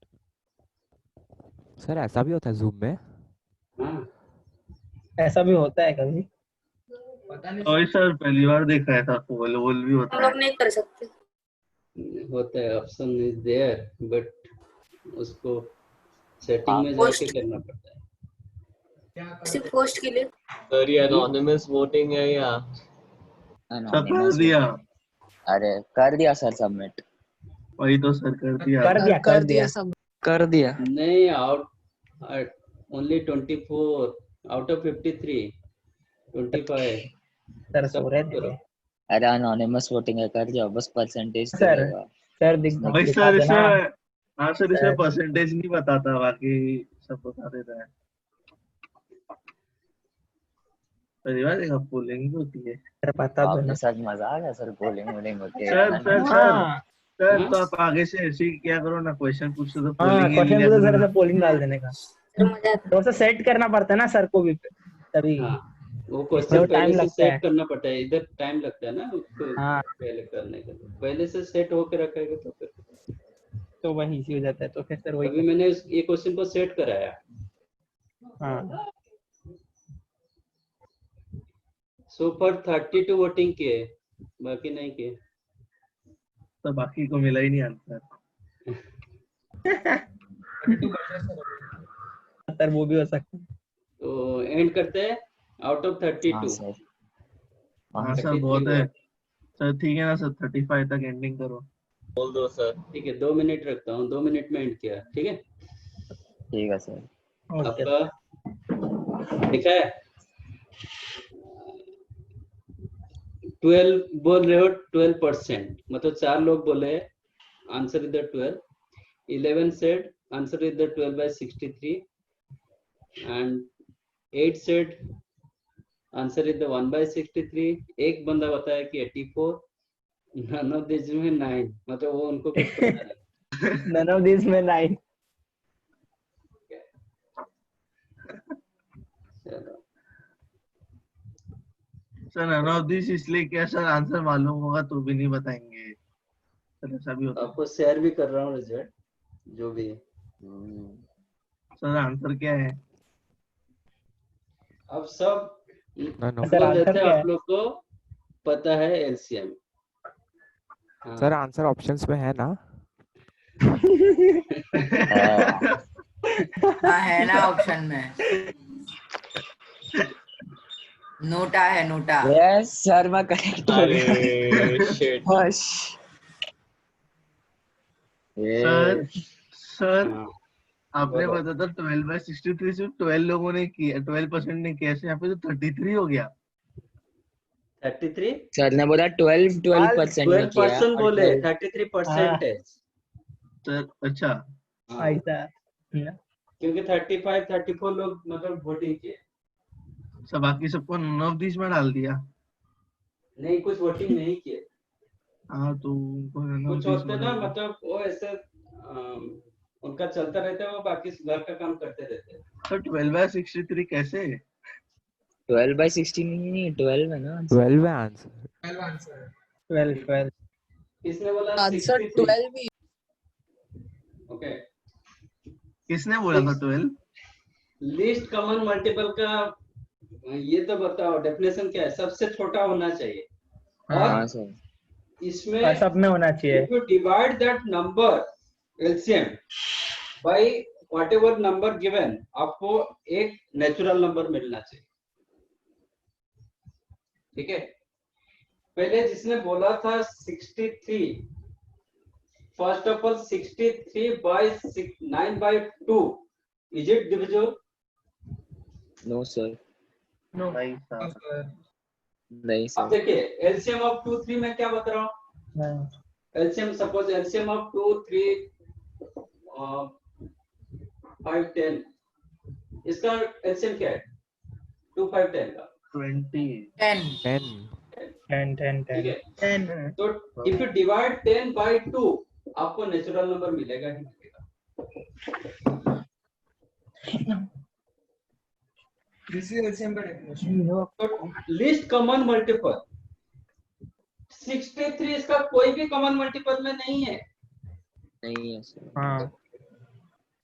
sir, ऐसा भी होता है जूम में? हाँ ऐसा भी होता है कभी? पता नहीं और सर पहली बार देखा है था, पोल वोल भी हम होता है। लोग नहीं कर सकते। होता है, ऑप्शन इज देयर, बट उसको सेटिंग में पोस्ट जाके करना पड़ता है। सिर्फ पोस्ट के लिए। सर ये anonymous voting है या सब कर Anonymous दिया, अरे कर दिया सर सबमिट। वही तो सर कर दिया। कर दिया सब। कर दिया। नहीं, out only 24 out of 53, 25। Sir सब सो रहे करो। थे अरे अनोनिमस वोटिंग है, कर जाओ बस परसेंटेज सर। दिखेगा। सर भाई दिखा सर देना। इसमें, हाँ सर इसमें सर। परसेंटेज नहीं बताता, बाकी सब बता देता है। पहली बार देखा पोलिंग होती है। सर पता तो आपके ना। साथ मजाक है सर, पोलिंग वोलिंग होती है सर इतना सर नहीं। सर हाँ सर तो आप आगे से ऐसे ही क्या करो ना, क्वेश्चन पूछते तो हाँ, पोलिंग ही क्वेश्चन लिया पूछो करो सर ना। से पोलिंग डाल देने का। सर मजा आता तो उसे सेट करना पड़ता है ना सर को भी तभी। हाँ, वो इसमें क्वेश्चन वो पहले टाइम से लगता सेट है। करना पड़ता है, इधर टाइम लगता है ना उसको हाँ पहले करने के लिए। पहले से सेट होके रखेगा तो फिर तो वही इसी हो जाता है, तो फिर सर वही अभी मैंने ये क्वेश्चन को सेट कराया। हाँ सो पर 32 वोटिंग किए, बाकी नहीं किए। तो बाकी को मिला ही नहीं आंसर। सर वो भी हो सकता है। तो एंड करते हैं आउट ऑफ हाँ 32। सर। हाँ सर 33 बहुत है हुआ। सर, ठीक है ना सर, 35 तक एंडिंग करो। बोल दो सर। ठीक है, 2 मिनट रखता हूँ, 2 मिनट में एंड किया। ठीक है, ठीक है सर। ओके आपका लिखा है 12 बोल रहे हो, 12%, मतलब 4 लोग बोले answer is the 12। 11 said answer is the 12/63 and 8 said answer is the 1/63। एक बंदा बताया कि 84। none of this में 9, मतलब वो उनको कुछ पता नहीं। नन ऑफ दिस में 9। चलो, सर नन ऑफ दिस इसलिए क्या सर, आंसर मालूम होगा तो भी नहीं बताएंगे सर, ऐसा भी होता है। आपको शेयर भी कर रहा हूँ रिजल्ट जो भी है। सर आंसर क्या है? अब सब नन ऑफ सर बोल आंसर देते हैं, क्या आप है? लोग को पता है एलसीएम। सर आंसर ऑप्शंस में है ना? हाँ है ना ऑप्शन में। नोटा है नोटा। यस सर मैं करेक्ट हो गया। अरे शिट। बस सर सर हाँ, आपने बोलो। बताया था 12/63 से 12 लोगों ने किया, 12% ने किया, यहाँ पे तो 33 हो गया। 33, सर ने बोला 12% में किया 12% और बोले, 12 33% है। सर अच्छा हाँ, ऐसा क्योंकि 35 34 लोग मतलब वोटिंग किए। सब बाकी सबको नन ऑफ दिस में डाल दिया। नहीं, कुछ वोटिंग नहीं किए। हाँ तो उनको नन ऑफ कुछ दिस होते में ना, डाल दिया। मतलब वो ऐसे उनका चलता रहता है, वो बाकी घर का काम करते रहते हैं। सर 12/63 कैसे? 12/16 नहीं 12 है ना 12 है आंसर। 12 आंसर है। 12 किसने बोला आंसर 63? 12 ही। ओके, किसने बोला था 12? लीस्ट कॉमन मल्टीपल का ये तो बताओ, डेफिनेशन क्या है? सबसे छोटा होना चाहिए। हाँ और सर। इसमें सब में होना चाहिए। if you divide that number LCM by whatever number given, आपको एक नेचुरल नंबर मिलना चाहिए। ठीक है, पहले जिसने बोला था 63, first of all 63/9/2 is it divisible? No sir. नहीं सर। सर नहीं अब सर। देखिए एलसीएम ऑफ 2 3 में क्या बता रहा हूँ। एलसीएम सपोज एलसीएम ऑफ 2 3 5 10 इसका एलसीएम क्या है? 2 5 10 का 20 10 10 ठीक 10 है। 10. तो इफ यू डिवाइड 10 by 2 आपको नेचुरल नंबर मिलेगा ही मिलेगा। This is LCM का definition. तो लीस्ट कॉमन मल्टीपल 63 इसका कोई भी कॉमन मल्टीपल में नहीं है। नहीं है सर। हाँ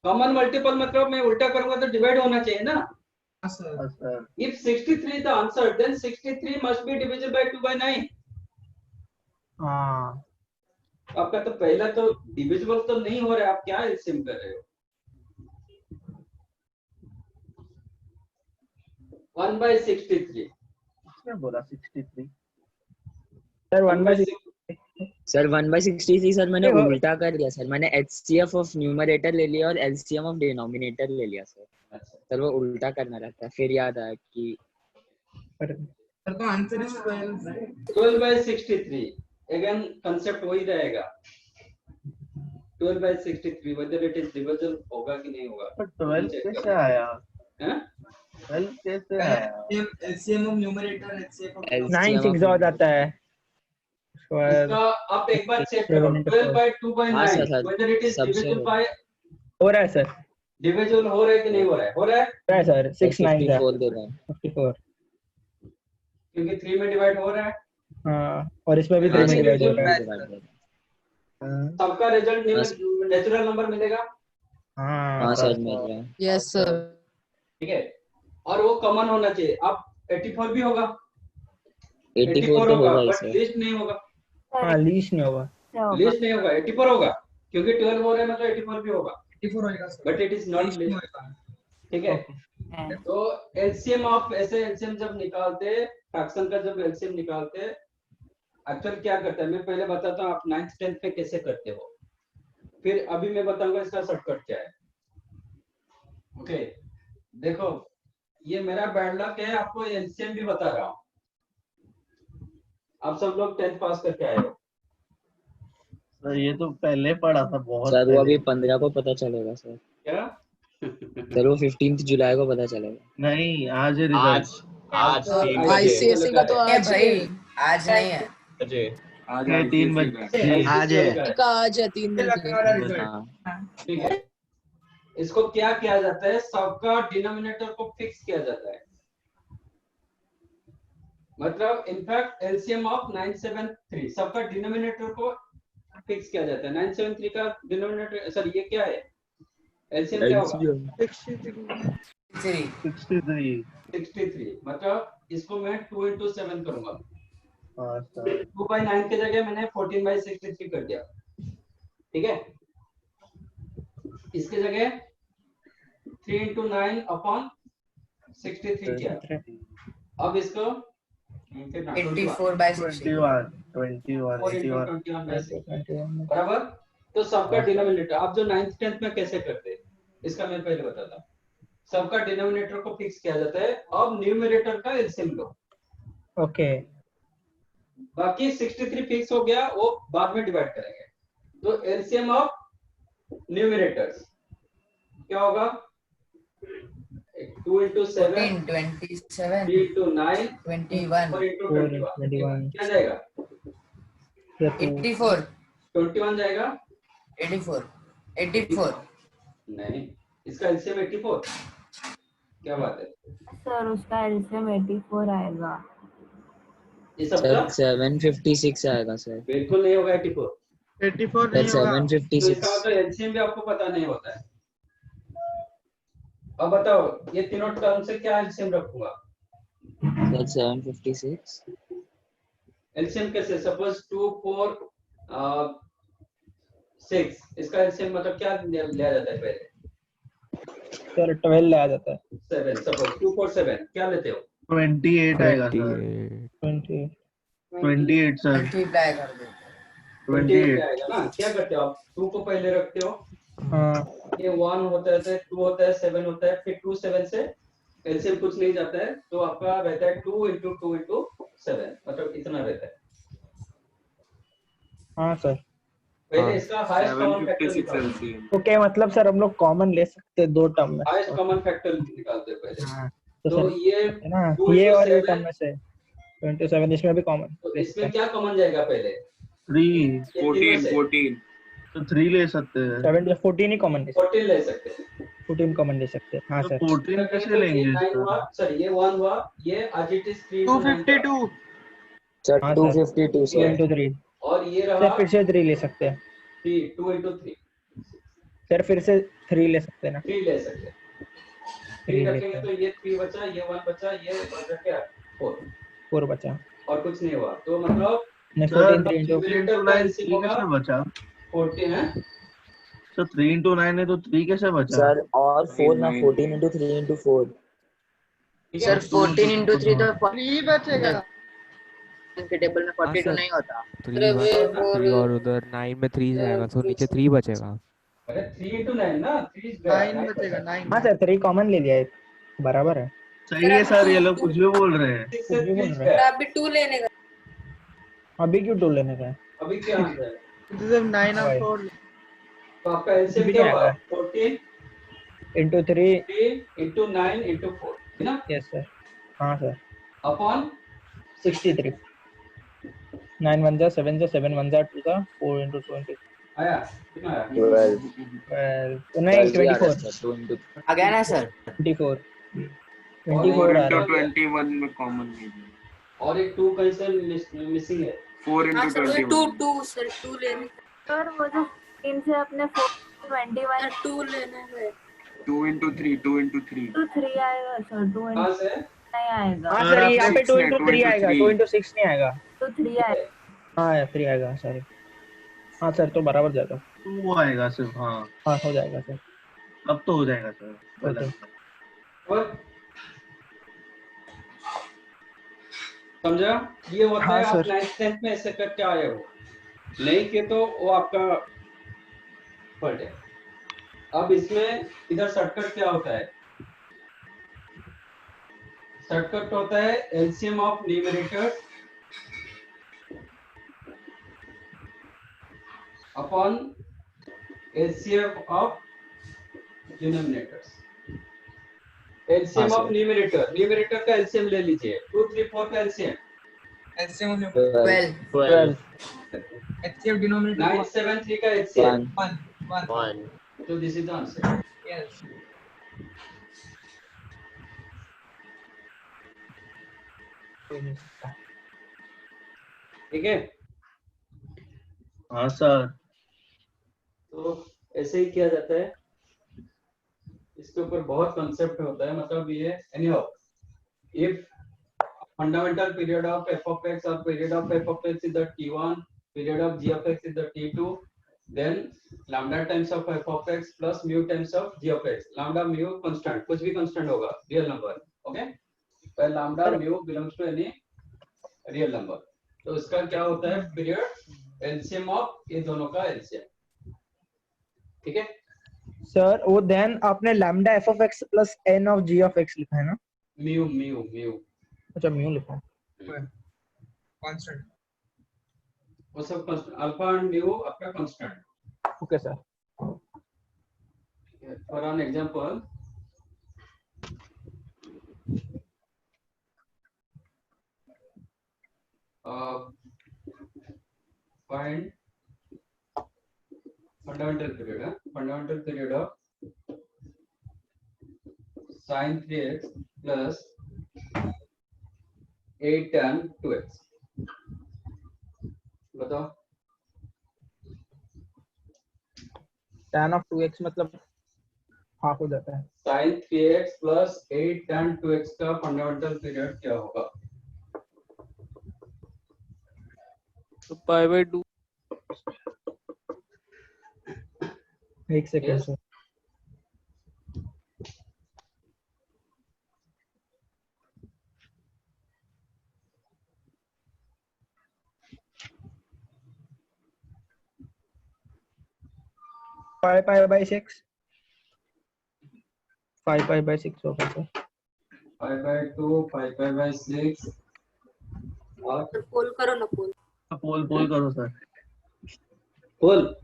कॉमन मल्टीपल मतलब मैं उल्टा करूंगा तो डिवाइड होना चाहिए ना। हाँ sir. Sir If 63 the answer, then 63 must be divisible by 2 by 9. हाँ आपका तो पहला तो डिविजिबल तो नहीं हो रहा है, आप क्या एलसीएम कर रहे हो? 1 by 63 क्या बोला 63 सर 1/6 सर 1/63 सर मैंने नहीं, वो- उल्टा कर दिया सर। मैंने HCF ऑफ न्यूमरेटर ले लिया और LCM ऑफ डिनोमिनेटर ले लिया सर। अच्छा सर वो उल्टा करना रहता है, फिर याद आया कि सर तो answer is 12. 12 by 63 again concept वही रहेगा। 12 by 63 whether it is divisible होगा कि नहीं होगा। पर 12 check कैसे करो। आया? हैं? 12 कैसे आया? LCM of numerator, HCF of LCM 9 6 हो जाता है उसके बाद इसका आप एक बार चेक करो 12 by 2 by हाँ 9 sir, sir, whether it is सबसे divisible हो- by हो रहा है सर divisible हो रहा है कि नहीं हो रहा है? हो रहा है सर 6 9 का 54 दे रहा है। 54 क्योंकि 3 में डिवाइड हो रहा है। हाँ और इसमें भी हाँ 3 में सर, डिवाइड हो four रहा है। में divide हो रहा है। सबका रिजल्ट नेचुरल नंबर मिलेगा। हाँ सर मिल रहा है। यस सर ठीक है और वो कॉमन होना चाहिए। अब 84 भी होगा, 84 तो होगा ही बट सर। लिस्ट नहीं होगा। हाँ लीस्ट नहीं होगा लिस्ट नहीं होगा, 84 होगा क्योंकि 12 हो रहा है मतलब 84 भी होगा 84 होएगा sir. But it is not Least नहीं लिस्ट। होएगा. ठीक है तो एलसीएम ऑफ ऐसे एलसीएम जब निकालते फ्रैक्शन का जब एलसीएम निकालते एक्चुअल क्या करता है मैं पहले बताता हूँ आप 9th 10th पे कैसे करते हो, फिर अभी मैं बताऊंगा इसका शॉर्टकट क्या है। ओके देखो ये मेरा बैड लक है, आपको एलसीएम भी बता रहा हूँ। आप सब लोग 10th पास करके आए हो। सर ये तो पहले पढ़ा था बहुत सर वो अभी पहले। 15 को पता चलेगा सर। क्या सर वो 15 जुलाई को पता चलेगा। नहीं आज है आज रिजल्ट। आज 3 बजे आईसीएसई का तो ए आज भाई है आज नहीं है। बजे आज 3 बजे आज है का आज है 3 लगने वाला बजे रिजल्ट. हाँ ठीक है इसको क्या किया जाता है सबका डिनोमिनेटर को फिक्स किया जाता है। मतलब इनफैक्ट एलसीएम ऑफ 973 सबका डिनोमिनेटर को फिक्स किया जाता है। 973 का डिनोमिनेटर सर ये क्या है एलसीएम क्या होगा 63 63 मतलब इसको मैं 2 into 7 करूंगा। हाँ सर 2 by 9 की जगह मैंने 14 by 63 कर दिया। ठीक है इसकी जगह 3 into 9 upon 63 किया। अब इसको 84 by 60 21 by 6 बराबर। तो सबका डिनोमिनेटर आप जो 9th 10th में कैसे करते हैं इसका मैं पहले बताता हूँ। सबका डिनोमिनेटर को फिक्स किया जाता है। अब न्यूमरेटर का एलसीएम लो। ओके बाकी 63 फिक्स हो गया वो बाद में डिवाइड करेंगे। तो एलसीएम ऑफ न्यूमरेटर्स क्या होगा 2 into 7 27 3 into 9 21 4 into 4 21 21 क्या जाएगा 84 21 जाएगा 84 नहीं इसका एलसीएम 84 क्या बात है सर उसका एलसीएम 84 आएगा। ये सर सबका 756 आएगा सर। बिल्कुल नहीं होगा 84 84 सर नहीं होगा. तो 756 इसका मतलब एलसीएम भी आपको पता नहीं होता है। अब बताओ ये तीनों टर्म से क्या एलसीएम रखूंगा सर 756 एलसीएम कैसे सपोज 2 4 6 इसका एलसीएम मतलब क्या लिया जाता है पहले सर 12 ले आ जाता है 7 सपोज 2 4 7 क्या लेते हो 28 आएगा सर 28 20 28 सर मल्टीप्लाई कर दो 28 आएगा ना। क्या करते हो आप 2 को पहले रखते हो हाँ ये 1 होता है 2 होता है 7 होता है फिर 2 7 से एलसीएम कुछ नहीं जाता है तो आपका रहता है 2 into 2 into 7 मतलब इतना रहता है। हाँ सर पहले हाँ। इसका हाईएस्ट कॉमन फैक्टर निकालो। ओके मतलब सर हम लोग कॉमन ले सकते हैं दो टर्म में। हाईएस्ट कॉमन फैक्टर निकालते हैं पहले। हाँ तो तो सर ये है ना 2 ये into और ये 7, टर्म में से 27 इसमें भी कॉमन तो ले सकते इसमें हैं। क्या कॉमन जाएगा पहले? 3 ये तीनों से 14 तो 3 ले सकते हैं। 7 14 ही कॉमन ले सकते 14 ले सकते हैं। हैं, 14 कॉमन ले सकते हैं। हाँ तो सर 14 कैसे लेंगे ये 9 इसका? हुआ, सॉरी ये 1 हुआ, ये आज इट इज 3 into 9 का। 252 सर हाँ 252 2 सर। into 3 और ये सर रहा फिर से 3 ले सकते हैं 2 into 3, सर फिर से 3 ले सकते हैं ना 3 ले सकते हैं। 3 3 रखेंगे लेते तो हैं ये 3 बचा, ये 1 बचा, ये बचा क्या 4, 4 बचा और कुछ नहीं हुआ। तो मतलब नहीं सर 14 3 into 3 into न्यूमरेटर का 9 एलसीएम 3 होगा कैसे बचा? 14 है। सर 3 into 9 है तो 3 कैसे बचा? सर और 4 ना 14 into 3 into 4। ठीक है, सर 14 into 3 तो 3 बचेगा। के टेबल में हाँ 42 सर नहीं होता। 3 और उधर 9 में 3 जाएगा तो नीचे 3 बचेगा। अरे 3 into 9 ना, 3 9 बचेगा 9। हाँ सर 3 कॉमन ले लिया है बराबर है। सही है सर, ये लोग कुछ भी बोल रहे हैं। 6 कुछ से भी बोल 3 रहा है। गया। अभी 2 लेने का। अभी क्यों 2 लेने का है? अभी क्या आंसर है? This is 9 भाई। और 4। तो आपका एलसीएम भी क्या नहीं होगा? आएगा। 14 into 3 into 9 into 4 है ना, यस सर। हाँ सर अपॉन 63 9 1 जा 7 जा 7 1 जा 2 जा 4 into 20 आया कितना आया? 12 12 नहीं 24 2 into आ गया ना सर? 24 और 24 आ रहा है। 21 में कॉमन नहीं है। और एक 2 कहीं से मिसिंग है। 4 हाँ into सर 21 2 सर 2 लेने सर वो जो 3 से अपने 21 2 लेने का। 2 into 3 2 into 3 to 3 आएगा सर 2 कहाँ से? नहीं आएगा हाँ सर, सर आपने यहाँ पे 2 6 into में 3 2 into आएगा 3 2 into 6 नहीं आएगा। तो 3 आएगा। हाँ 3 आएगा सॉरी। हाँ सर तो बराबर जाएगा। 2 आएगा सिर्फ। हाँ हाँ हो जाएगा सर। अब तो हो जाएगा सर। ओके और समझा? ये होता हाँ है आप सर। 9th 10th में ऐसे करके आए हो, नहीं के तो वो आपका फॉल्ट है। अब इसमें इधर शॉर्टकट क्या होता है? शॉर्टकट होता है LCM of numerators upon LCM of denominators. LCM हाँ, ऑफ न्यूमरेटर का एलसीएम ले लीजिए, 2 3 4 का LCM LCM of 12 HCF denominator 9 7 3 का एलसीएम 1 1 तो this is the answer. yes ठीक है, हाँ सर। तो ऐसे ही किया जाता है। इसके ऊपर बहुत कॉन्सेप्ट होता है, मतलब ये anyhow if fundamental period of f of x or period of f of x is the t1, period of g of x is the t2, then lambda times of f of x plus mu times of g of x, lambda mu constant, कुछ भी constant होगा real number, okay, where lambda mu belongs to any real number। तो इसका क्या होता है period LCM of ये दोनों का एलसीएम। ठीक है, सर वो देन आपने lambda f of x plus n of g of x लिखा है ना? म्यू म्यू म्यू अच्छा म्यू लिखा है। constant वो सब अल्फा एंड म्यू आपका constant. Okay sir. For an example find fundamental period of sin 3x plus 8 tan 2x। बताओ tan of 2x मतलब हाफ हो जाता है। sin 3x plus 8 tan 2x का फंडामेंटल पीरियड क्या होगा? तो पाई बाय 2 एक second Yes. Sir. Pi bye 6 pi by 6 होगा सर। 5/2 5/6 और पोल करो ना पोल। पोल पोल करो सर। खोल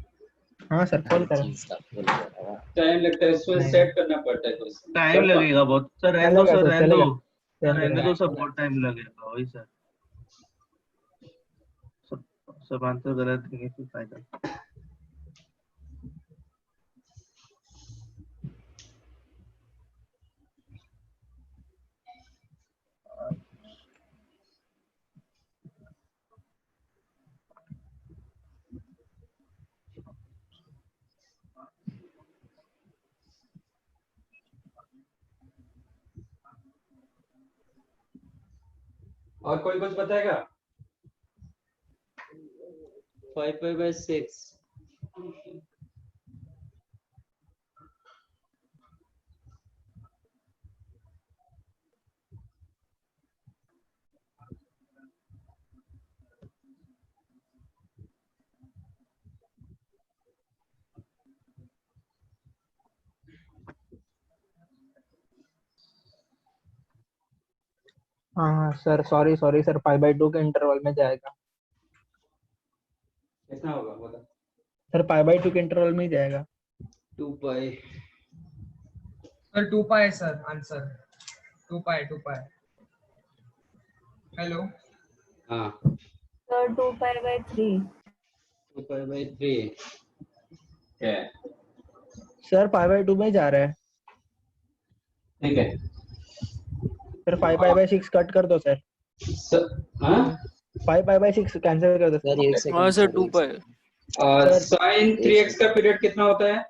हाँ सर कॉल करो। चीज का खोल रहा है। टाइम लगता है इसमें, नहीं। सेट करना पड़ता है कुछ। टाइम लगेगा बहुत सर, रहने दो चलेगा सर, सर, रहने चलेगा। दो सर, रहने दो सर, चलेगा। बहुत टाइम लगेगा वही सर। सब आंसर गलत देंगे फिर फायदा। और कोई कुछ बताएगा? 5/6 हाँ सर, सॉरी सॉरी सर, 5/2 के इंटरवल में जाएगा कितना होगा बता? सर। 5/2 के इंटरवल में ही जाएगा। 2 पाई। सर 2 पाई है सर आंसर। 2 पाई। हेलो हाँ सर 2π/3। 2π/3 क्या है? सर 5/2 में ही जा रहा है ठीक है सर। 5π/6 कट कर दो सर। हाँ 5π/6 कैंसिल कर दो सर सर। एक हाँ second sir 2 pi. Sir sine 3x का पीरियड कितना होता है?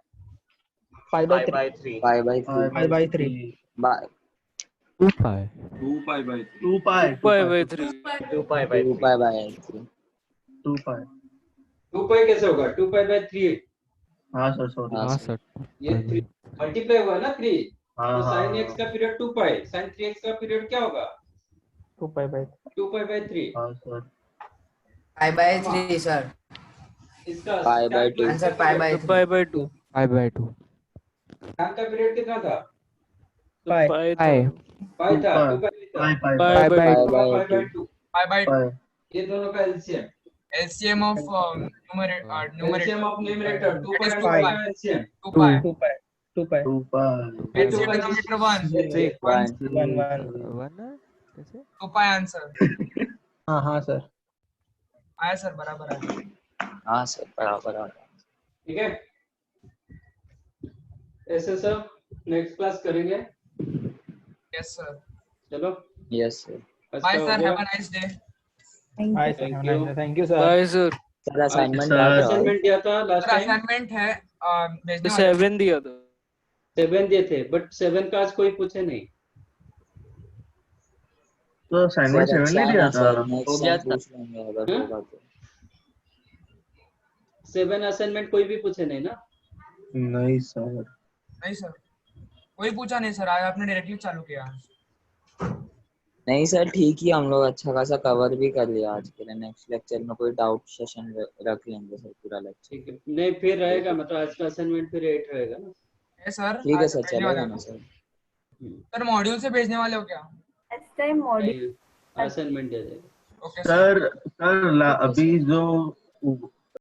5/3 5/3 5/3 बाय 2 pi 2 पाई 2 पाई 3। 2 2 पाई/3 पाई बाय 3। 2 पाई। 2 पाई कैसे होगा? 2π/3 हाँ सर सॉरी। हाँ हाँ सर। सर ये 3 मल्टीप्लाई हुआ ना 3, हाँ तो हाँ साइन x का पीरियड 2 पाई, साइन 3x का पीरियड क्या होगा? 2π/3 2π/3। हाँ सर। π/3 सर। इसका π/2 आंसर π/3। π/2 5/2 tan का पीरियड कितना था? पाई पाई pi पाई था, 2 पाई पाई था, पाई पाई पाई पाई बाय 5/2। पाई। पाई। ये दोनों का LCM, LCM of LCM numerator of numerator 2 that is pi 2 pi pi. का एलसीएम 2 pi. 2π 2 पाई। ये 2 LCM पाई denominator 1. देखिए 1 1 1 कैसे 2 pi answer. हाँ हाँ सर। आया सर बराबर आया। हाँ सर बराबर आ रहा है। ठीक है, ऐसे सब नेक्स्ट क्लास करेंगे। Yes sir. चलो यस सर। आज Bye का हो sir. गया। Have a nice day. Bye thank sir, Thank you. Thank you sir. Bye sir. Sir assignment sir, याद है? असाइनमेंट दिया था लास्ट सर टाइम, असाइनमेंट है भेजने वाले 7 दिया था। 7 दिए थे, बट 7 का आज कोई पूछे नहीं। तो असाइनमेंट सर 7 नहीं अच्छा दिया ना था। सर, नेक्स्ट टाइम पूछ लेंगे अगर हाँ? होगा तो। 7 असाइनमेंट कोई भी पूछे नहीं ना? नहीं सर। नहीं सर कोई पूछा नहीं सर, आज आपने डायरेक्टली चालू किया। नहीं सर ठीक ही, हम लोग अच्छा खासा कवर भी कर लिया आज के लिए। नेक्स्ट लेक्चर में कोई डाउट सेशन रख लेंगे सर पूरा लेक्चर। ठीक है, नहीं फिर रहेगा, मतलब आज का असाइनमेंट फिर 8 रहेगा ना। है सर ठीक है आज सर, भेजने वाले चलेगा हो। ना सर? सर मॉड्यूल से भेजने वाले हो क्या? नेक्स्ट टाइम मॉड्यूल असाइनमेंट दे देगा। ओके सर सर ओके अभी सर। जो